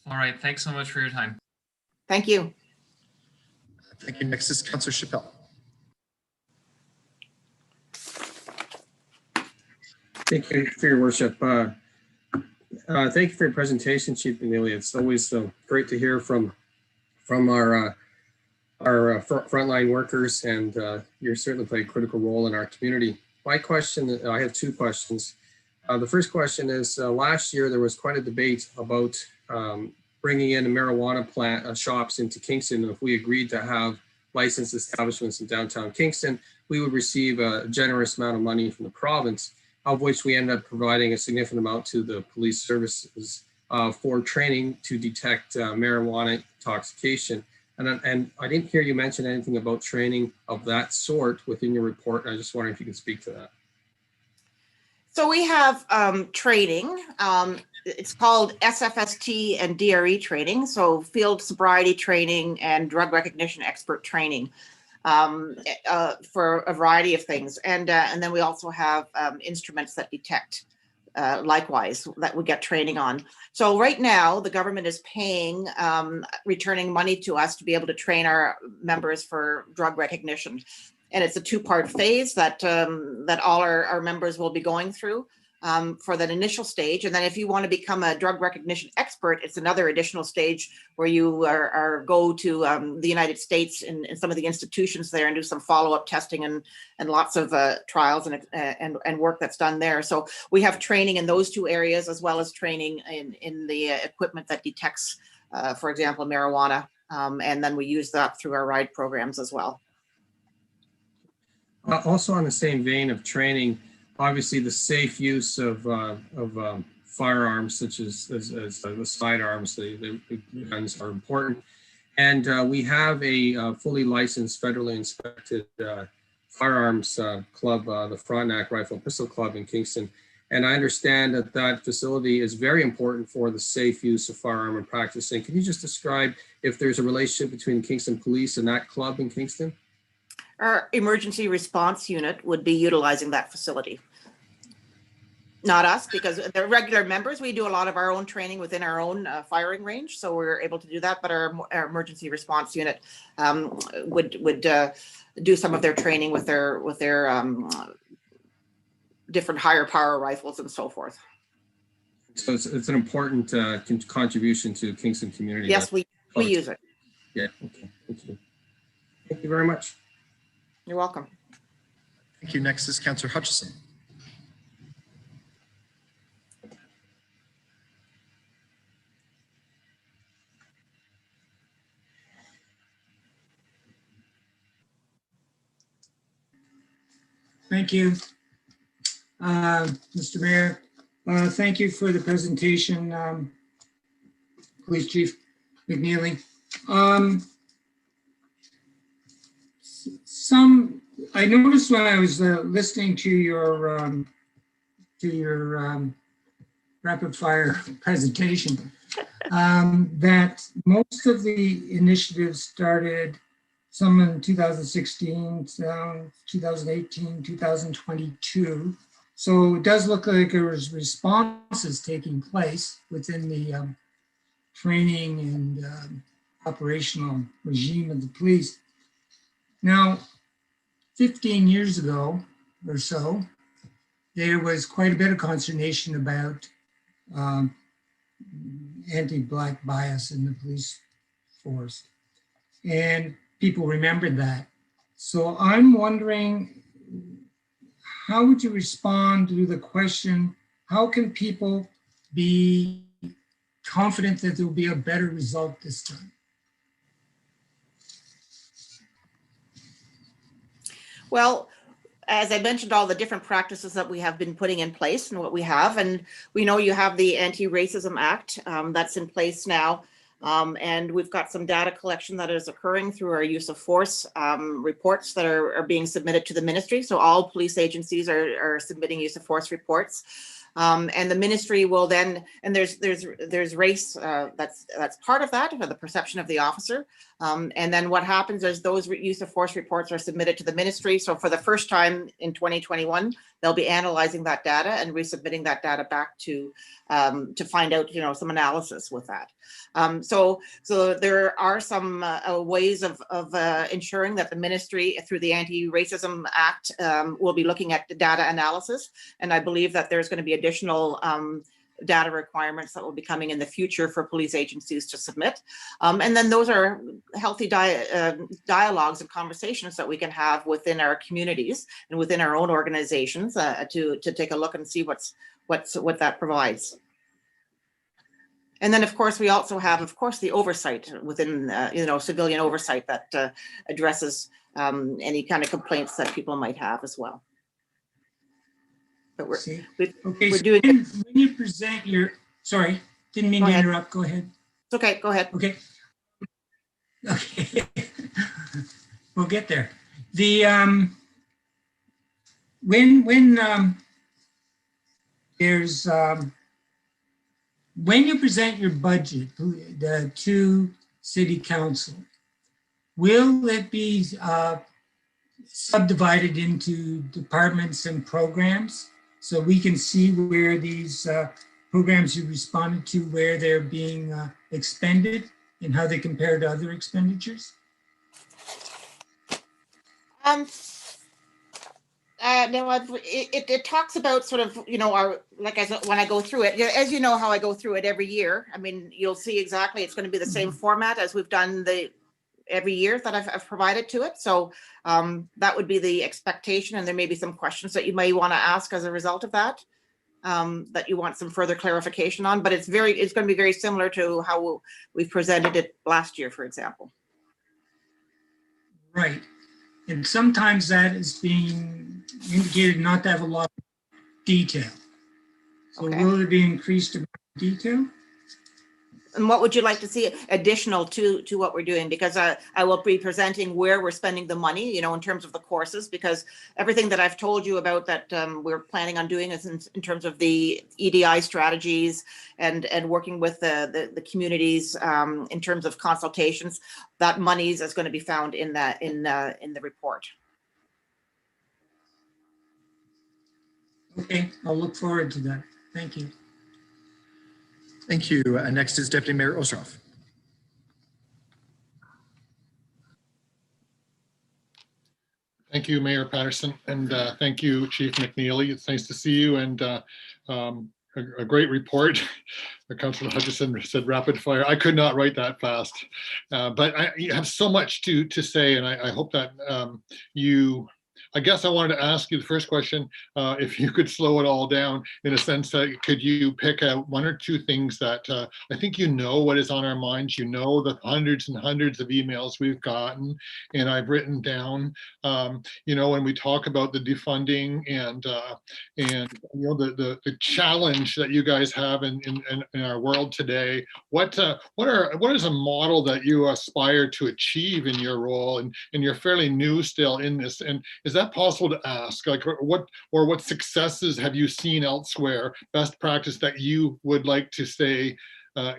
All right, thanks so much for your time.
Thank you.
Thank you. Next is Councillor Chappell.
Thank you for your worship. Thank you for your presentation, Chief Amelia. It's always great to hear from our frontline workers, and you certainly play a critical role in our community. My question, I have two questions. The first question is, last year there was quite a debate about bringing in marijuana shops into Kingston. And if we agreed to have licensed establishments in downtown Kingston, we would receive a generous amount of money from the province, of which we ended up providing a significant amount to the police services for training to detect marijuana intoxication. And I didn't hear you mention anything about training of that sort within your report. I just wondering if you can speak to that.
So we have training. It's called SFST and DRE training, so field sobriety training and drug recognition expert training for a variety of things. And then we also have instruments that detect likewise that we get training on. So right now the government is paying, returning money to us to be able to train our members for drug recognition. And it's a two-part phase that that all our members will be going through for that initial stage. And then if you want to become a drug recognition expert, it's another additional stage where you go to the United States in some of the institutions there and do some follow-up testing and lots of trials and work that's done there. So we have training in those two areas, as well as training in the equipment that detects, for example, marijuana. And then we use that through our RIDE programs as well.
Also on the same vein of training, obviously the safe use of firearms, such as the sidearms, the guns are important. And we have a fully licensed, federally inspected firearms club, the Frontenac Rifle Pistol Club in Kingston. And I understand that that facility is very important for the safe use of firearm and practicing. Can you just describe if there's a relationship between Kingston Police and that club in Kingston?
Our emergency response unit would be utilizing that facility. Not us, because they're regular members. We do a lot of our own training within our own firing range, so we're able to do that. But our emergency response unit would do some of their training with their different higher power rifles and so forth.
So it's an important contribution to Kingston community.
Yes, we use it.
Yeah. Okay. Thank you. Thank you very much.
You're welcome.
Thank you. Next is Councillor Hutchison.
Thank you, Mr. Mayor. Thank you for the presentation, Police Chief McNeely. I noticed when I was listening to your rapid fire presentation that most of the initiatives started some in 2016, 2018, 2022. So it does look like there was responses taking place within the training and operational regime of the police. Now, 15 years ago or so, there was quite a bit of consternation about anti-Black bias in the police force. And people remembered that. So I'm wondering, how would you respond to the question, how can people be confident that there will be a better result this time?
Well, as I mentioned, all the different practices that we have been putting in place and what we have, and we know you have the Anti-Racism Act that's in place now. And we've got some data collection that is occurring through our use of force reports that are being submitted to the ministry. So all police agencies are submitting use of force reports. And the ministry will then, and there's race that's part of that, or the perception of the officer. And then what happens is those use of force reports are submitted to the ministry. So for the first time in 2021, they'll be analyzing that data and resubmitting that data back to find out, some analysis with that. So there are some ways of ensuring that the ministry, through the Anti-Racism Act, will be looking at the data analysis. And I believe that there's going to be additional data requirements that will be coming in the future for police agencies to submit. And then those are healthy dialogues and conversations that we can have within our communities and within our own organizations to take a look and see what that provides. And then, of course, we also have, the oversight within, civilian oversight that addresses any kind of complaints that people might have as well. But we're doing
when you present your, sorry, didn't mean to interrupt. Go ahead.
It's okay. Go ahead.
Okay. We'll get there. The when there's, when you present your budget to city council, will it be subdivided into departments and programs so we can see where these programs you responded to, where they're being expended and how they compare to other expenditures?
No, it talks about sort of, you know, our, like I said, when I go through it, as you know how I go through it every year. I mean, you'll see exactly, it's going to be the same format as we've done every year that I've provided to it. So that would be the expectation. And there may be some questions that you may want to ask as a result of that, that you want some further clarification on, but it's going to be very similar to how we've presented it last year, for example.
Right. And sometimes that is being indicated not to have a lot of detail. So
Okay.
will it be increased in detail?
And what would you like to see additional to what we're doing? Because I will be presenting where we're spending the money, you know, in terms of the courses, because everything that I've told you about that we're planning on doing is in terms of the EDI strategies and working with the communities in terms of consultations. That monies is going to be found in the report.
Okay, I'll look forward to that. Thank you.
Thank you. Next is Deputy Mayor Ostroff.
Thank you, Mayor Patterson, and thank you, Chief McNeely. It's nice to see you, and a great report. Councillor Hutchison said rapid fire. I could not write that fast, but you have so much to say, and I hope that I guess I wanted to ask you the first question, if you could slow it all down in a sense that could you pick out one or two things that I think you know what is on our minds, you know the hundreds and hundreds of emails we've gotten, and I've written down, you know, when we talk about the defunding and you know the challenge that you guys have in our world today, what is a model that you aspire to achieve in your role, and you're fairly new still in this, and is that possible to ask, like what successes have you seen elsewhere, best practice that you would like to say?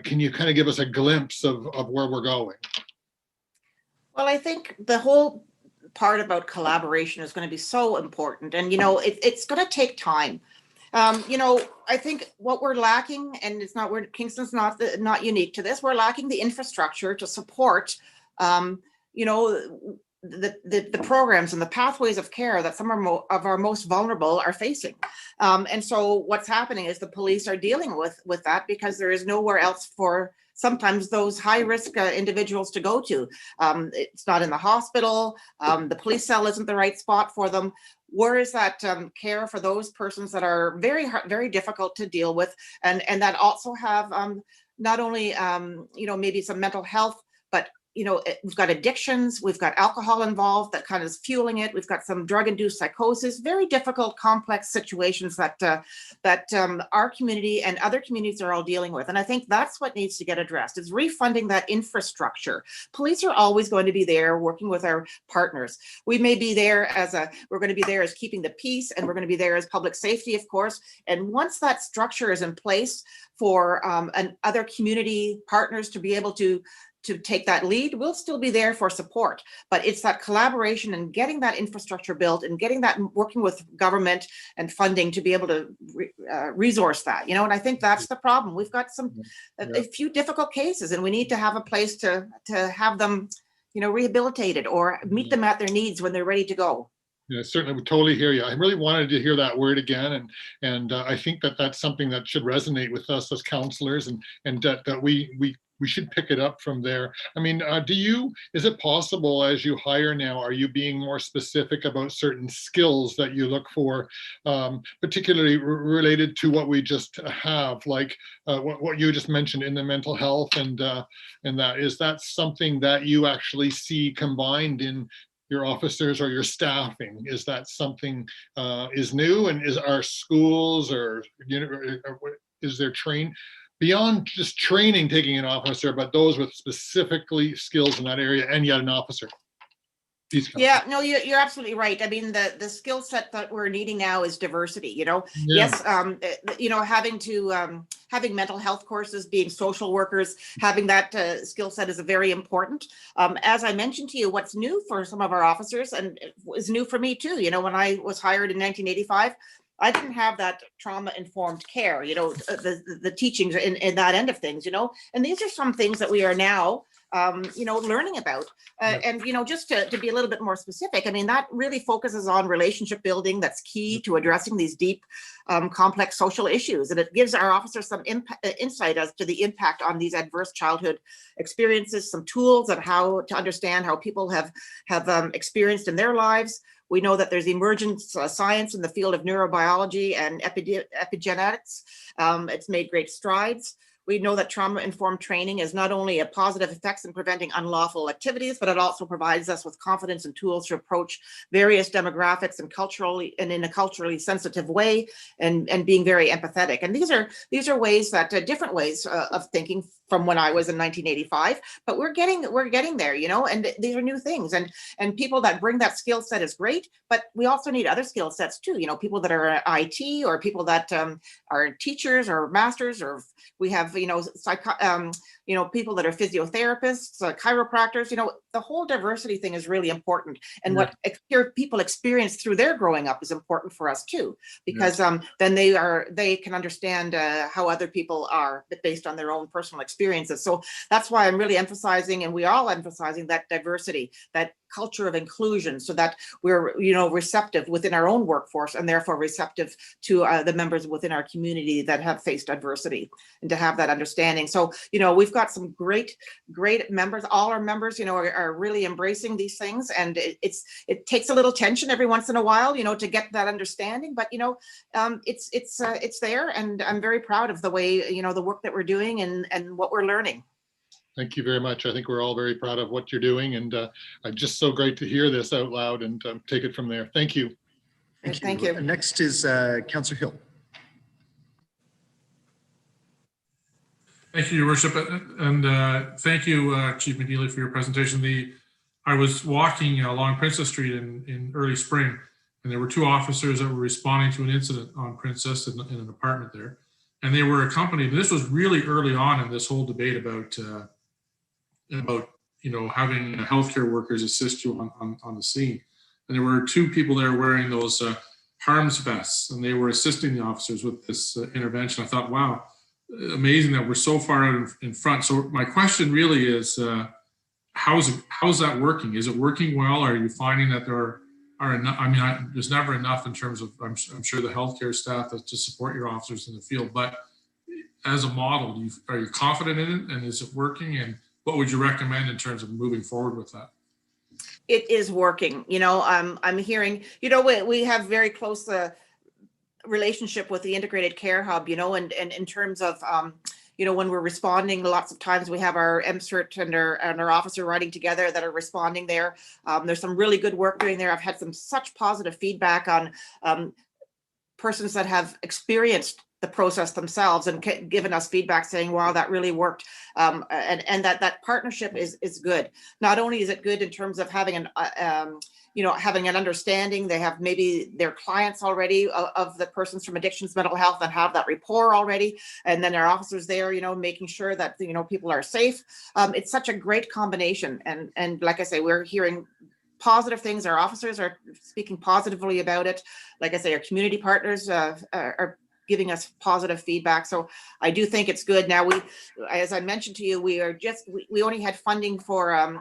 Can you kind of give us a glimpse of where we're going?
Well, I think the whole part about collaboration is going to be so important, and you know it's going to take time. You know, I think what we're lacking, and it's not where Kingston's not unique to this, we're lacking the infrastructure to support you know, the programs and the pathways of care that some of our most vulnerable are facing. And so what's happening is the police are dealing with that because there is nowhere else for sometimes those high-risk individuals to go to. It's not in the hospital. The police cell isn't the right spot for them. Where is that care for those persons that are very difficult to deal with, and that also have not only you know, maybe some mental health, but you know, we've got addictions, we've got alcohol involved that kind of is fueling it. We've got some drug-induced psychosis, very difficult, complex situations that our community and other communities are all dealing with. And I think that's what needs to get addressed, is refunding that infrastructure. Police are always going to be there working with our partners. We may be there we're going to be there as keeping the peace, and we're going to be there as public safety, of course. And once that structure is in place for other community partners to be able to take that lead, we'll still be there for support. But it's that collaboration and getting that infrastructure built and getting that, working with government and funding to be able to resource that, you know, and I think that's the problem. We've got a few difficult cases, and we need to have a place to have them, you know, rehabilitated or meet them at their needs when they're ready to go.
Yeah, certainly, we totally hear you. I really wanted to hear that word again, and I think that that's something that should resonate with us as counselors, and that we should pick it up from there. I mean, is it possible as you hire now, are you being more specific about certain skills that you look for, particularly related to what we just have, like what you just mentioned in the mental health, and that, is that something that you actually see combined in your officers or your staffing? Is that something is new, and is our schools, or you know, is there beyond just training, taking an officer, but those with specifically skills in that area, and yet an officer? Please, Councillor.
Yeah, no, you're absolutely right. I mean, the skill set that we're needing now is diversity,
Yeah.
Yes, having mental health courses, being social workers, having that skill set is very important. As I mentioned to you, what's new for some of our officers, and it was new for me too, when I was hired in 1985, I didn't have that trauma-informed care, the teachings in that end of things, and these are some things that we are now learning about. And, just to be a little bit more specific, I mean, that really focuses on relationship building. That's key to addressing these deep, complex social issues. And it gives our officers some insight as to the impact on these adverse childhood experiences, some tools on how to understand how people have experienced in their lives. We know that there's emergent science in the field of neurobiology and epigenetics. It's made great strides. We know that trauma-informed training is not only a positive effects in preventing unlawful activities, but it also provides us with confidence and tools to approach various demographics and in a culturally sensitive way, and being very empathetic. And these are ways that different ways of thinking from when I was in 1985, but we're getting there, and these are new things, and people that bring that skill set is great, but we also need other skill sets too, people that are IT, or people that are teachers or masters, or we have people that are physiotherapists, chiropractors. The whole diversity thing is really important, and what people experience through their growing up is important for us too, because then they can understand how other people are based on their own personal experiences. So that's why I'm really emphasizing, and we're all emphasizing, that diversity, that culture of inclusion, so that we're receptive within our own workforce, and therefore receptive to the members within our community that have faced adversity, and to have that understanding. So we've got some great members. All our members are really embracing these things, and it takes a little tension every once in a while to get that understanding, but it's there, and I'm very proud of the way the work that we're doing and what we're learning.
Thank you very much. I think we're all very proud of what you're doing, and just so great to hear this out loud and take it from there. Thank you.
Thank you.
Next is Councillor Hill.
Thank you, Your Worship, and thank you, Chief McNeely, for your presentation. I was walking along Princess Street in early spring, and there were two officers that were responding to an incident on Princess in an apartment there, and they were accompanied. This was really early on in this whole debate about having healthcare workers assist you on the scene. And there were two people there wearing those harms vests, and they were assisting the officers with this intervention. I thought, wow, amazing that we're so far out in front. So my question really is, how's that working? Is it working well? Are you finding that there are enough? I mean, there's never enough in terms of, I'm sure, the healthcare staff to support your officers in the field, but as a model, are you confident in it, and is it working? And what would you recommend in terms of moving forward with that?
It is working. I'm hearing, we have very close relationship with the integrated care hub, and in terms of, when we're responding, lots of times we have our MCERT and our officer riding together that are responding there. There's some really good work doing there. I've had such positive feedback on persons that have experienced the process themselves and given us feedback saying, wow, that really worked. And that partnership is good. Not only is it good in terms of having having an understanding, they have maybe their clients already of the persons from addictions, mental health, and have that rapport already. And then our officers there, making sure that, people are safe. It's such a great combination. And like I say, we're hearing positive things. Our officers are speaking positively about it. Like I say, our community partners are giving us positive feedback. So I do think it's good. Now, as I mentioned to you, we only had funding for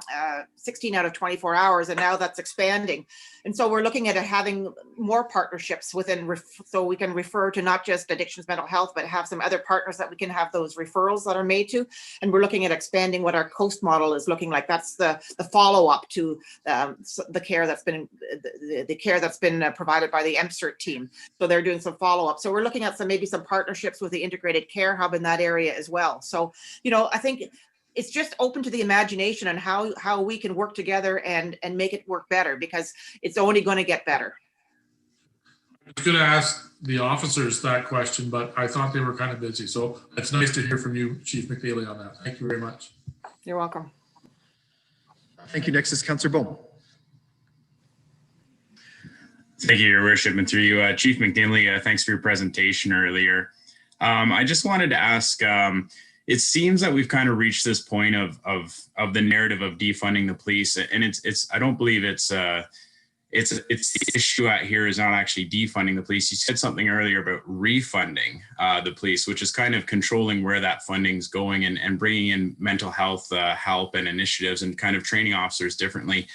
16 out of 24 hours, and now that's expanding. And so we're looking at having more partnerships within, so we can refer to not just addictions, mental health, but have some other partners that we can have those referrals that are made to. And we're looking at expanding what our coast model is looking like. That's the follow-up to the care that's been provided by the MCERT team. So they're doing some follow-up. So we're looking at maybe some partnerships with the integrated care hub in that area as well. So, I think it's just open to the imagination and how we can work together and make it work better, because it's only going to get better.
I was going to ask the officers that question, but I thought they were kind of busy. So it's nice to hear from you, Chief McNeely, on that. Thank you very much.
You're welcome.
Thank you. Next is Councillor Bowman.
Thank you, Your Worship, and through you, Chief McNeely, thanks for your presentation earlier. I just wanted to ask, it seems that we've kind of reached this point of the narrative of defunding the police, and it's I don't believe it's the issue out here is not actually defunding the police. You said something earlier about refunding the police, which is kind of controlling where that funding's going and bringing in mental health help and initiatives and kind of training officers differently.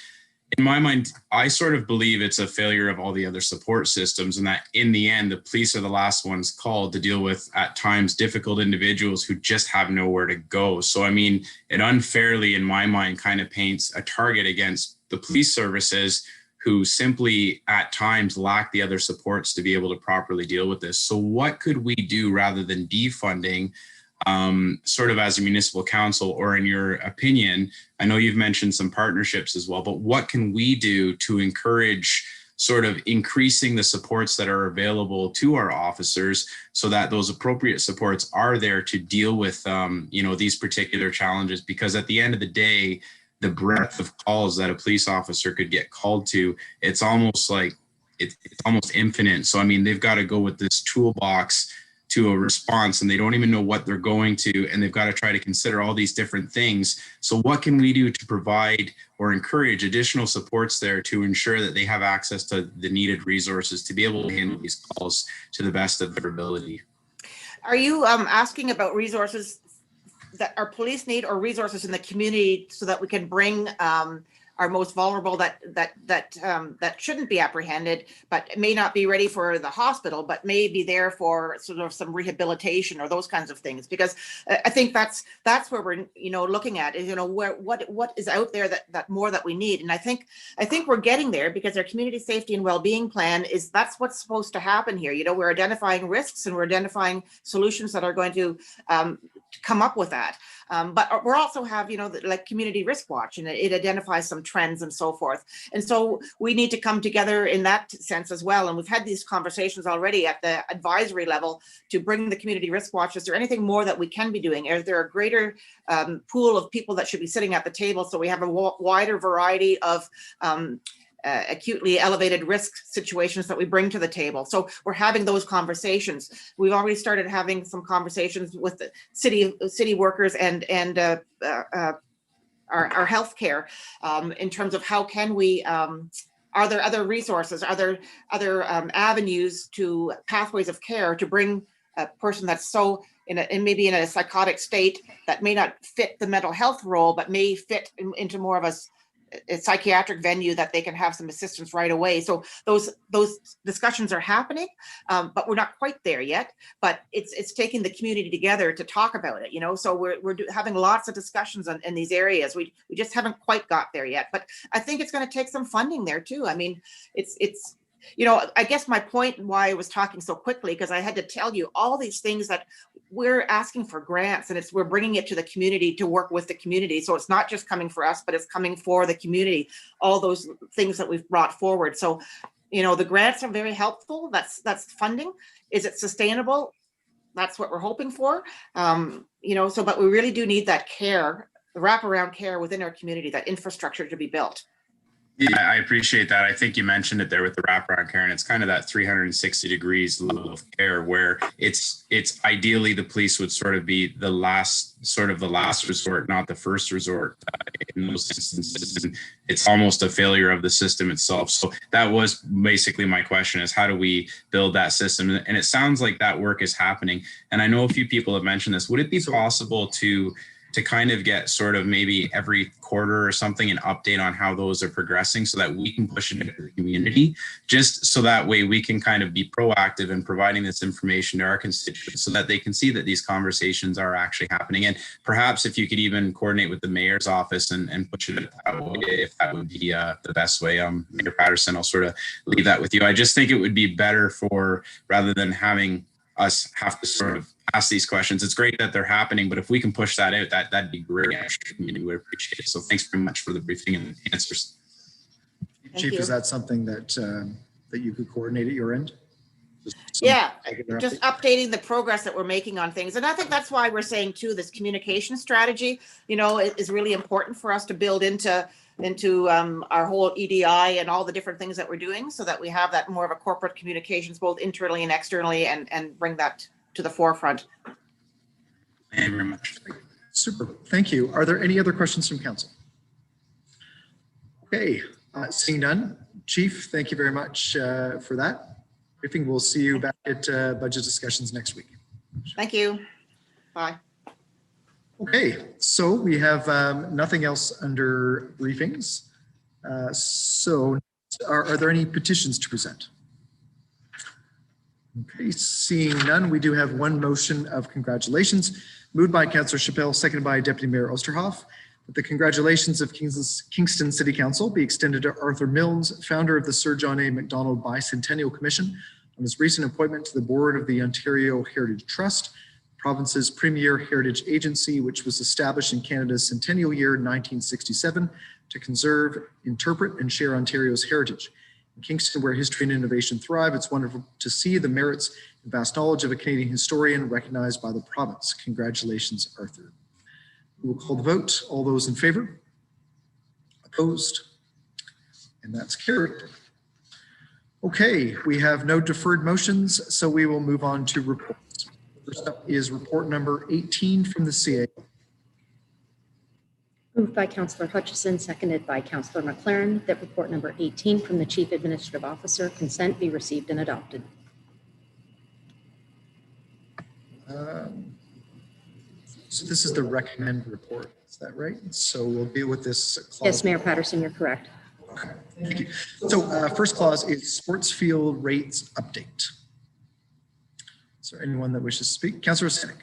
In my mind, I sort of believe it's a failure of all the other support systems, and that in the end, the police are the last ones called to deal with, at times, difficult individuals who just have nowhere to go. So, I mean, it unfairly, in my mind, kind of paints a target against the police services who simply, at times, lack the other supports to be able to properly deal with this. So what could we do rather than defunding, sort of as a municipal council, or in your opinion? I know you've mentioned some partnerships as well, but what can we do to encourage sort of increasing the supports that are available to our officers so that those appropriate supports are there to deal with, these particular challenges? Because at the end of the day, the breadth of calls that a police officer could get called to, it's almost like it's almost infinite. So, I mean, they've got to go with this toolbox to a response, and they don't even know what they're going to, and they've got to try to consider all these different things. So what can we do to provide or encourage additional supports there to ensure that they have access to the needed resources to be able to handle these calls to the best of their ability?
Are you asking about resources that our police need, or resources in the community so that we can bring our most vulnerable that shouldn't be apprehended, but may not be ready for the hospital, but may be there for sort of some rehabilitation or those kinds of things? Because I think that's where we're looking at is what is out there that more that we need. And I think we're getting there, because our community safety and well-being plan that's what's supposed to happen here. We're identifying risks and we're identifying solutions that are going to come up with that. But we also have, like Community Risk Watch, and it identifies some trends and so forth. And so we need to come together in that sense as well. And we've had these conversations already at the advisory level to bring the Community Risk Watch. Is there anything more that we can be doing? Is there a greater pool of people that should be sitting at the table so we have a wider variety of acutely elevated risk situations that we bring to the table? So we're having those conversations. We've already started having some conversations with the city workers and our healthcare in terms of how can we, are there other resources, are there other avenues to pathways of care to bring a person that's so maybe in a psychotic state that may not fit the mental health role, but may fit into more of a psychiatric venue that they can have some assistance right away. So those discussions are happening, but we're not quite there yet. But it's taking the community together to talk about it. So we're having lots of discussions in these areas. We just haven't quite got there yet. But I think it's going to take some funding there too. I mean, it's I guess my point why I was talking so quickly, because I had to tell you all these things that we're asking for grants, and we're bringing it to the community to work with the community. So it's not just coming for us, but it's coming for the community, all those things that we've brought forward. So, the grants are very helpful. That's funding. Is it sustainable? That's what we're hoping for. But we really do need that care, the wraparound care within our community, that infrastructure to be built.
Yeah, I appreciate that. I think you mentioned it there with the wraparound care, and it's kind of that 360 degrees level of care where it's ideally the police would sort of be the last resort, not the first resort in those instances. And it's almost a failure of the system itself. So that was basically my question, is how do we build that system? And it sounds like that work is happening. And I know a few people have mentioned this. Would it be possible to kind of get sort of maybe every quarter or something an update on how those are progressing so that we can push it into the community, just so that way we can kind of be proactive in providing this information to our constituents so that they can see that these conversations are actually happening? And perhaps if you could even coordinate with the mayor's office and push it that way, if that would be the best way. Mayor Patterson, I'll sort of leave that with you. I just think it would be better rather than having us have to sort of ask these questions. It's great that they're happening, but if we can push that out, that'd be great. I would appreciate it. So thanks very much for the briefing and the answers.
Chief, is that something that you could coordinate at your end?
Yeah, just updating the progress that we're making on things. And I think that's why we're saying too, this communication strategy, is really important for us to build into into our whole EDI and all the different things that we're doing, so that we have that more of a corporate communications, both internally and externally, and bring that to the forefront.
Thank you very much.
Super. Thank you. Are there any other questions from council? Okay, seeing none. Chief, thank you very much for that briefing. We'll see you back at budget discussions next week.
Thank you. Bye.
Okay, so we have nothing else under briefings. So are there any petitions to present? Okay, seeing none, we do have one motion of congratulations, moved by Councillor Chappell, seconded by Deputy Mayor Osterhoff, that the congratulations of Kingston City Council be extended to Arthur Milnes, founder of the Sir John A. Macdonald Bicentennial Commission, on his recent appointment to the board of the Ontario Heritage Trust, province's premier heritage agency, which was established in Canada's centennial year 1967 to conserve, interpret, and share Ontario's heritage. In Kingston, where history and innovation thrive, it's wonderful to see the merits and vast knowledge of a Canadian historian recognized by the province. Congratulations, Arthur. We will call the vote. All those in favor? Opposed? And that's carried. Okay, we have no deferred motions, so we will move on to reports. First up is report number 18 from the CA.
Moved by Councillor Hutchison, seconded by Councillor McLaren, that report number 18 from the Chief Administrative Officer, consent, be received and adopted.
So this is the recommend report, is that right? So we'll deal with this clause.
Yes, Mayor Patterson, you're correct.
Okay, thank you. So first clause is sports field rates update. Is there anyone that wishes to speak? Councillor Stanek.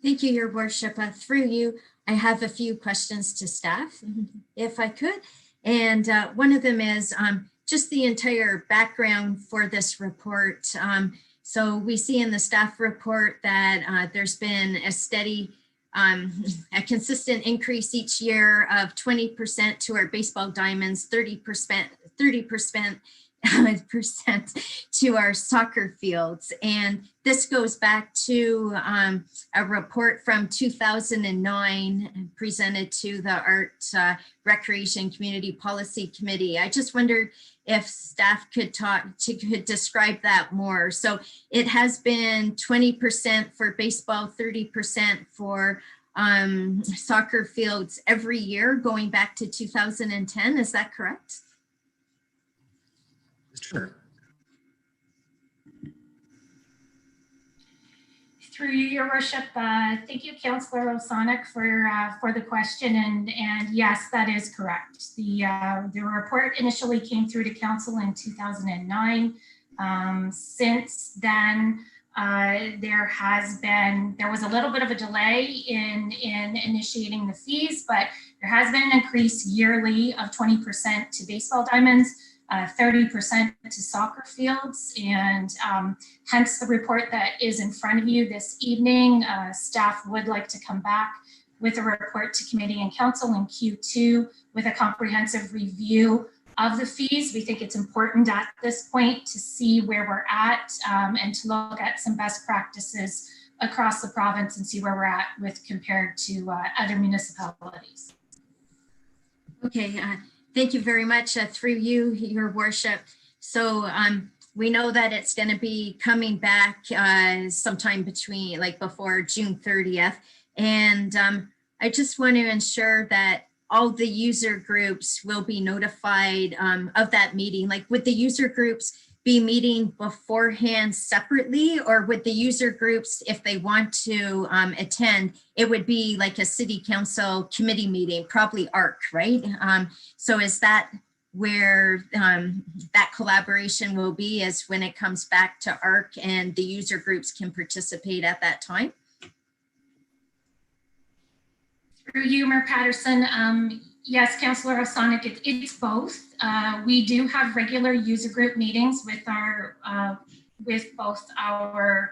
Thank you, Your Worship. Through you, I have a few questions to staff, if I could. And one of them is just the entire background for this report. So we see in the staff report that there's been a steady, a consistent increase each year of 20% to our baseball diamonds, 30% to our soccer fields. And this goes back to a report from 2009 presented to the Art, Recreation Community Policy Committee. I just wondered if staff could describe that more. So it has been 20% for baseball, 30% for soccer fields every year going back to 2010. Is that correct?
Sure.
Through you, Your Worship, thank you, Councillor Osonic, for the question, and yes, that is correct. The report initially came through to Council in 2009. Since then, there was a little bit of a delay in initiating the fees, but there has been an increase yearly of 20% to baseball diamonds, 30% to soccer fields, and hence the report that is in front of you this evening. Staff would like to come back with a report to committee and council in Q2 with a comprehensive review of the fees. We think it's important at this point to see where we're at and to look at some best practices across the province and see where we're at with compared to other municipalities.
Okay. Thank you very much. Through you, Your Worship. So we know that it's going to be coming back sometime between, like, before June 30th. And I just want to ensure that all the user groups will be notified of that meeting. Like, would the user groups be meeting beforehand separately, or would the user groups, if they want to attend, it would be like a city council committee meeting, probably ARC, right? So is that where that collaboration will be, is when it comes back to ARC and the user groups can participate at that time?
Through you, Mayor Patterson. Yes, Councillor Osonic, it's both. We do have regular user group meetings with both our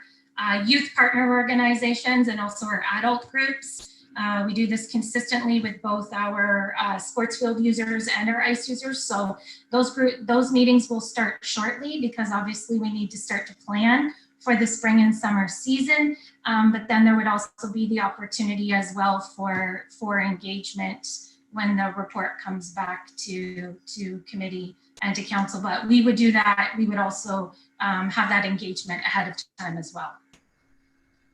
youth partner organizations and also our adult groups. We do this consistently with both our sports field users and our ice users. So those meetings will start shortly, because obviously we need to start to plan for the spring and summer season. But then there would also be the opportunity as well for engagement when the report comes back to committee and to council. But we would do that. We would also have that engagement ahead of time as well.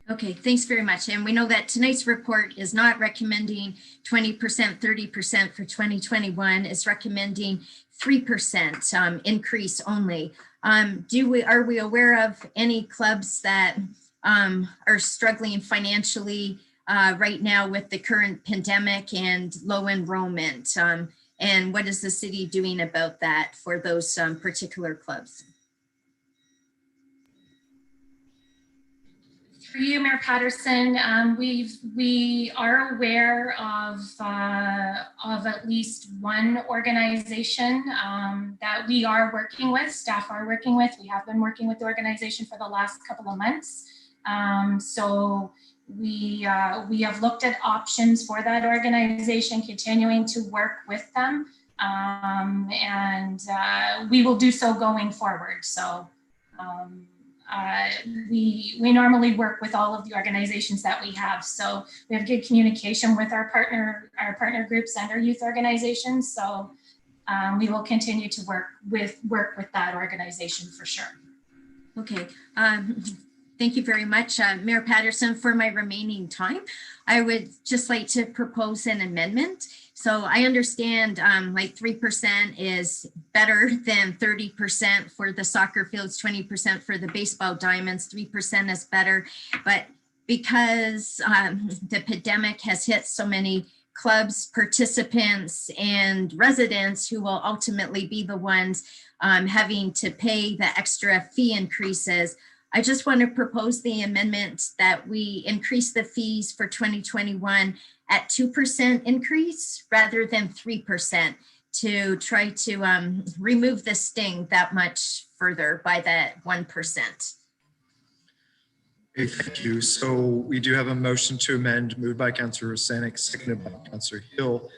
Okay, thanks very much. And we know that tonight's report is not recommending 20%, 30% for 2021. It's recommending 3% increase only. Are we aware of any clubs that are struggling financially right now with the current pandemic and low enrollment? And what is the city doing about that for those particular clubs?
For you, Mayor Patterson, we are aware of at least one organization that we are working with, staff are working with. We have been working with the organization for the last couple of months. So we have looked at options for that organization, continuing to work with them, and we will do so going forward. So. We normally work with all of the organizations that we have. So we have good communication with our partner groups and our youth organizations. So we will continue to work with that organization for sure.
Okay. Thank you very much, Mayor Patterson. For my remaining time, I would just like to propose an amendment. So I understand like 3% is better than 30% for the soccer fields, 20% for the baseball diamonds, 3% is better. But because the pandemic has hit so many clubs, participants, and residents who will ultimately be the ones having to pay the extra fee increases, I just want to propose the amendment that we increase the fees for 2021 at 2% increase rather than 3% to try to remove the sting that much further by that 1%.
Okay, thank you. So we do have a motion to amend moved by Councillor Rosanek, seconded by Councillor Hill.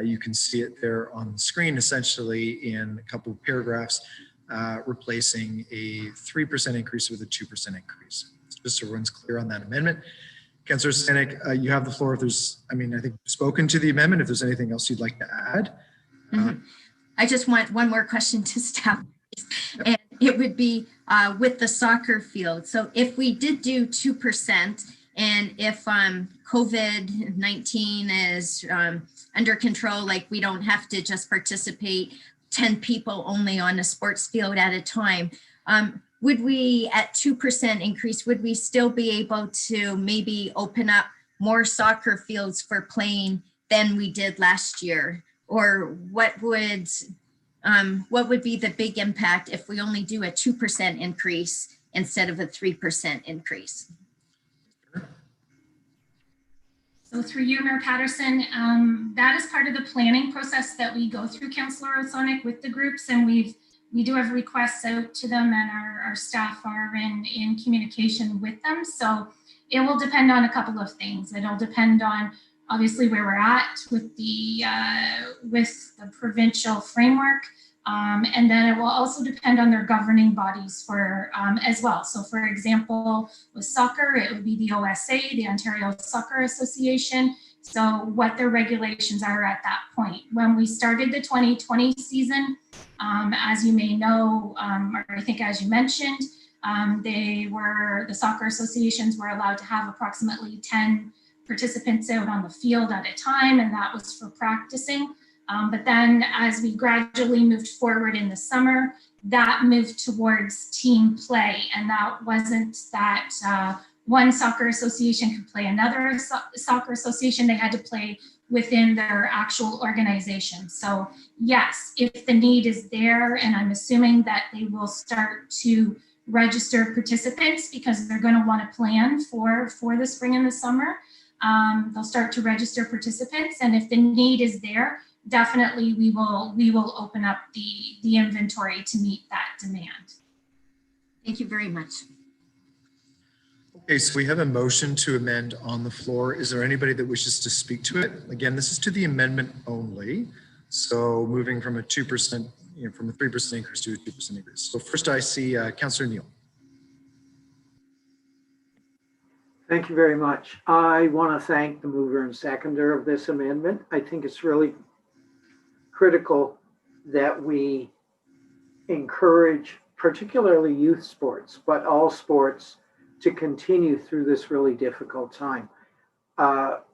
You can see it there on the screen, essentially in a couple of paragraphs, replacing a 3% increase with a 2% increase. Just so everyone's clear on that amendment. Councillor Rosanek, you have the floor. If there's, I think you've spoken to the amendment. If there's anything else you'd like to add.
I just want one more question to staff. And it would be with the soccer field. So if we did do 2% and if COVID-19 is under control, like we don't have to just participate 10 people only on a sports field at a time, would we at 2% increase, would we still be able to maybe open up more soccer fields for playing than we did last year? Or what would be the big impact if we only do a 2% increase instead of a 3% increase?
So through you, Mayor Patterson, that is part of the planning process that we go through, Councillor Rosanek, with the groups, and we do have requests out to them, and our staff are in communication with them. So it will depend on a couple of things. It'll depend on obviously where we're at with the provincial framework. And then it will also depend on their governing bodies for as well. So for example, with soccer, it would be the OSA, the Ontario Soccer Association. So what their regulations are at that point. When we started the 2020 season, as you may know, or I think as you mentioned, the soccer associations were allowed to have approximately 10 participants out on the field at a time, and that was for practicing. But then as we gradually moved forward in the summer, that moved towards team play. And that wasn't that one soccer association could play another soccer association. They had to play within their actual organization. So yes, if the need is there, and I'm assuming that they will start to register participants because they're going to want to plan for the spring and the summer. They'll start to register participants. And if the need is there, definitely we will open up the inventory to meet that demand.
Thank you very much.
Okay, so we have a motion to amend on the floor. Is there anybody that wishes to speak to it? Again, this is to the amendment only. So moving from a 2%, from a 3% increase to a 2% increase. So first I see Councillor Neal.
Thank you very much. I want to thank the mover and seconder of this amendment. I think it's really critical that we encourage particularly youth sports, but all sports to continue through this really difficult time.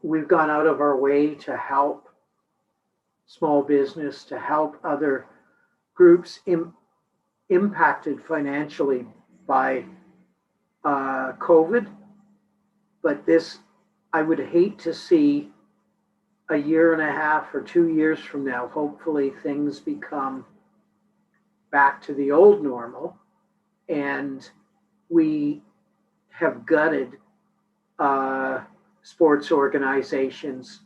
We've gone out of our way to help small business, to help other groups impacted financially by COVID. But this, I would hate to see a year and a half or 2 years from now, hopefully things become back to the old normal and we have gutted sports organizations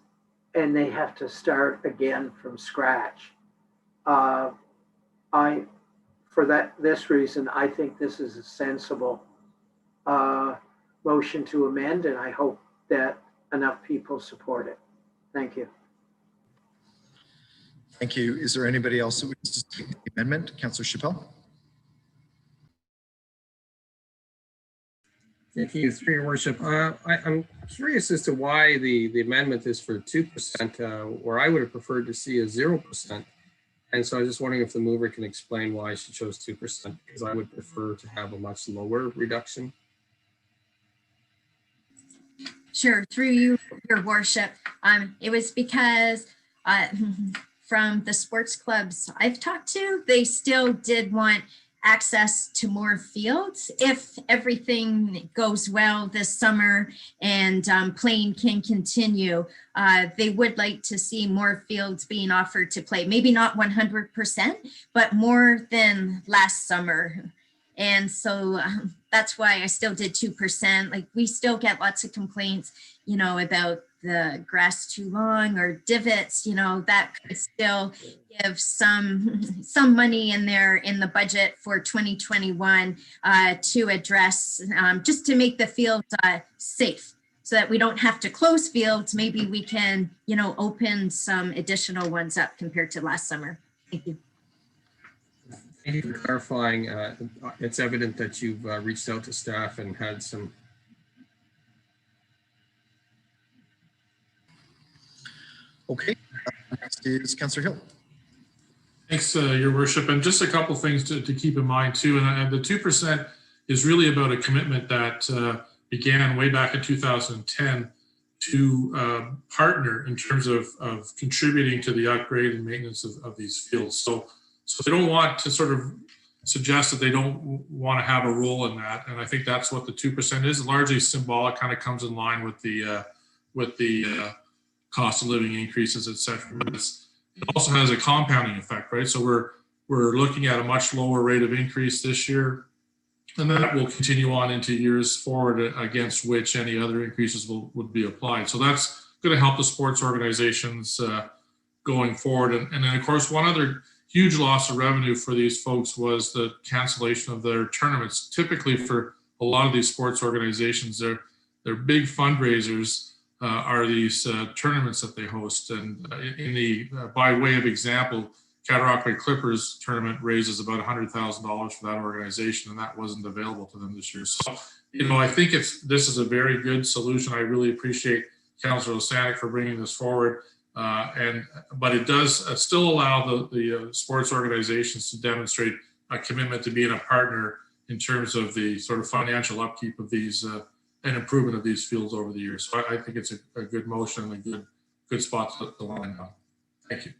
and they have to start again from scratch. For this reason, I think this is a sensible motion to amend, and I hope that enough people support it. Thank you.
Thank you. Is there anybody else that wishes to speak to the amendment? Councillor Chappelle.
Thank you, through your worship. I'm curious as to why the amendment is for 2%, where I would have preferred to see a 0%. And so I was just wondering if the mover can explain why she chose 2%, because I would prefer to have a much lower reduction.
Sure, through you, your worship. It was because from the sports clubs I've talked to, they still did want access to more fields if everything goes well this summer and playing can continue. They would like to see more fields being offered to play, maybe not 100%, but more than last summer. And so that's why I still did 2%. Like, we still get lots of complaints, you know, about the grass too long or divots, you know, that could still give some money in there in the budget for 2021 to address, just to make the fields safe so that we don't have to close fields. Maybe we can, you know, open some additional ones up compared to last summer. Thank you.
Thank you for clarifying. It's evident that you've reached out to staff and had some.
Okay, next is Councillor Hill.
Thanks, Your Worship. And just a couple things to keep in mind too. And the 2% is really about a commitment that began way back in 2010 to partner in terms of contributing to the upgrade and maintenance of these fields. So they don't want to sort of suggest that they don't want to have a role in that. And I think that's what the 2% is. Largely symbolic, kind of comes in line with the cost of living increases, et cetera. But it also has a compounding effect, right? So we're looking at a much lower rate of increase this year, and that will continue on into years forward against which any other increases would be applied. So that's going to help the sports organizations going forward. And then, of course, one other huge loss of revenue for these folks was the cancellation of their tournaments. Typically, for a lot of these sports organizations, their big fundraisers are these tournaments that they host. And by way of example, Cataraqui Clippers tournament raises about $100,000 for that organization, and that wasn't available to them this year. So, you know, I think this is a very good solution. I really appreciate Councillor Osanek for bringing this forward. But it does still allow the sports organizations to demonstrate a commitment to being a partner in terms of the sort of financial upkeep of these and improvement of these fields over the years. So I think it's a good motion and a good spot to line on. Thank you.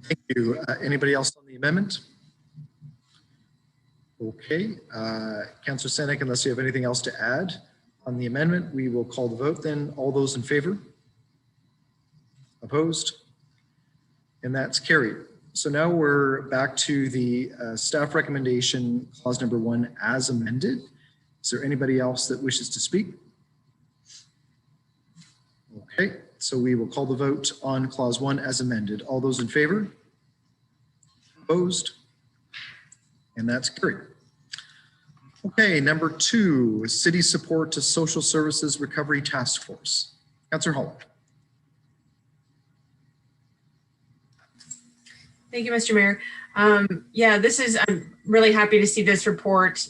Thank you. Anybody else on the amendment? Okay, Councillor Osanek, unless you have anything else to add on the amendment, we will call the vote then. All those in favor? Opposed? And that's carried. So now we're back to the staff recommendation, clause number 1 as amended. Is there anybody else that wishes to speak? Okay, so we will call the vote on clause 1 as amended. All those in favor? Opposed? And that's carried. Okay, number 2, city support to social services recovery task force. Councillor Hall.
Thank you, Mr. Mayor. Yeah, I'm really happy to see this report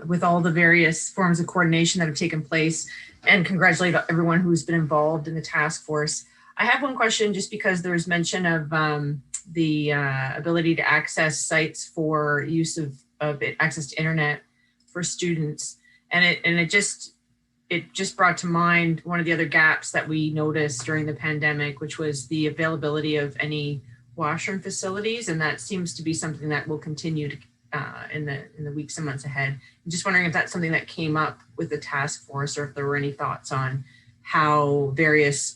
with all the various forms of coordination that have taken place, and congratulate everyone who's been involved in the task force. I have one question, just because there's mention of the ability to access sites for use of access to internet for students, and it just brought to mind one of the other gaps that we noticed during the pandemic, which was the availability of any washroom facilities, and that seems to be something that will continue to in the weeks and months ahead. I'm just wondering if that's something that came up with the task force, or if there were any thoughts on how various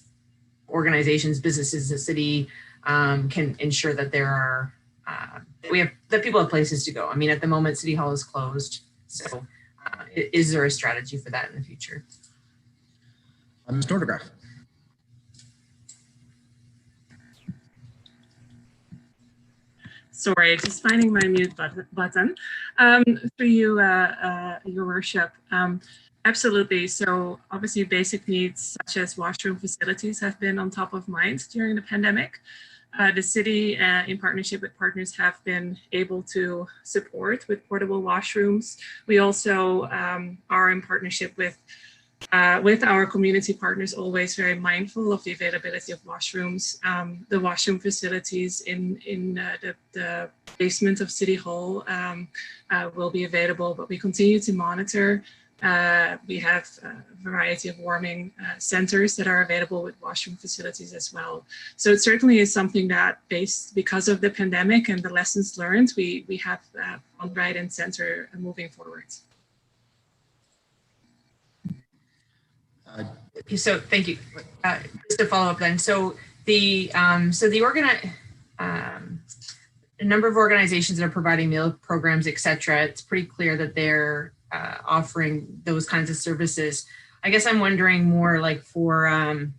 organizations, businesses, the city can ensure that there are that people have places to go. I mean, at the moment, City Hall is closed, so is there a strategy for that in the future?
Ms. Nordergraaf.
Sorry, just finding my mute button. For you, Your Worship. Absolutely. So obviously basic needs such as washroom facilities have been on top of mind during the pandemic. The city, in partnership with partners, have been able to support with portable washrooms. We also are in partnership with our community partners, always very mindful of the availability of washrooms. The washroom facilities in the basement of City Hall will be available, but we continue to monitor. We have a variety of warming centers that are available with washroom facilities as well. So it certainly is something that, because of the pandemic and the lessons learned, we have on right and center moving forward.
So thank you. Just to follow up then, so the a number of organizations that are providing meal programs, et cetera, it's pretty clear that they're offering those kinds of services. I guess I'm wondering more like for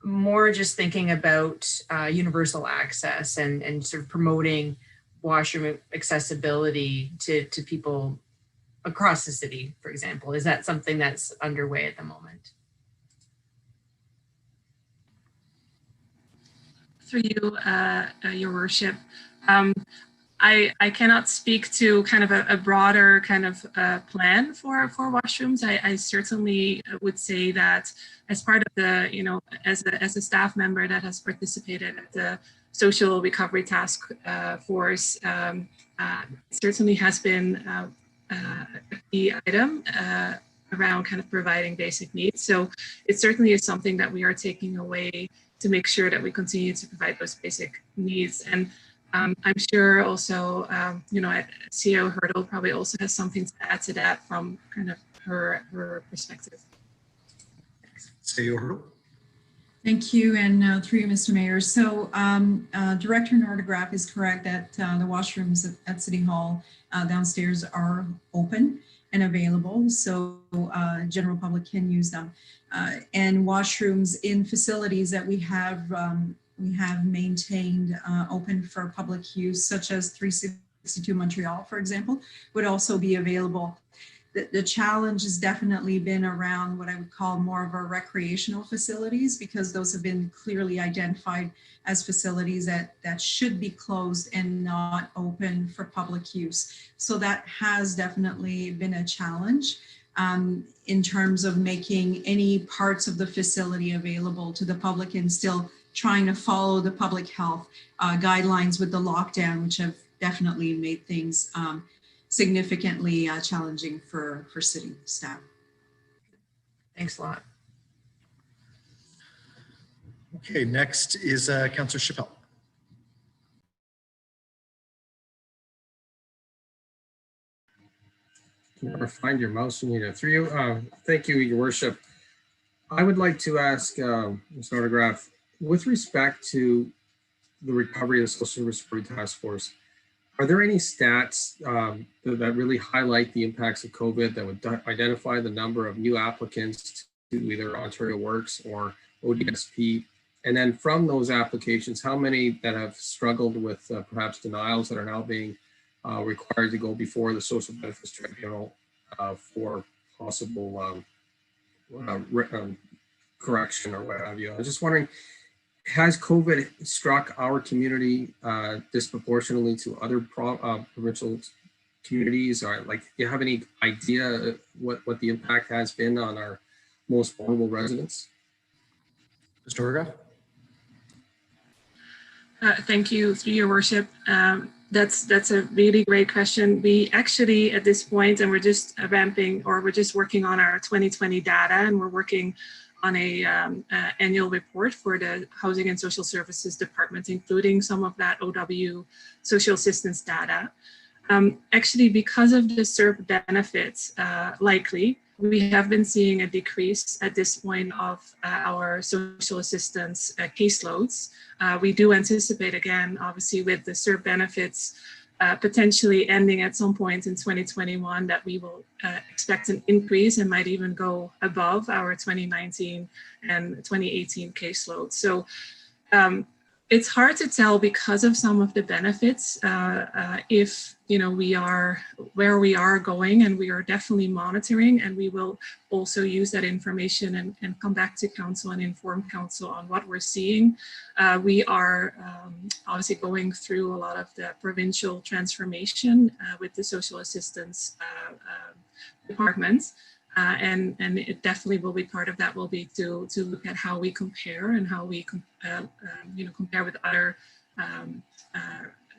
more just thinking about universal access and sort of promoting washroom accessibility to people across the city, for example. Is that something that's underway at the moment?
Through you, Your Worship. I cannot speak to kind of a broader kind of plan for washrooms. I certainly would say that as part of the, as a staff member that has participated at the Social Recovery Task Force, certainly has been a key item around kind of providing basic needs. So it certainly is something that we are taking away to make sure that we continue to provide those basic needs. And I'm sure also, CEO Hurdle probably also has something to add to that from kind of her perspective.
CEO Hurdle.
Thank you, and through you, Mr. Mayor. So Director Nordergraaf is correct that the washrooms at City Hall downstairs are open and available, so general public can use them. And washrooms in facilities that we have maintained open for public use, such as 362 Montreal, for example, would also be available. The challenge has definitely been around what I would call more of our recreational facilities, because those have been clearly identified as facilities that should be closed and not open for public use. So that has definitely been a challenge in terms of making any parts of the facility available to the public and still trying to follow the public health guidelines with the lockdown, which have definitely made things significantly challenging for city staff.
Thanks a lot.
Okay, next is Councillor Chappell.
Or find your mouse, you need it. Through you. Thank you, Your Worship. I would like to ask Ms. Nordergraaf, with respect to the recovery of the Social Service Recovery Task Force, are there any stats that really highlight the impacts of COVID that would identify the number of new applicants to either Ontario Works or ODSP? And then from those applications, how many that have struggled with perhaps denials that are now being required to go before the Social Benefits Tribunal for possible correction or what have you? I was just wondering, has COVID struck our community disproportionately to other provincial communities, or like, do you have any idea what the impact has been on our most vulnerable residents?
Mr. Horga?
Thank you, through your worship. That's a really great question. We actually, at this point, and we're just we're just working on our 2020 data, and we're working on a annual report for the Housing and Social Services Department, including some of that OW social assistance data. Actually, because of the CERB benefits, likely, we have been seeing a decrease at this point of our social assistance caseloads. We do anticipate, again, obviously with the CERB benefits potentially ending at some point in 2021, that we will expect an increase and might even go above our 2019 and 2018 caseload. So it's hard to tell because of some of the benefits if we are where we are going, and we are definitely monitoring, and we will also use that information and come back to council and inform council on what we're seeing. We are obviously going through a lot of the provincial transformation with the social assistance departments. And it definitely will be part of that will be to look at how we compare and how we compare with other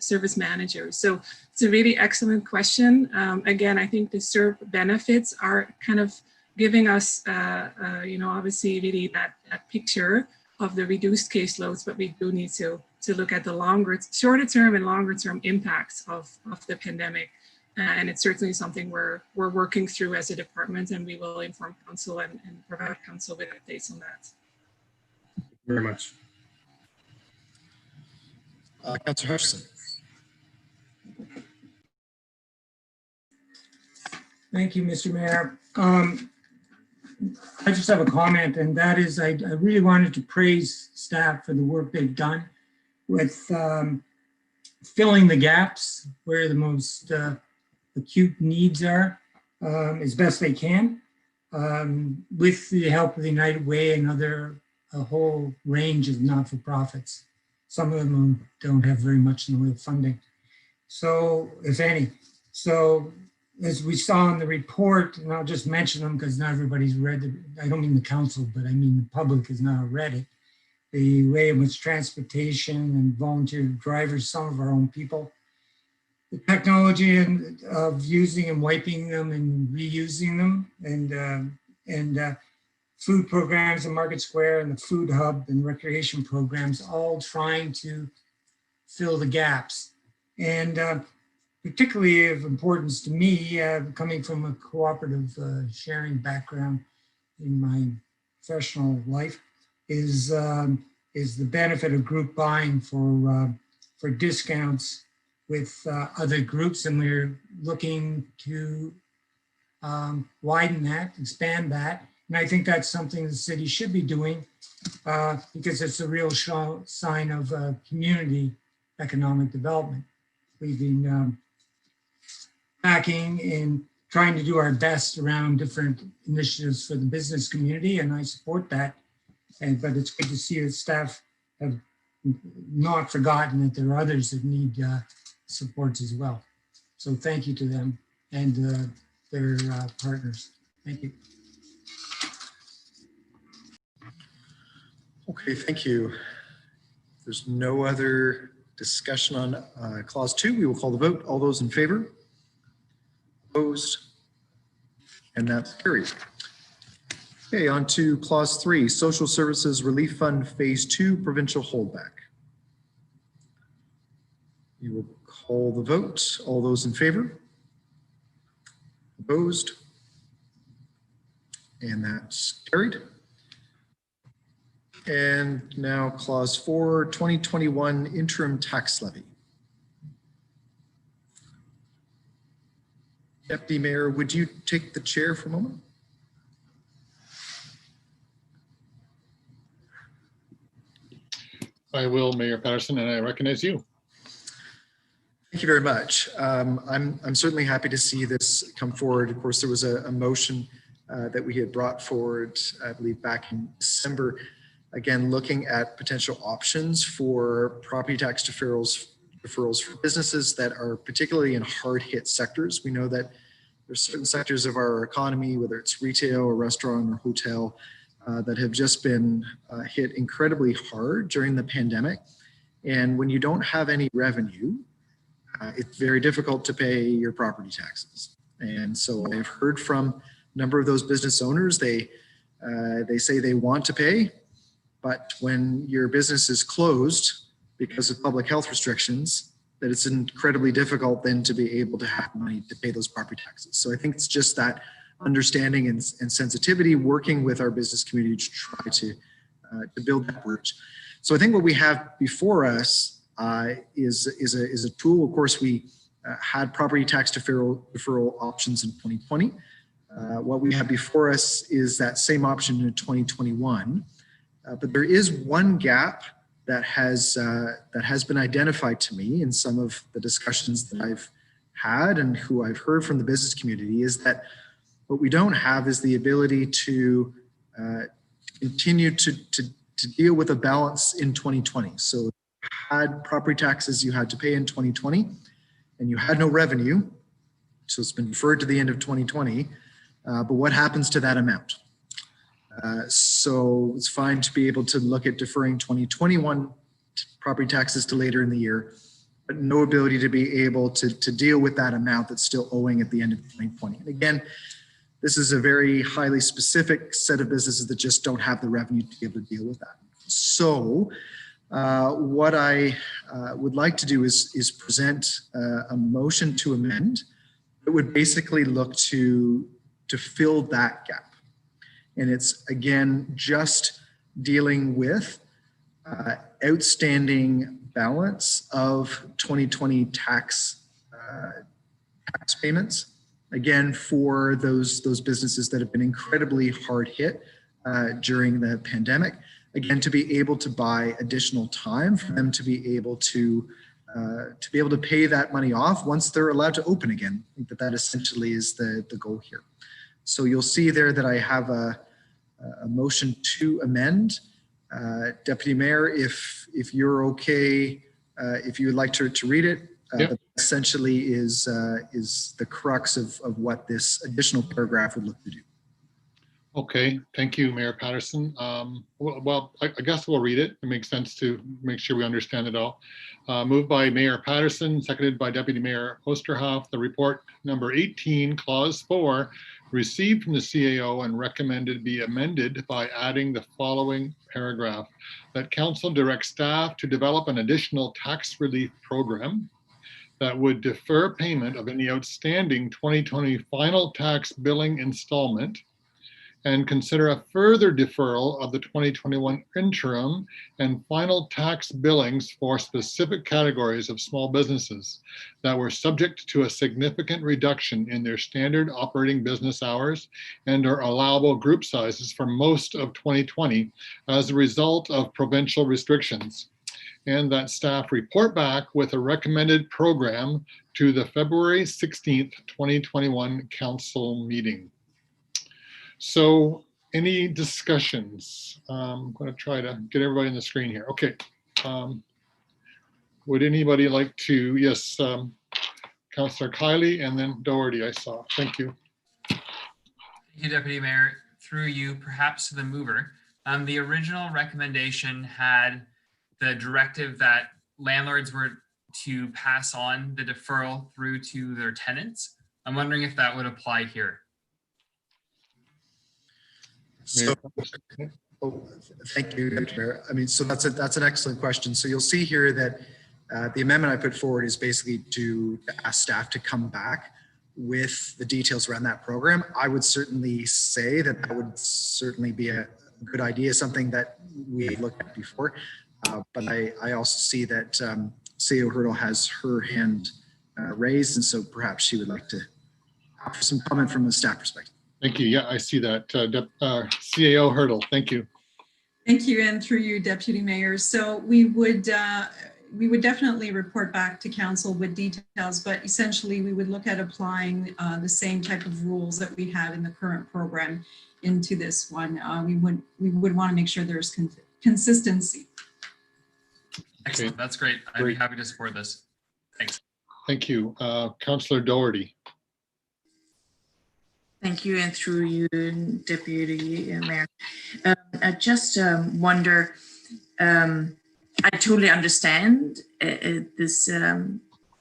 service managers. So it's a really excellent question. Again, I think the CERB benefits are kind of giving us, obviously really that picture of the reduced caseloads, but we do need to look at the shorter term and longer term impacts of the pandemic. And it's certainly something we're working through as a department, and we will inform council and provide council with updates on that.
Thank you very much.
Councillor Hutchison.
Thank you, Mr. Mayor. I just have a comment, and that is I really wanted to praise staff for the work they've done with filling the gaps where the most acute needs are as best they can, with the help of the United Way and a whole range of not-for-profits. Some of them don't have very much in the way of funding, so if any. So as we saw in the report, and I'll just mention them because not everybody's read it. I don't mean the council, but I mean the public has not read it. The way in which transportation and volunteer drivers, some of our own people, the technology of using and wiping them and reusing them, and food programs in Market Square and the food hub and recreation programs, all trying to fill the gaps. And particularly of importance to me, coming from a cooperative sharing background in my professional life, is the benefit of group buying for discounts with other groups, and we're looking to widen that, expand that. And I think that's something the city should be doing because it's a real sign of community economic development. We've been backing and trying to do our best around different initiatives for the business community, and I support that. But it's good to see that staff have not forgotten that there are others that need supports as well. So thank you to them and their partners. Thank you.
Okay, thank you. There's no other discussion on clause 2. We will call the vote. All those in favor? Opposed? And that's carried. Okay, on to clause 3, Social Services Relief Fund Phase 2 Provincial Holdback. We will call the vote. All those in favor? Opposed? And that's carried. And now clause 4, 2021 interim tax levy. Deputy Mayor, would you take the chair for a moment?
I will, Mayor Patterson, and I recognize you.
Thank you very much. I'm certainly happy to see this come forward. Of course, there was a motion that we had brought forward, I believe, back in December, again, looking at potential options for property tax deferrals deferrals for businesses that are particularly in hard hit sectors. We know that there's certain sectors of our economy, whether it's retail or restaurant or hotel, that have just been hit incredibly hard during the pandemic. And when you don't have any revenue, it's very difficult to pay your property taxes. And so I've heard from a number of those business owners, they say they want to pay, but when your business is closed because of public health restrictions, that it's incredibly difficult then to be able to have money to pay those property taxes. So I think it's just that understanding and sensitivity, working with our business community to try to build that bridge. So I think what we have before us is a tool. Of course, we had property tax deferral options in 2020. What we have before us is that same option in 2021, but there is one gap that has been identified to me in some of the discussions that I've had and who I've heard from the business community, is that what we don't have is the ability to continue to deal with a balance in 2020. So you had property taxes you had to pay in 2020 and you had no revenue. So it's been deferred to the end of 2020. But what happens to that amount? So it's fine to be able to look at deferring 2021 property taxes to later in the year, but no ability to be able to deal with that amount that's still owing at the end of 2020. And again, this is a very highly specific set of businesses that just don't have the revenue to be able to deal with that. So what I would like to do is present a motion to amend that would basically look to fill that gap. And it's, again, just dealing with outstanding balance of 2020 tax payments, again, for those businesses that have been incredibly hard hit during the pandemic, again, to be able to buy additional time for them to be able to pay that money off once they're allowed to open again. I think that essentially is the goal here. So you'll see there that I have a motion to amend. Deputy Mayor, if you're okay, if you would like to read it,
Yep.
but essentially is the crux of what this additional paragraph would look to do.
Okay, thank you, Mayor Patterson. Well, I guess we'll read it. It makes sense to make sure we understand it all. Moved by Mayor Patterson, seconded by Deputy Mayor Osterhoff. The report number 18, clause 4, received from the CAO and recommended be amended by adding the following paragraph: that council directs staff to develop an additional tax relief program that would defer payment of any outstanding 2020 final tax billing installment and consider a further deferral of the 2021 interim and final tax billings for specific categories of small businesses that were subject to a significant reduction in their standard operating business hours and or allowable group sizes for most of 2020 as a result of provincial restrictions, and that staff report back with a recommended program to the February 16th, 2021 council meeting. So any discussions? I'm going to try to get everybody on the screen here. Okay. Would anybody like to? Yes, Councillor Kiley and then Doherty, I saw. Thank you.
Thank you, Deputy Mayor. Through you, perhaps to the mover. The original recommendation had the directive that landlords were to pass on the deferral through to their tenants. I'm wondering if that would apply here.
So, thank you, Dr. Mayor. I mean, so that's an excellent question. So you'll see here that the amendment I put forward is basically to ask staff to come back with the details around that program. I would certainly say that would certainly be a good idea, something that we had looked at before. But I also see that CEO Hurdle has her hand raised, and so perhaps she would like to have some comment from a staff perspective.
Thank you. Yeah, I see that. CAO Hurdle, thank you.
Thank you, and through you, Deputy Mayor. So we would definitely report back to council with details, but essentially we would look at applying the same type of rules that we have in the current program into this one. We would want to make sure there's consistency.
Excellent. That's great. I'd be happy to support this.
Thanks.
Thank you. Councillor Doherty.
Thank you, and through you, Deputy Mayor. I just wonder, I totally understand this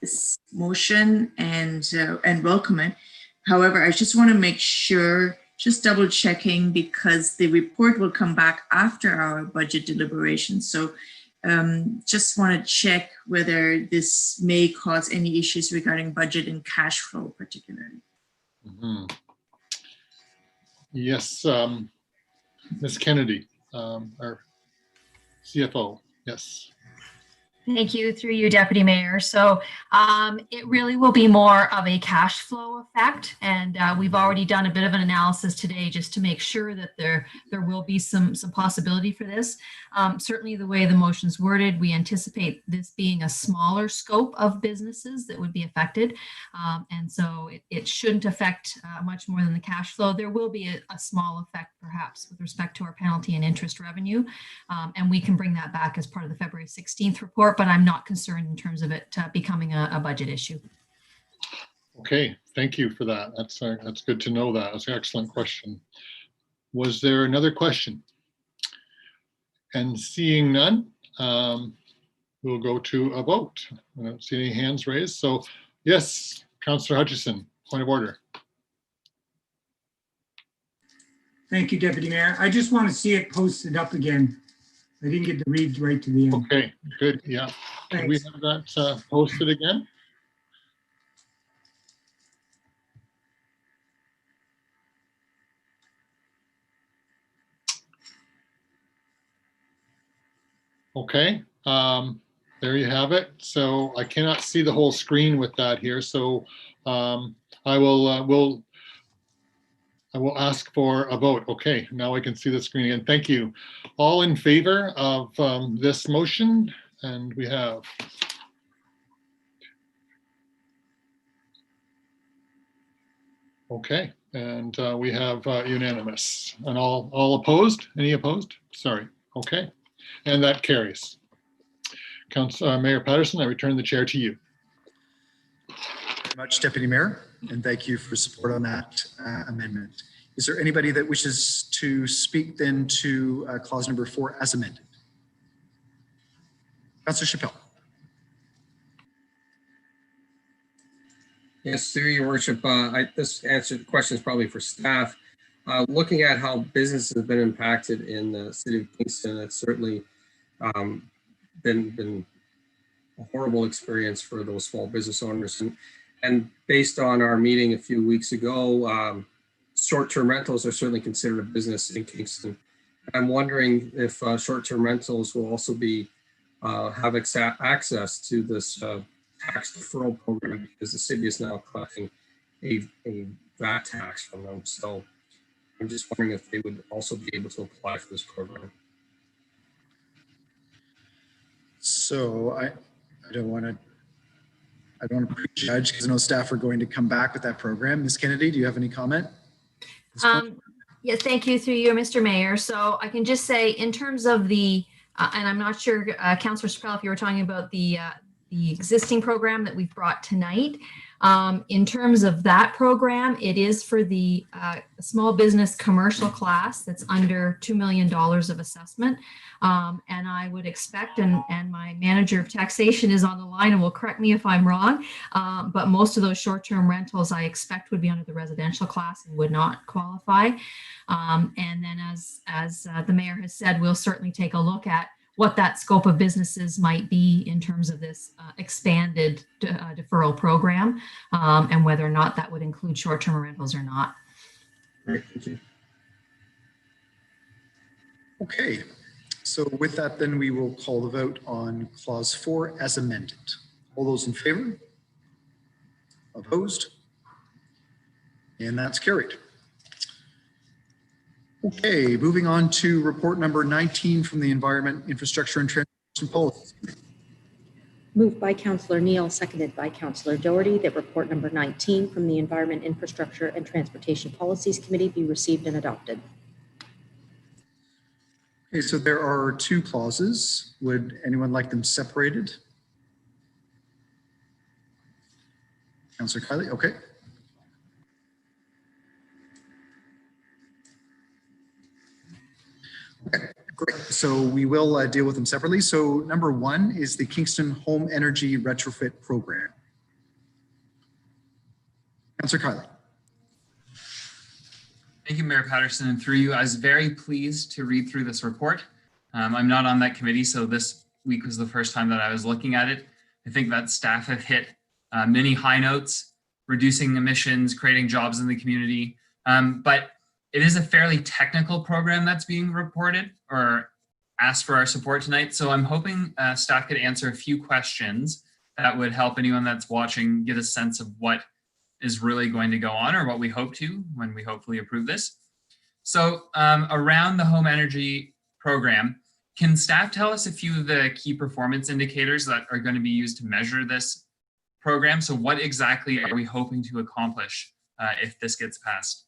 this motion and welcome it. However, I just want to make sure, just double checking, because the report will come back after our budget deliberations. So just want to check whether this may cause any issues regarding budget and cash flow particularly.
Mm-hmm. Yes, Ms. Kennedy, our CFO, yes.
Thank you, through you, Deputy Mayor. So it really will be more of a cash flow effect. And we've already done a bit of an analysis today just to make sure that there will be some possibility for this. Certainly the way the motion's worded, we anticipate this being a smaller scope of businesses that would be affected. And so it shouldn't affect much more than the cash flow. There will be a small effect perhaps with respect to our penalty and interest revenue. And we can bring that back as part of the February 16th report, but I'm not concerned in terms of it becoming a budget issue.
Okay, thank you for that. That's good to know that. That's an excellent question. Was there another question? And seeing none, we'll go to a vote. I don't see any hands raised. So yes, Councillor Hutchison, point of order.
Thank you, Deputy Mayor. I just want to see it posted up again. I didn't get to read right to the end.
Okay, good. Yeah. Can we have that posted again? Okay, there you have it. So I cannot see the whole screen with that here. So I will ask for a vote. Okay, now I can see the screen again. Thank you. All in favor of this motion? And we have. Okay, and we have unanimous. And all opposed? Any opposed? Sorry. Okay, and that carries. Mayor Patterson, I return the chair to you.
Thank you very much, Deputy Mayor, and thank you for support on that amendment. Is there anybody that wishes to speak then to clause number 4 as amended? Councillor Chappell.
Yes, through your worship, this answer the question is probably for staff. Looking at how business has been impacted in the city of Kingston, it's certainly been a horrible experience for those small business owners. And based on our meeting a few weeks ago, short-term rentals are certainly considered a business in Kingston. I'm wondering if short-term rentals will also be have access to this tax deferral program, because the city is now collecting a VAT tax from them. So I'm just wondering if they would also be able to apply for this program.
So I don't want to prejudge, because I know staff are going to come back with that program. Ms. Kennedy, do you have any comment?
Yeah, thank you, through you, Mr. Mayor. So I can just say, in terms of the, and I'm not sure, Councillor Chappell, if you were talking about the existing program that we've brought tonight. In terms of that program, it is for the small business commercial class that's under $2 million of assessment. And I would expect, and my manager of taxation is on the line and will correct me if I'm wrong, but most of those short-term rentals I expect would be under the residential class and would not qualify. And then as the mayor has said, we'll certainly take a look at what that scope of businesses might be in terms of this expanded deferral program, and whether or not that would include short-term rentals or not.
Great, thank you.
Okay, so with that, then we will call the vote on clause 4 as amended. All those in favor? Opposed? And that's carried. Okay, moving on to report number 19 from the Environment, Infrastructure and Transportation Policy.
Moved by Councillor Neal, seconded by Councillor Doherty, that report number 19 from the Environment, Infrastructure and Transportation Policies Committee be received and adopted.
Okay, so there are 2 clauses. Would anyone like them separated? Councillor Kiley, okay. Okay, great. So we will deal with them separately. So number 1 is the Kingston Home Energy Retrofit Program. Councillor Kiley.
Thank you, Mayor Patterson. And through you, I was very pleased to read through this report. I'm not on that committee, so this week was the first time that I was looking at it. I think that staff have hit many high notes, reducing emissions, creating jobs in the community. But it is a fairly technical program that's being reported or asked for our support tonight. So I'm hoping staff could answer a few questions that would help anyone that's watching get a sense of what is really going to go on, or what we hope to when we hopefully approve this. So around the home energy program, can staff tell us a few of the key performance indicators that are going to be used to measure this program? So what exactly are we hoping to accomplish if this gets passed?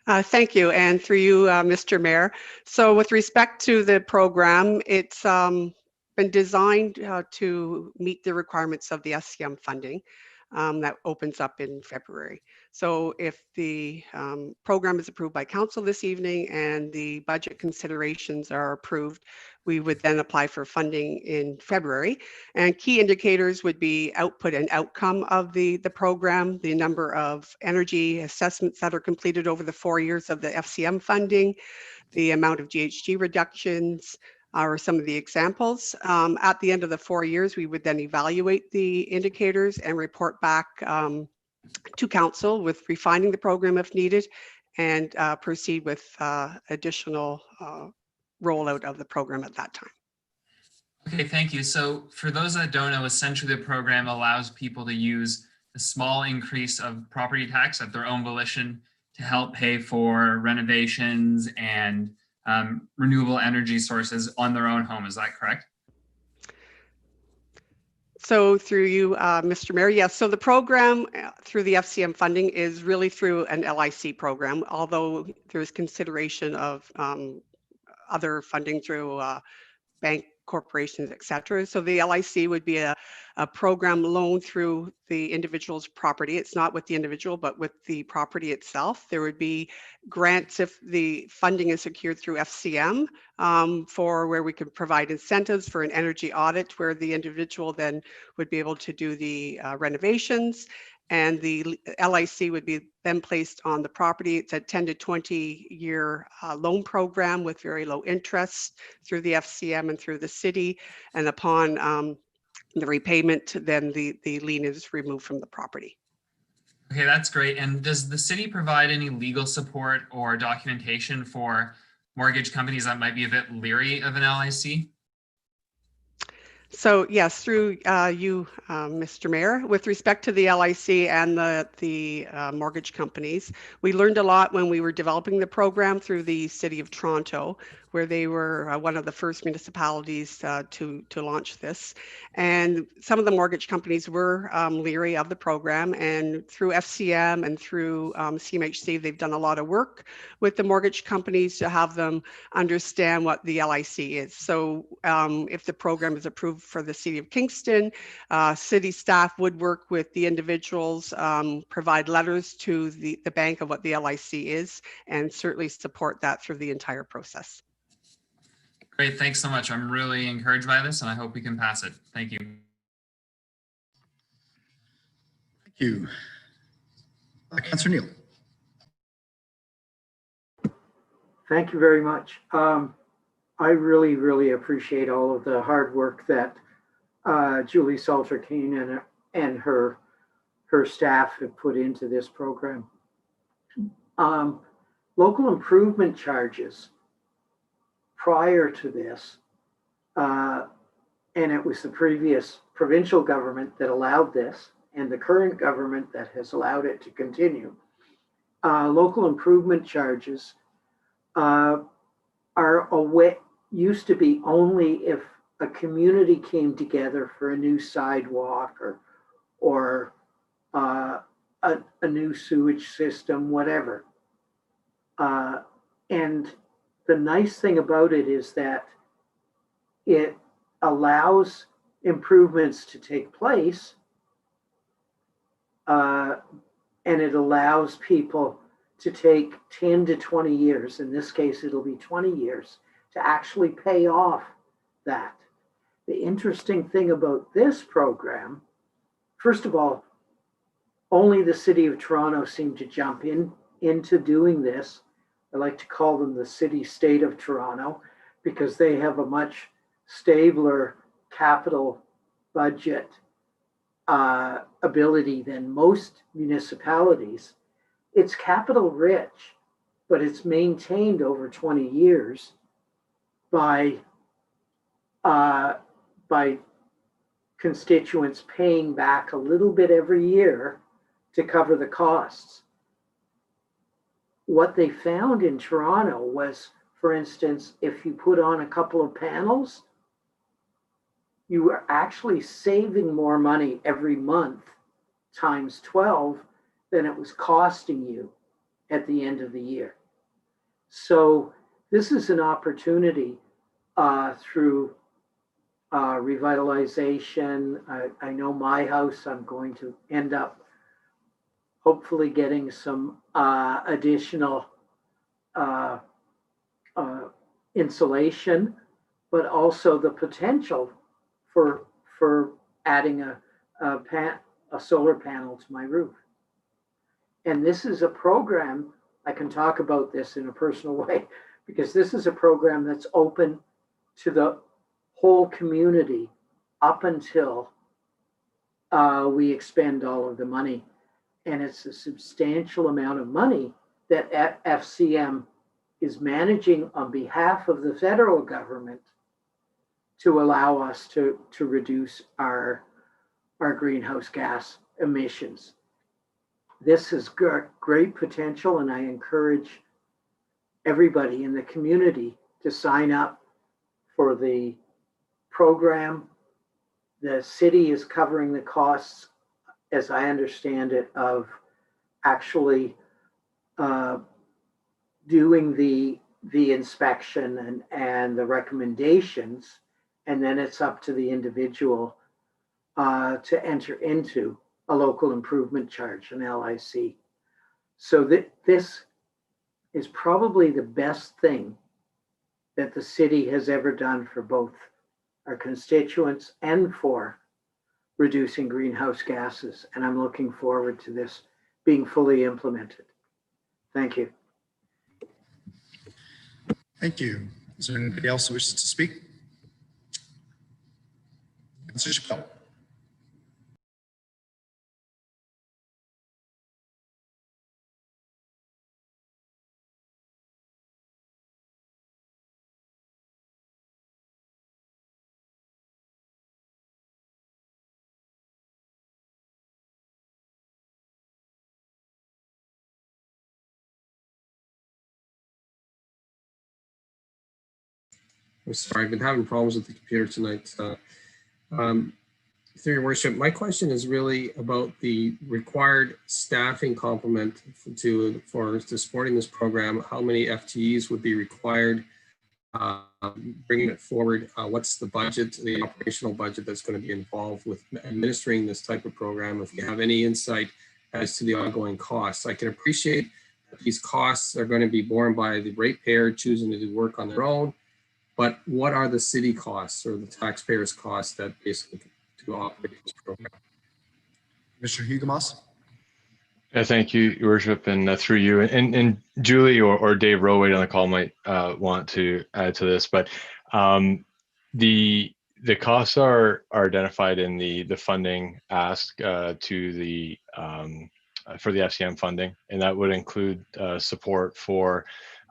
Thank you, and through you, Mr. Mayor. So with respect to the program, it's been designed to meet the requirements of the SCM funding that opens up in February. So if the program is approved by council this evening and the budget considerations are approved, we would then apply for funding in February. And key indicators would be output and outcome of the program, the number of energy assessments that are completed over the 4 years of the FCM funding, the amount of GHG reductions, are some of the examples. At the end of the 4 years, we would then evaluate the indicators and report back to council with refining the program if needed, and proceed with additional rollout of the program at that time.
Okay, thank you. So for those that don't know, essentially the program allows people to use a small increase of property tax at their own volition to help pay for renovations and renewable energy sources on their own home. Is that correct?
So through you, Mr. Mayor, yes. So the program through the FCM funding is really through an LIC program, although there's consideration of other funding through bank corporations, et cetera. So the LIC would be a program loan through the individual's property. It's not with the individual, but with the property itself. There would be grants if the funding is secured through FCM for where we could provide incentives for an energy audit where the individual then would be able to do the renovations. And the LIC would be then placed on the property. It's a 10 to 20 year loan program with very low interest through the FCM and through the city. And upon the repayment, then the lien is removed from the property.
Okay, that's great. And does the city provide any legal support or documentation for mortgage companies that might be a bit leery of an LIC?
So yes, through you, Mr. Mayor, with respect to the LIC and the mortgage companies, we learned a lot when we were developing the program through the City of Toronto, where they were one of the first municipalities to launch this. And some of the mortgage companies were leery of the program, and through FCM and through CMHC, they've done a lot of work with the mortgage companies to have them understand what the LIC is. So if the program is approved for the City of Kingston, city staff would work with the individuals, provide letters to the bank of what the LIC is, and certainly support that through the entire process.
Great, thanks so much. I'm really encouraged by this and I hope we can pass it. Thank you.
Thank you. Councillor Neal.
Thank you very much. I really, really appreciate all of the hard work that Julie Salter-Kane and her staff have put into this program. Local improvement charges prior to this, and it was the previous provincial government that allowed this, and the current government that has allowed it to continue. Local improvement charges used to be only if a community came together for a new sidewalk or a new sewage system, whatever. And the nice thing about it is that it allows improvements to take place, and it allows people to take 10 to 20 years, in this case, it'll be 20 years, to actually pay off that. The interesting thing about this program, first of all, only the City of Toronto seemed to jump into doing this. I like to call them the city-state of Toronto because they have a much stabler capital budget ability than most municipalities. It's capital rich, but it's maintained over 20 years by constituents paying back a little bit every year to cover the costs. What they found in Toronto was, for instance, if you put on a couple of panels, you were actually saving more money every month times 12 than it was costing you at the end of the year. So this is an opportunity through revitalization. I know my house, I'm going to end up hopefully getting some additional insulation, but also the potential for adding a solar panel to my roof. And this is a program, I can talk about this in a personal way, because this is a program that's open to the whole community up until we expend all of the money. And it's a substantial amount of money that FCM is managing on behalf of the federal government to allow us to reduce our greenhouse gas emissions. This has got great potential, and I encourage everybody in the community to sign up for the program. The city is covering the costs, as I understand it, of actually doing the inspection and the recommendations, and then it's up to the individual to enter into a local improvement charge, an LIC. So this is probably the best thing that the city has ever done for both our constituents and for reducing greenhouse gases. And I'm looking forward to this being fully implemented. Thank you.
Thank you. Is there anybody else who wishes to speak? Councilor Chappelle.
I'm sorry, I've been having problems with the computer tonight. Through your worship, my question is really about the required staffing complement for supporting this program. How many FTEs would be required? Bringing it forward, what's the budget, the operational budget that's going to be involved with administering this type of program? If you have any insight as to the ongoing costs, I can appreciate that these costs are going to be borne by the ratepayer choosing to do work on their own. But what are the city costs or the taxpayers' costs that basically to operate this program?
Mr. Huguemos.
Thank you, Your Worship, and through you. And Julie or Dave Rowade on the call might want to add to this, but the costs are identified in the funding ask to the for the FCM funding, and that would include support for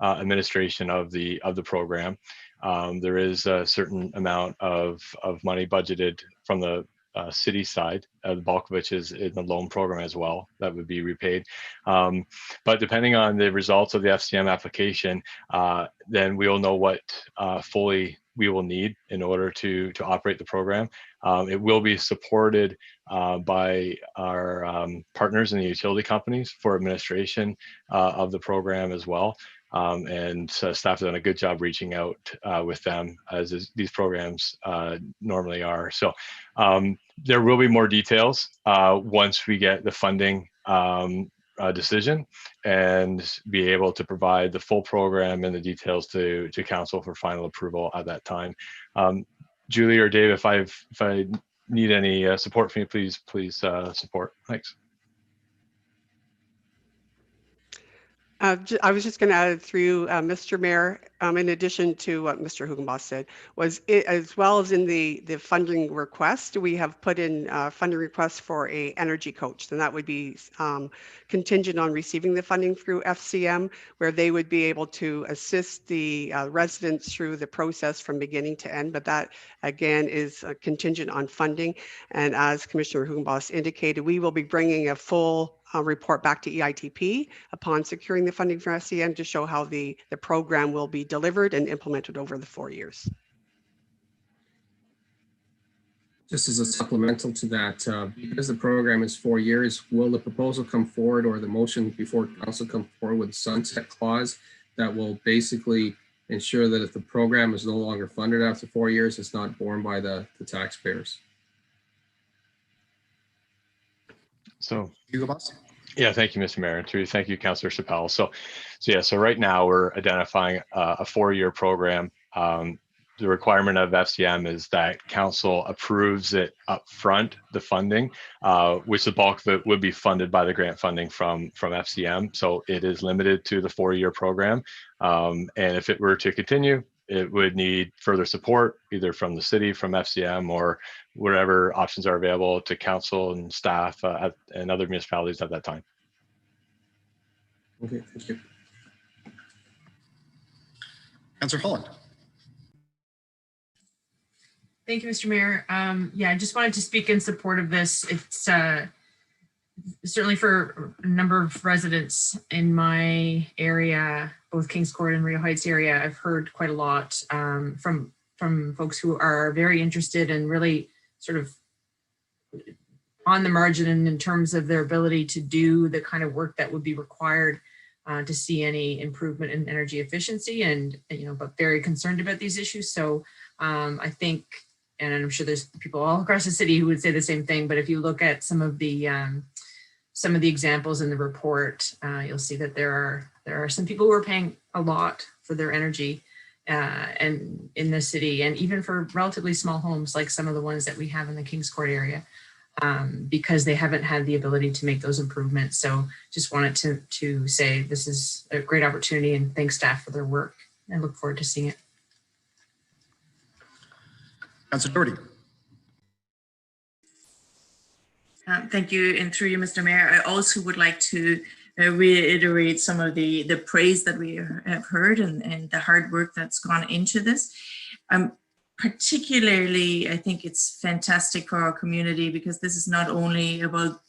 administration of the program. There is a certain amount of money budgeted from the city side, the bulk of which is in the loan program as well, that would be repaid. But depending on the results of the FCM application, then we will know what fully we will need in order to operate the program. It will be supported by our partners in the utility companies for administration of the program as well. and staff has done a good job reaching out with them, as these programs normally are. So there will be more details once we get the funding decision, and be able to provide the full program and the details to council for final approval at that time. Julie or Dave, if I need any support from you, please support. Thanks.
I was just going to add through Mr. Mayor, in addition to what Mr. Hugenboss said, as well as in the funding request, we have put in funding requests for a energy coach, and that would be contingent on receiving the funding through FCM, where they would be able to assist the residents through the process from beginning to end. But that again is contingent on funding. And as Commissioner Hugenboss indicated, we will be bringing a full report back to EITP upon securing the funding for FCM to show how the program will be delivered and implemented over the 4 years.
Just as a supplemental to that, because the program is 4 years, will the proposal come forward, or the motion before council come forward with a sunset clause that will basically ensure that if the program is no longer funded after 4 years, it's not borne by the taxpayers?
So,
Hugo Boss.
Yeah, thank you, Mr. Mayor. And thank you, Councillor Chappelle. So right now we're identifying a 4-year program. The requirement of FCM is that council approves it up front, the funding, which the bulk of it would be funded by the grant funding from FCM. So it is limited to the 4-year program. And if it were to continue, it would need further support, either from the city, from FCM, or whatever options are available to council and staff and other municipalities at that time.
Okay, thank you.
Councillor Holland.
Thank you, Mr. Mayor. Yeah, I just wanted to speak in support of this. It's certainly for a number of residents in my area, both Kings Court and Rio Heights area, I've heard quite a lot from folks who are very interested and really sort of on the margin in terms of their ability to do the kind of work that would be required to see any improvement in energy efficiency, and but very concerned about these issues. So I think, and I'm sure there's people all across the city who would say the same thing, but if you look at some of the examples in the report, you'll see that there are some people who are paying a lot for their energy and in the city, and even for relatively small homes like some of the ones that we have in the Kings Court area, because they haven't had the ability to make those improvements. So just wanted to say this is a great opportunity, and thanks staff for their work. I look forward to seeing it.
Councillor Doherty.
Thank you, and through you, Mr. Mayor, I also would like to reiterate some of the praise that we have heard and the hard work that's gone into this. Particularly, I think it's fantastic for our community, because this is not only about,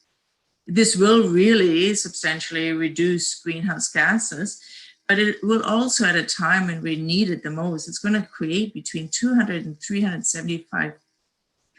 this will really substantially reduce greenhouse gases, but it will also, at a time when we need it the most, it's going to create between 200 and 375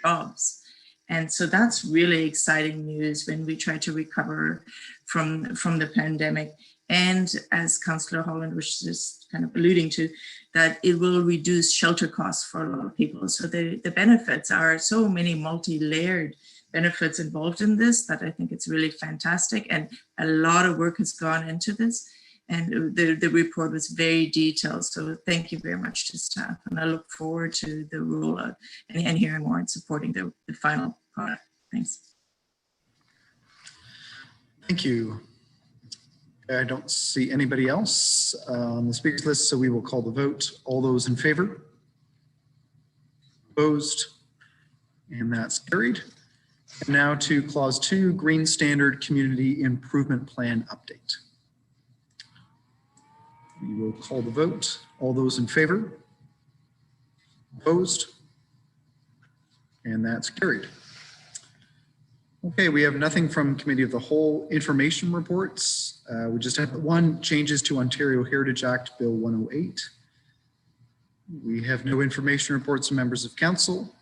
jobs. And so that's really exciting news when we try to recover from the pandemic. And as Councillor Holland was just kind of alluding to, that it will reduce shelter costs for a lot of people. So the benefits are so many multi-layered benefits involved in this that I think it's really fantastic. And a lot of work has gone into this. And the report was very detailed. So thank you very much to staff. And I look forward to the rollout and hearing more and supporting the final product. Thanks.
Thank you. I don't see anybody else on the speakers list, so we will call the vote. All those in favor? Opposed? And that's carried. And now to clause 2, Green Standard Community Improvement Plan update. We will call the vote. All those in favor? Opposed? And that's carried. Okay, we have nothing from Committee of the Whole information reports. We just have one, changes to Ontario Heritage Act Bill 108. We have no information reports from members of council.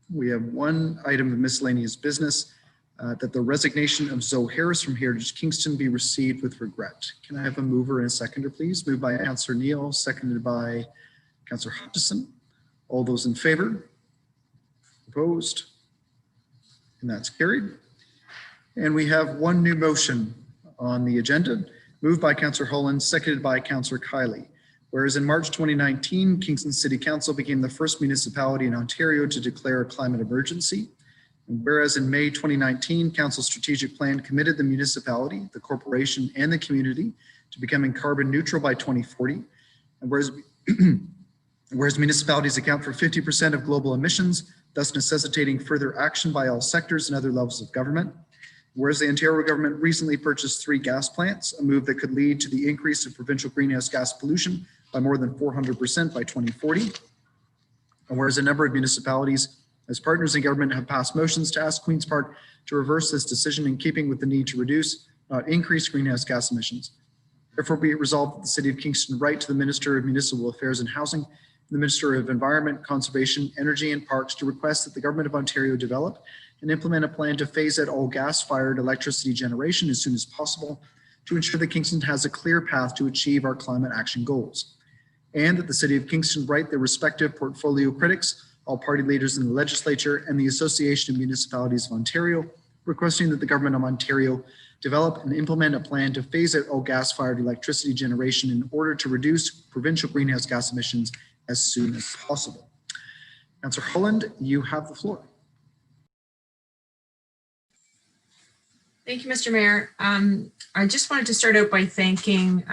We have one item of miscellaneous business. that the resignation of Zoe Harris from Heritage Kingston be received with regret. Can I have a mover and a seconder, please? Moved by Councillor Neal, seconded by Councillor Hutchison. All those in favor? Opposed? And that's carried. And we have one new motion on the agenda, moved by Councillor Holland, seconded by Councillor Kiley. Whereas in March 2019, Kingston City Council became the first municipality in Ontario to declare a climate emergency. And whereas in May 2019, Council's strategic plan committed the municipality, the corporation, and the community to becoming carbon neutral by 2040. And whereas municipalities account for 50% of global emissions, thus necessitating further action by all sectors and other levels of government. Whereas the Ontario government recently purchased 3 gas plants, a move that could lead to the increase of provincial greenhouse gas pollution by more than 400% by 2040. And whereas a number of municipalities as partners in government have passed motions to ask Queen's Park to reverse this decision in keeping with the need to reduce, not increase, greenhouse gas emissions. Therefore, be it resolved that the City of Kingston write to the Minister of Municipal Affairs and Housing, the Minister of Environment, Conservation, Energy and Parks to request that the Government of Ontario develop and implement a plan to phase out all gas-fired electricity generation as soon as possible to ensure that Kingston has a clear path to achieve our climate action goals. And that the City of Kingston write their respective portfolio critics, all party leaders in the legislature, and the Association of Municipalities of Ontario, requesting that the Government of Ontario develop and implement a plan to phase out all gas-fired electricity generation in order to reduce provincial greenhouse gas emissions as soon as possible. Councillor Holland, you have the floor.
Thank you, Mr. Mayor. I just wanted to start out by thanking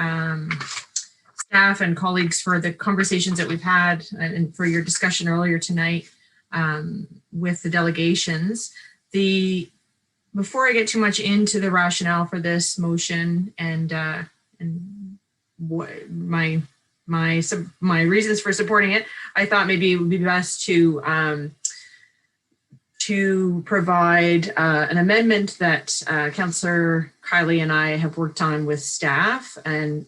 staff and colleagues for the conversations that we've had and for your discussion earlier tonight with the delegations. Before I get too much into the rationale for this motion and what my reasons for supporting it, I thought maybe it would be best to provide an amendment that Councillor Kiley and I have worked on with staff, and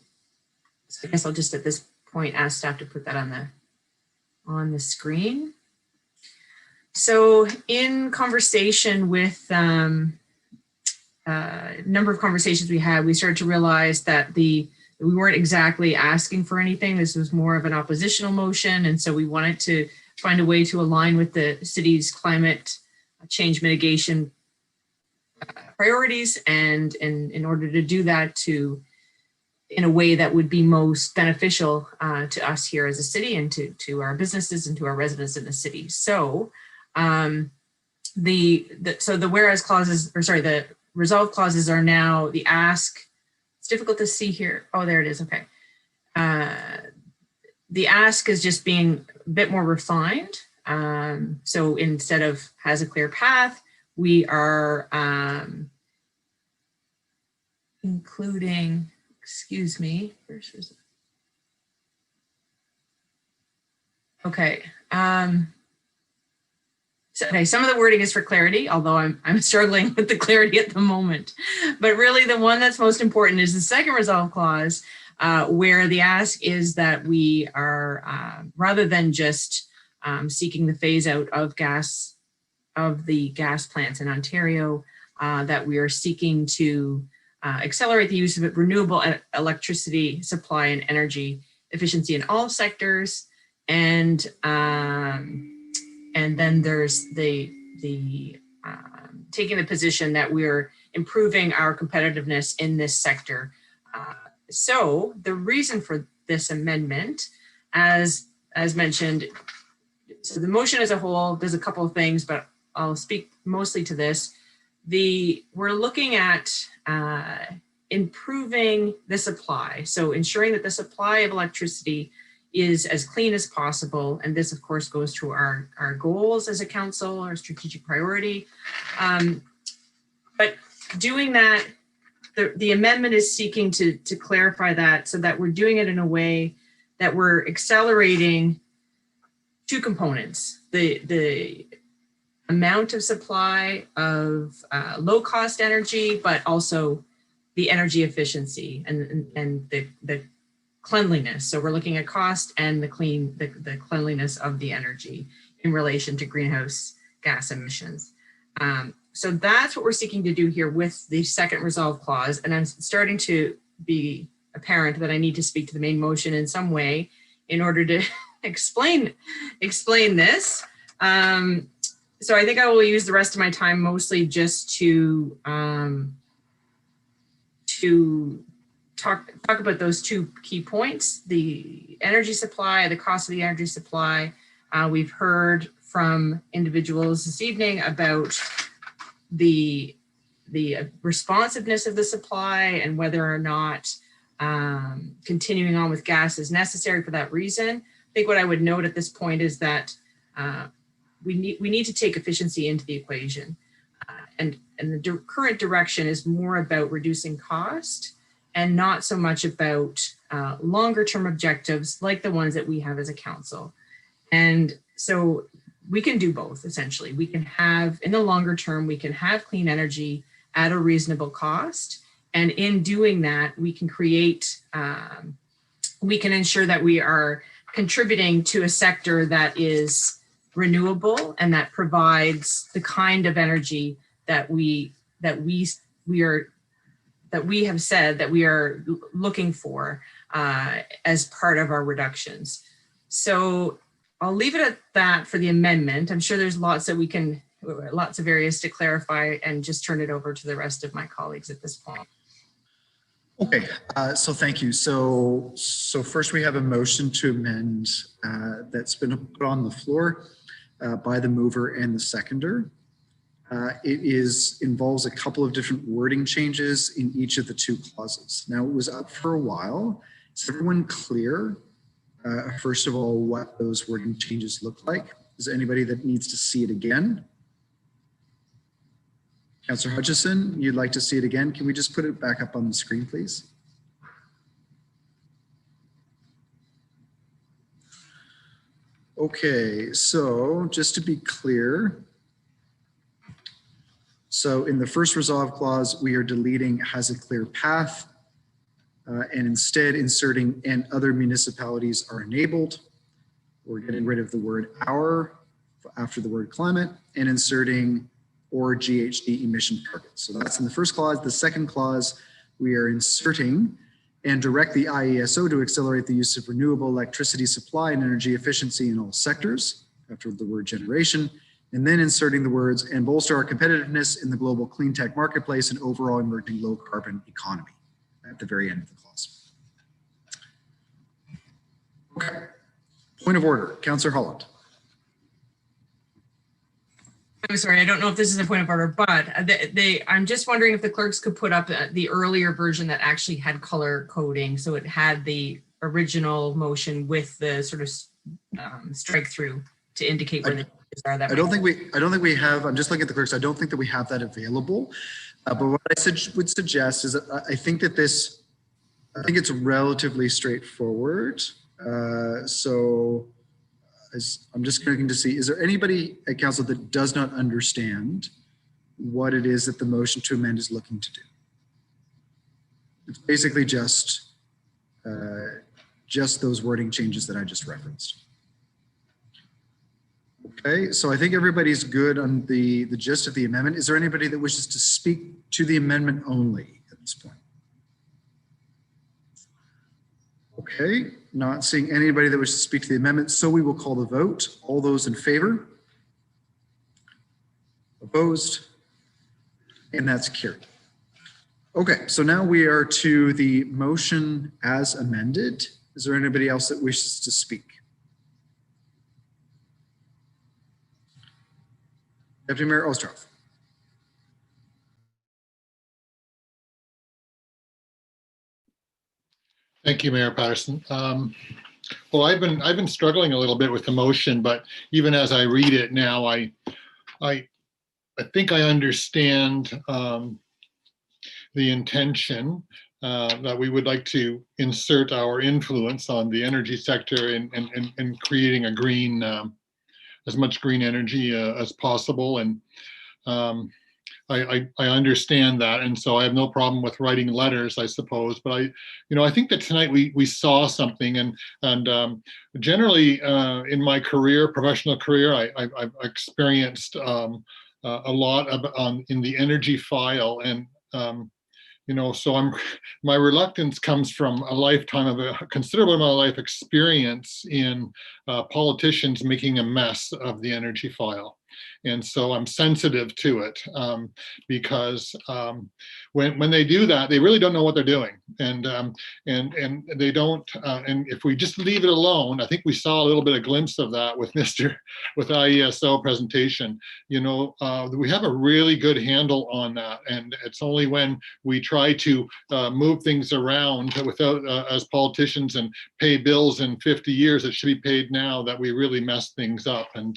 so I guess I'll just at this point ask staff to put that on the screen. So in conversation with a number of conversations we had, we started to realize that we weren't exactly asking for anything. This was more of an oppositional motion. And so we wanted to find a way to align with the city's climate change mitigation priorities. And in order to do that in a way that would be most beneficial to us here as a city and to our businesses and to our residents in the city. So the whereas clauses, or sorry, the resolve clauses are now the ask. It's difficult to see here. Oh, there it is. Okay. The ask is just being a bit more refined. So instead of has a clear path, we are including, excuse me. Okay. Okay, some of the wording is for clarity, although I'm struggling with the clarity at the moment. But really the one that's most important is the second resolve clause, where the ask is that we are, rather than just seeking the phase out of the gas plants in Ontario, that we are seeking to accelerate the use of renewable electricity supply and energy efficiency in all sectors. And then there's the taking the position that we're improving our competitiveness in this sector. So the reason for this amendment, as mentioned, so the motion as a whole does a couple of things, but I'll speak mostly to this. We're looking at improving the supply. So ensuring that the supply of electricity is as clean as possible. And this of course goes to our goals as a council, our strategic priority. But doing that, the amendment is seeking to clarify that so that we're doing it in a way that we're accelerating two components, the amount of supply of low cost energy, but also the energy efficiency and the cleanliness. So we're looking at cost and the cleanliness of the energy in relation to greenhouse gas emissions. so that's what we're seeking to do here with the second resolve clause. And I'm starting to be apparent that I need to speak to the main motion in some way in order to explain this. So I think I will use the rest of my time mostly just to talk about those two key points: the energy supply, the cost of the energy supply. We've heard from individuals this evening about the responsiveness of the supply and whether or not continuing on with gas is necessary for that reason. I think what I would note at this point is that we need to take efficiency into the equation. And the current direction is more about reducing cost and not so much about longer term objectives like the ones that we have as a council. And so we can do both, essentially. We can have, in the longer term, we can have clean energy at a reasonable cost. And in doing that, we can create, we can ensure that we are contributing to a sector that is renewable and that provides the kind of energy that we have said that we are looking for as part of our reductions. So I'll leave it at that for the amendment. I'm sure there's lots of areas to clarify, and just turn it over to the rest of my colleagues at this point.
Okay, so thank you. So first we have a motion to amend that's been put on the floor by the mover and the seconder. It involves a couple of different wording changes in each of the two clauses. Now, it was up for a while. Is everyone clear, first of all, what those wording changes look like? Is there anybody that needs to see it again? Councillor Hutchison, you'd like to see it again? Can we just put it back up on the screen, please? Okay, so just to be clear, so in the first resolve clause, we are deleting has a clear path and instead inserting and other municipalities are enabled. We're getting rid of the word our after the word climate and inserting or GHG emission targets. So that's in the first clause. The second clause, we are inserting and direct the IESO to accelerate the use of renewable electricity supply and energy efficiency in all sectors after the word generation, and then inserting the words and bolster our competitiveness in the global clean tech marketplace and overall emerging low carbon economy at the very end of the clause. Okay. Point of order, Councillor Holland.
I'm sorry, I don't know if this is a point of order, but I'm just wondering if the clerks could put up the earlier version that actually had color coding. So it had the original motion with the sort of strike through to indicate where the changes are. That I don't think we have, I'm just looking at the clerks. I don't think that we have that available. But what I would suggest is that I think it's relatively straightforward. So I'm just looking to see, is there anybody at council that does not understand what it is that the motion to amend is looking to do? It's basically just those wording changes that I just referenced. Okay, so I think everybody's good on the gist of the amendment. Is there anybody that wishes to speak to the amendment only at this point? Okay, not seeing anybody that wishes to speak to the amendment, so we will call the vote. All those in favor? Opposed? And that's carried. Okay, so now we are to the motion as amended. Is there anybody else that wishes to speak? Deputy Mayor Ostroff.
Thank you, Mayor Patterson. Well, I've been struggling a little bit with the motion, but even as I read it now, I think I understand the intention that we would like to insert our influence on the energy sector and creating a green, as much green energy as possible. And I understand that, and so I have no problem with writing letters, I suppose. But I think that tonight we saw something, and generally in my career, professional career, I've experienced a lot in the energy file, and so my reluctance comes from a lifetime of a considerable amount of life experience in politicians making a mess of the energy file. And so I'm sensitive to it because when they do that, they really don't know what they're doing, and they don't. And if we just leave it alone, I think we saw a little bit of glimpse of that with IESO presentation. We have a really good handle on that, and it's only when we try to move things around without as politicians and pay bills in 50 years that should be paid now that we really mess things up. And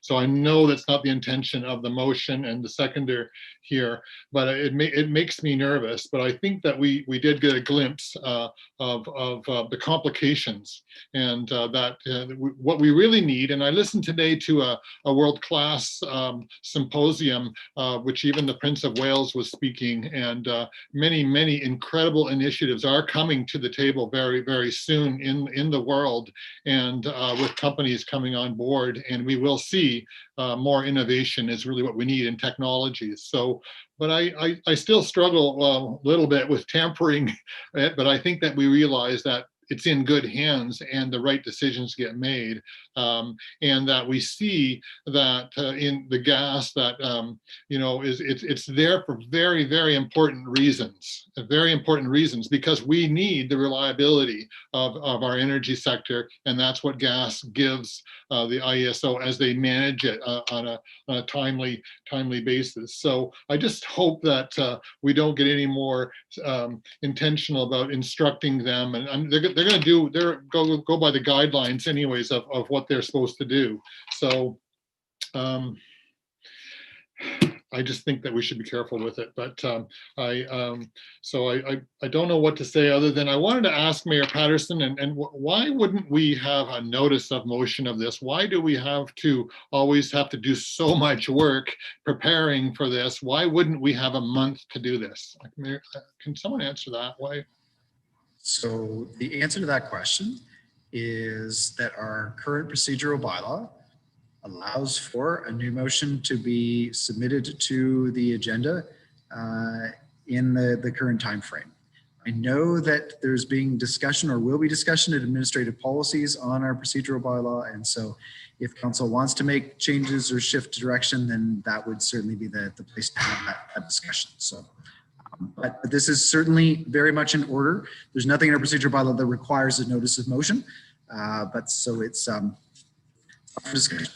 so I know that's not the intention of the motion and the seconder here, but it makes me nervous. But I think that we did get a glimpse of the complications, and that what we really need. And I listened today to a world-class symposium, which even the Prince of Wales was speaking, and many incredible initiatives are coming to the table very, very soon in the world, and with companies coming on board, and we will see more innovation is really what we need in technologies. So, but I still struggle a little bit with tampering it, but I think that we realize that it's in good hands and the right decisions get made, and that we see that in the gas that it's there for very, very important reasons, because we need the reliability of our energy sector, and that's what gas gives the IESO as they manage it on a timely basis. So I just hope that we don't get any more intentional about instructing them, and they're going to go by the guidelines anyways of what they're supposed to do. So I just think that we should be careful with it. But I don't know what to say other than I wanted to ask Mayor Patterson, and why wouldn't we have a notice of motion of this? Why do we always have to do so much work preparing for this? Why wouldn't we have a month to do this? Mayor, can someone answer that? Why?
So the answer to that question is that our current procedural bylaw allows for a new motion to be submitted to the agenda in the current time frame. I know that there's being discussion or will be discussion at administrative policies on our procedural bylaw, and so if council wants to make changes or shift direction, then that would certainly be the place to have that discussion. So. But this is certainly very much in order. There's nothing in our procedural bylaw that requires a notice of motion, but so it's up for discussion.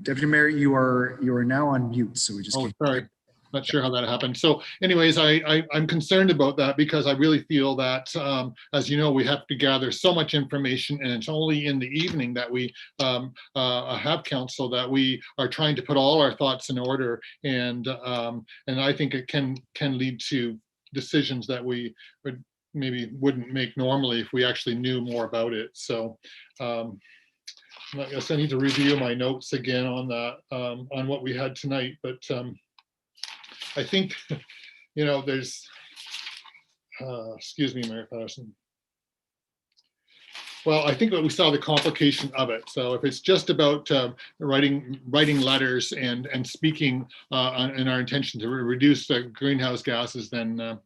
Deputy Mayor, you are now on mute, so we just.
Oh, sorry. Not sure how that happened. So anyways, I'm concerned about that because I really feel that, as you know, we have to gather so much information, and it's only in the evening that we have council, that we are trying to put all our thoughts in order. And I think it can lead to decisions that we wouldn't make normally if we actually knew more about it. So I guess I need to review my notes again on that, on what we had tonight, but I think, there's, excuse me, Mayor Patterson. Well, I think that we saw the complication of it. So if it's just about writing letters and speaking in our intention to reduce greenhouse gases, then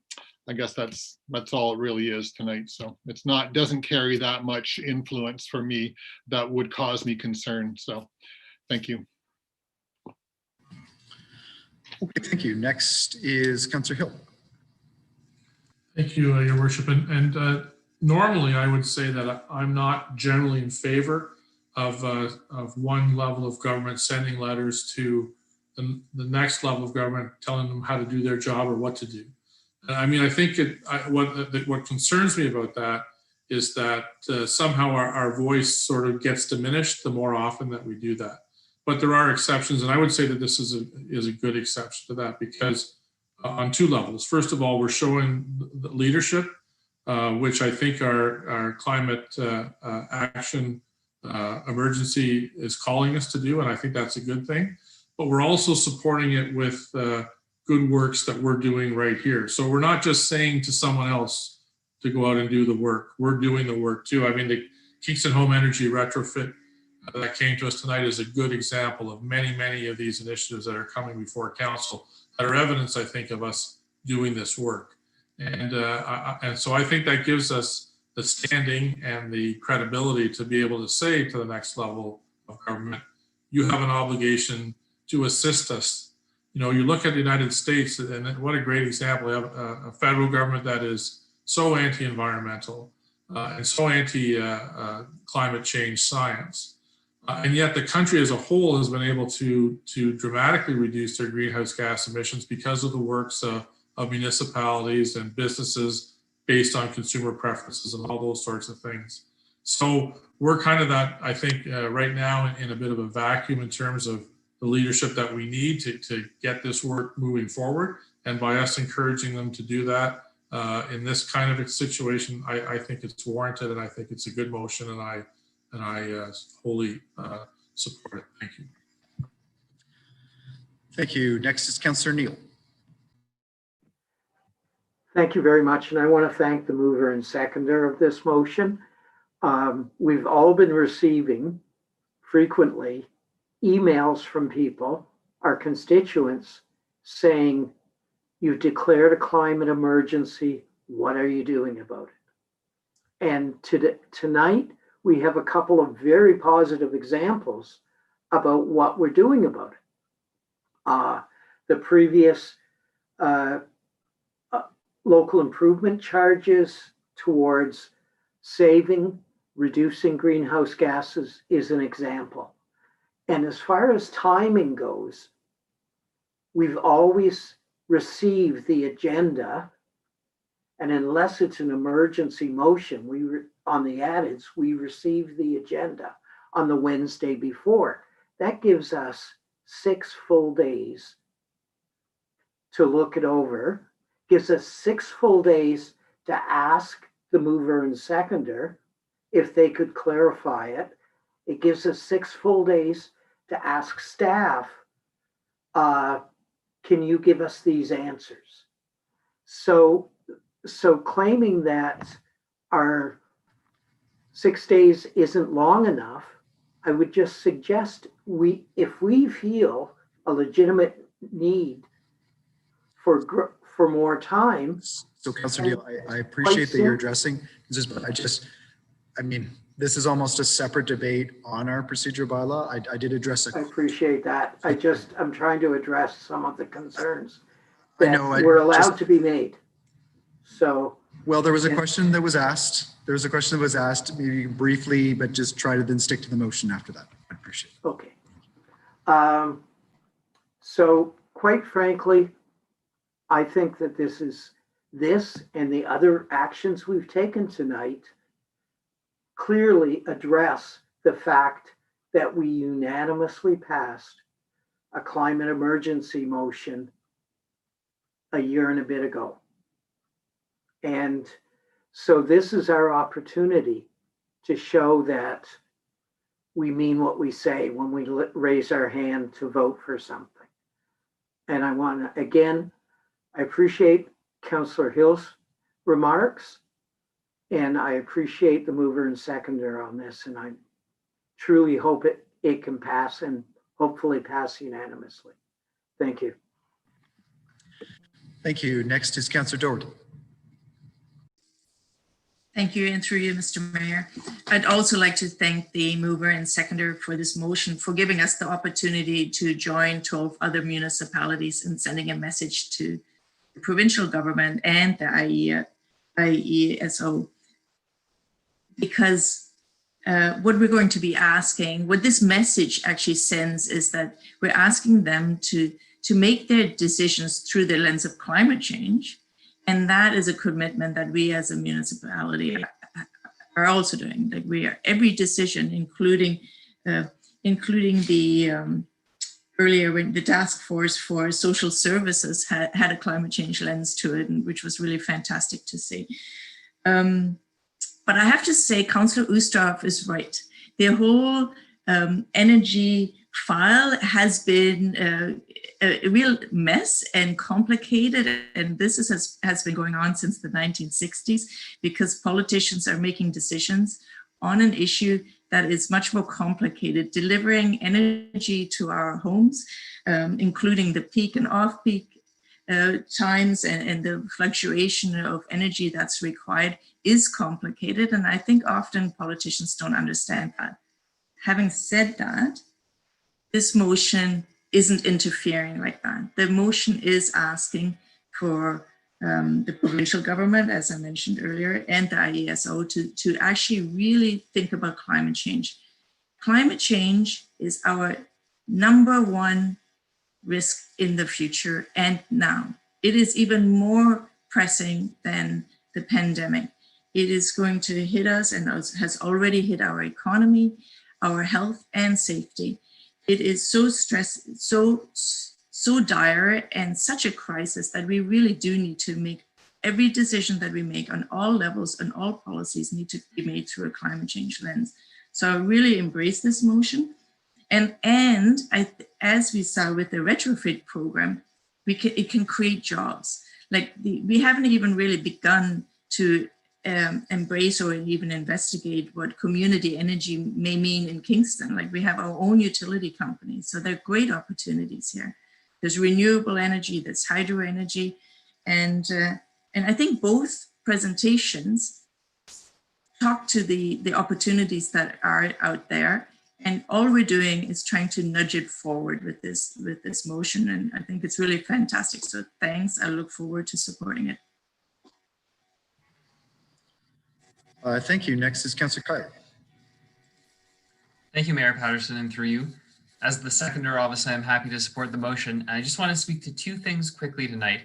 I guess that's all it really is tonight. So it's doesn't carry that much influence for me that would cause me concern. So thank you.
Okay, thank you. Next is Councillor Hill.
Thank you, Your Worship. And normally I would say that I'm not generally in favor of one level of government sending letters to the next level of government, telling them how to do their job or what to do. I mean, I think what concerns me about that is that somehow our voice sort of gets diminished the more often that we do that. But there are exceptions, and I would say that this is a good exception to that, because on two levels. First of all, we're showing the leadership, which I think our climate action emergency is calling us to do, and I think that's a good thing. But we're also supporting it with good works that we're doing right here. So we're not just saying to someone else to go out and do the work. We're doing the work too. I mean, the Kingston Home Energy retrofit that came to us tonight is a good example of many of these initiatives that are coming before council that are evidence, I think, of us doing this work. And so I think that gives us the standing and the credibility to be able to say to the next level of government, you have an obligation to assist us. You know, you look at the United States, and what a great example. We have a federal government that is so anti-environmental and so anti-climate change science. And yet the country as a whole has been able to dramatically reduce their greenhouse gas emissions because of the works of municipalities and businesses based on consumer preferences and all those sorts of things. So we're kind of that, I think, right now in a bit of a vacuum in terms of the leadership that we need to get this work moving forward. And by us encouraging them to do that in this kind of a situation, I think it's warranted, and I think it's a good motion, and I wholly support it. Thank you.
Thank you. Next is Councillor Neal.
Thank you very much. And I want to thank the mover and seconder of this motion. We've all been receiving frequently emails from people, our constituents, saying, you've declared a climate emergency. What are you doing about it? And tonight, we have a couple of very positive examples about what we're doing about it. The previous local improvement charges towards reducing greenhouse gases is an example. And as far as timing goes, we've always received the agenda, and unless it's an emergency motion, on the addeds, we receive the agenda on the Wednesday before. That gives us 6 full days to look it over, gives us 6 full days to ask the mover and seconder if they could clarify it. It gives us 6 full days to ask staff, can you give us these answers? So claiming that our 6 days isn't long enough, I would just suggest if we feel a legitimate need for more time.
So Councillor Neal, I appreciate that you're addressing this, but I mean, this is almost a separate debate on our procedure bylaw. I did address it.
I appreciate that. I'm trying to address some of the concerns that were allowed to be made. So.
Well, there was a question that was asked. Maybe briefly, but just try to then stick to the motion after that. I appreciate it.
Okay. So quite frankly, I think that this and the other actions we've taken tonight clearly address the fact that we unanimously passed a climate emergency motion a year and a bit ago. And so this is our opportunity to show that we mean what we say when we raise our hand to vote for something. And I want to, again, I appreciate Councillor Hill's remarks, and I appreciate the mover and seconder on this, and I truly hope it can pass and hopefully pass unanimously. Thank you.
Thank you. Next is Councillor Doherty.
Thank you, and through you, Mr. Mayor. I'd also like to thank the mover and seconder for this motion for giving us the opportunity to join 12 other municipalities in sending a message to the provincial government and the IESO. Because what we're going to be asking, what this message actually sends is that we're asking them to make their decisions through the lens of climate change. And that is a commitment that we as a municipality are also doing. That we are every decision, including the earlier when the task force for social services had a climate change lens to it, which was really fantastic to see. But I have to say, Councillor Ustorf is right. The whole energy file has been a real mess and complicated, and this has been going on since the 1960s because politicians are making decisions on an issue that is much more complicated. Delivering energy to our homes, including the peak and off-peak times and the fluctuation of energy that's required is complicated. And I think often politicians don't understand that. Having said that, this motion isn't interfering like that. The motion is asking for the provincial government, as I mentioned earlier, and the IESO to actually really think about climate change. Climate change is our #1 risk in the future and now. It is even more pressing than the pandemic. It is going to hit us and has already hit our economy, our health and safety. It is so dire and such a crisis that we really do need to make every decision that we make on all levels and all policies need to be made through a climate change lens. So I really embrace this motion. And as we saw with the retrofit program, it can create jobs. Like we haven't even really begun to embrace or even investigate what community energy may mean in Kingston. Like we have our own utility companies, so there are great opportunities here. There's renewable energy, there's hydro energy, and I think both presentations talk to the opportunities that are out there. And all we're doing is trying to nudge it forward with this motion. And I think it's really fantastic. So thanks. I look forward to supporting it.
Thank you. Next is Councillor Kyle.
Thank you, Mayor Patterson, and through you. As the seconder, obviously, I'm happy to support the motion. And I just want to speak to two things quickly tonight.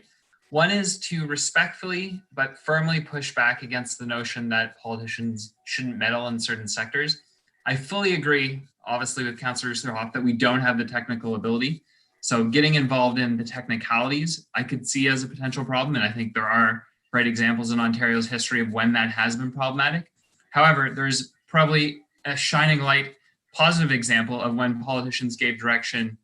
One is to respectfully but firmly push back against the notion that politicians shouldn't meddle in certain sectors. I fully agree, obviously, with Councillor Surhoff that we don't have the technical ability. So getting involved in the technicalities, I could see as a potential problem. And I think there are great examples in Ontario's history of when that has been problematic. However, there's probably a shining light, positive example of when politicians gave direction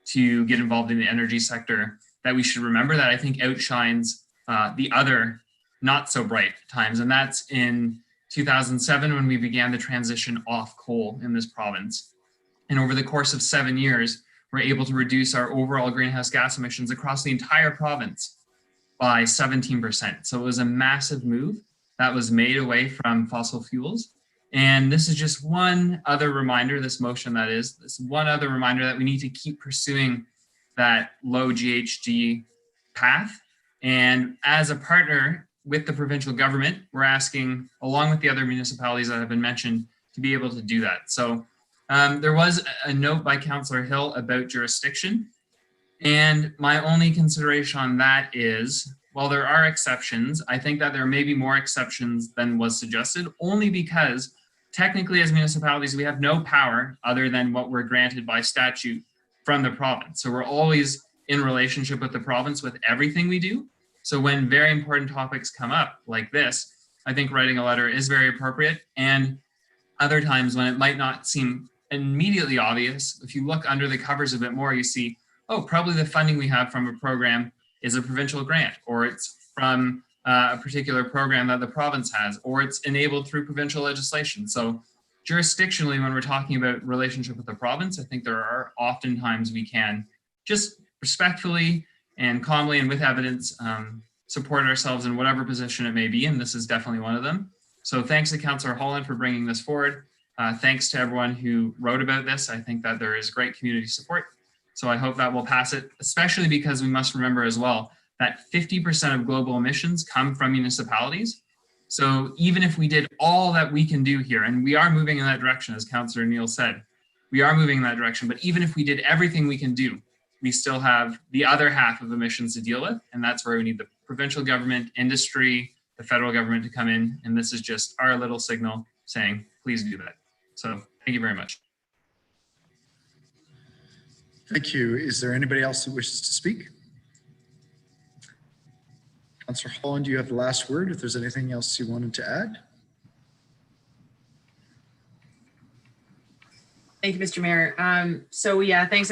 to get involved in the energy sector that we should remember that I think outshines the other not so bright times. And that's in 2007 when we began the transition off coal in this province. And over the course of 7 years, we're able to reduce our overall greenhouse gas emissions across the entire province by 17%. So it was a massive move that was made away from fossil fuels. And this is just one other reminder, this motion that is, this one other reminder that we need to keep pursuing that low GHG path. And as a partner with the provincial government, we're asking, along with the other municipalities that have been mentioned, to be able to do that. So there was a note by Councillor Hill about jurisdiction. And my only consideration on that is, while there are exceptions, I think that there may be more exceptions than was suggested, only because technically as municipalities, we have no power other than what we're granted by statute from the province. So we're always in relationship with the province with everything we do. So when very important topics come up like this, I think writing a letter is very appropriate. And other times when it might not seem immediately obvious, if you look under the covers a bit more, you see, oh, probably the funding we have from a program is a provincial grant, or it's from a particular program that the province has, or it's enabled through provincial legislation. So jurisdictionally, when we're talking about relationship with the province, I think there are often times we can just respectfully and calmly and with evidence support ourselves in whatever position it may be, and this is definitely one of them. So thanks to Councillor Holland for bringing this forward. Thanks to everyone who wrote about this. I think that there is great community support. So I hope that we'll pass it, especially because we must remember as well that 50% of global emissions come from municipalities. So even if we did all that we can do here, and we are moving in that direction, as Councillor Neal said, we are moving in that direction, but even if we did everything we can do, we still have the other half of emissions to deal with. And that's where we need the provincial government, industry, the federal government to come in. And this is just our little signal saying, please do that. So thank you very much.
Thank you. Is there anybody else who wishes to speak? Councillor Holland, you have the last word if there's anything else you wanted to add.
Thank you, Mr. Mayor. So yeah, thanks.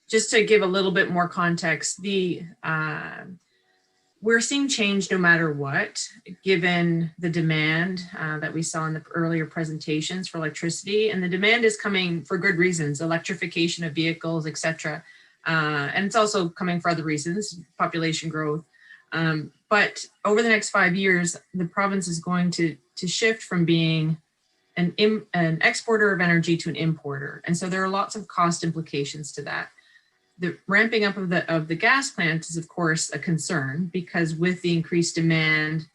Just to give a little bit more context, the we're seeing change no matter what, given the demand that we saw in the earlier presentations for electricity. And the demand is coming for good reasons, electrification of vehicles, et cetera. And it's also coming for other reasons, population growth. But over the next 5 years, the province is going to shift from being an exporter of energy to an importer. And so there are lots of cost implications to that. The ramping up of the gas plant is, of course, a concern, because with the increased demand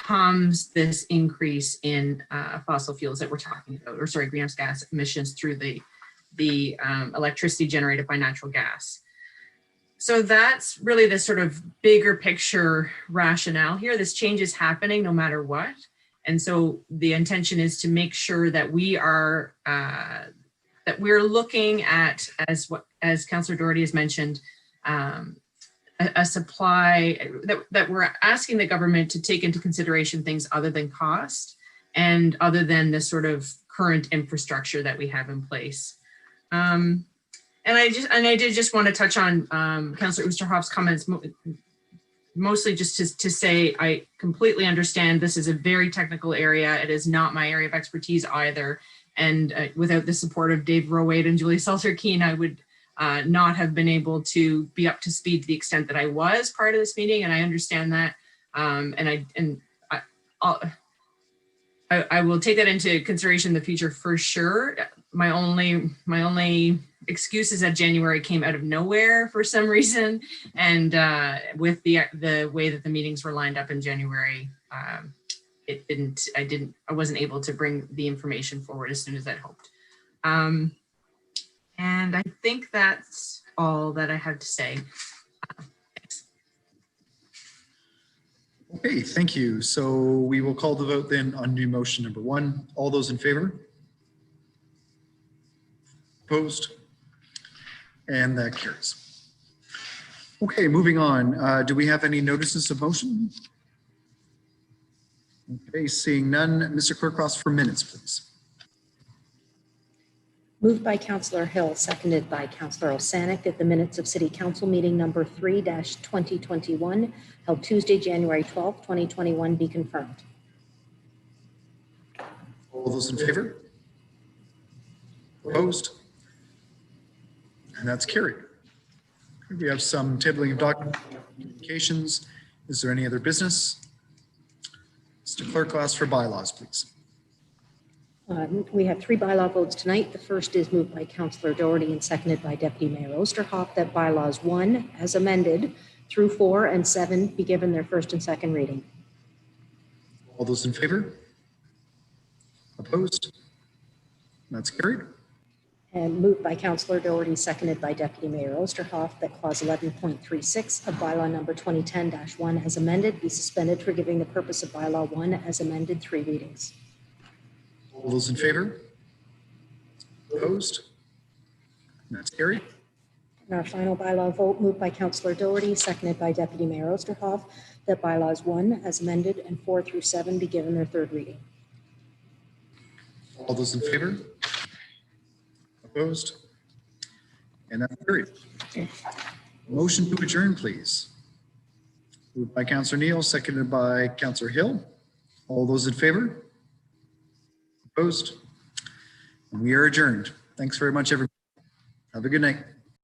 comes this increase in fossil fuels that we're talking about, or sorry, greenhouse gas emissions through the electricity generated by natural gas. So that's really the sort of bigger picture rationale here. This change is happening no matter what. And so the intention is to make sure that we are that we're looking at, as Councillor Doherty has mentioned, a supply that we're asking the government to take into consideration things other than cost and other than the sort of current infrastructure that we have in place. And I did just want to touch on Councillor Oosterhoff's comments, mostly just to say I completely understand this is a very technical area. It is not my area of expertise either. And without the support of Dave Rowade and Julie Seltzer-Keene, I would not have been able to be up to speed to the extent that I was prior to this meeting. And I understand that. I will take that into consideration in the future for sure. My only excuse is that January came out of nowhere for some reason. And with the way that the meetings were lined up in January, I wasn't able to bring the information forward as soon as I'd hoped. And I think that's all that I have to say. Thanks.
Okay, thank you. So we will call the vote then on new motion number 1. All those in favor? Opposed? And that carries. Okay, moving on. Do we have any notices of motion? Okay, seeing none. Mr. Clerk, cross for minutes, please.
Moved by Councillor Hill, seconded by Councillor Osanek, that the minutes of City Council meeting number 3-2021 held Tuesday, January 12th, 2021 be confirmed.
All those in favor? Opposed? And that's carried. We have some tabling of document communications. Is there any other business? Mr. Clerk, ask for bylaws, please.
We have 3 bylaw votes tonight. The first is moved by Councillor Doherty and seconded by Deputy Mayor Oosterhoff that bylaws 1 as amended through 4 and 7 be given their first and second reading.
All those in favor? Opposed? That's carried.
And moved by Councillor Doherty, seconded by Deputy Mayor Oosterhoff, that clause 11.36 of bylaw number 2010-1 as amended be suspended for giving the purpose of bylaw 1 as amended 3 readings.
All those in favor? Opposed? And that's carried.
And our final bylaw vote, moved by Councillor Doherty, seconded by Deputy Mayor Oosterhoff, that bylaws 1 as amended and 4 through 7 be given their third reading.
All those in favor? Opposed? And that's carried. Motion to adjourn, please. Moved by Councillor Neal, seconded by Councillor Hill. All those in favor? Opposed? And we are adjourned. Thanks very much, everybody. Have a good night.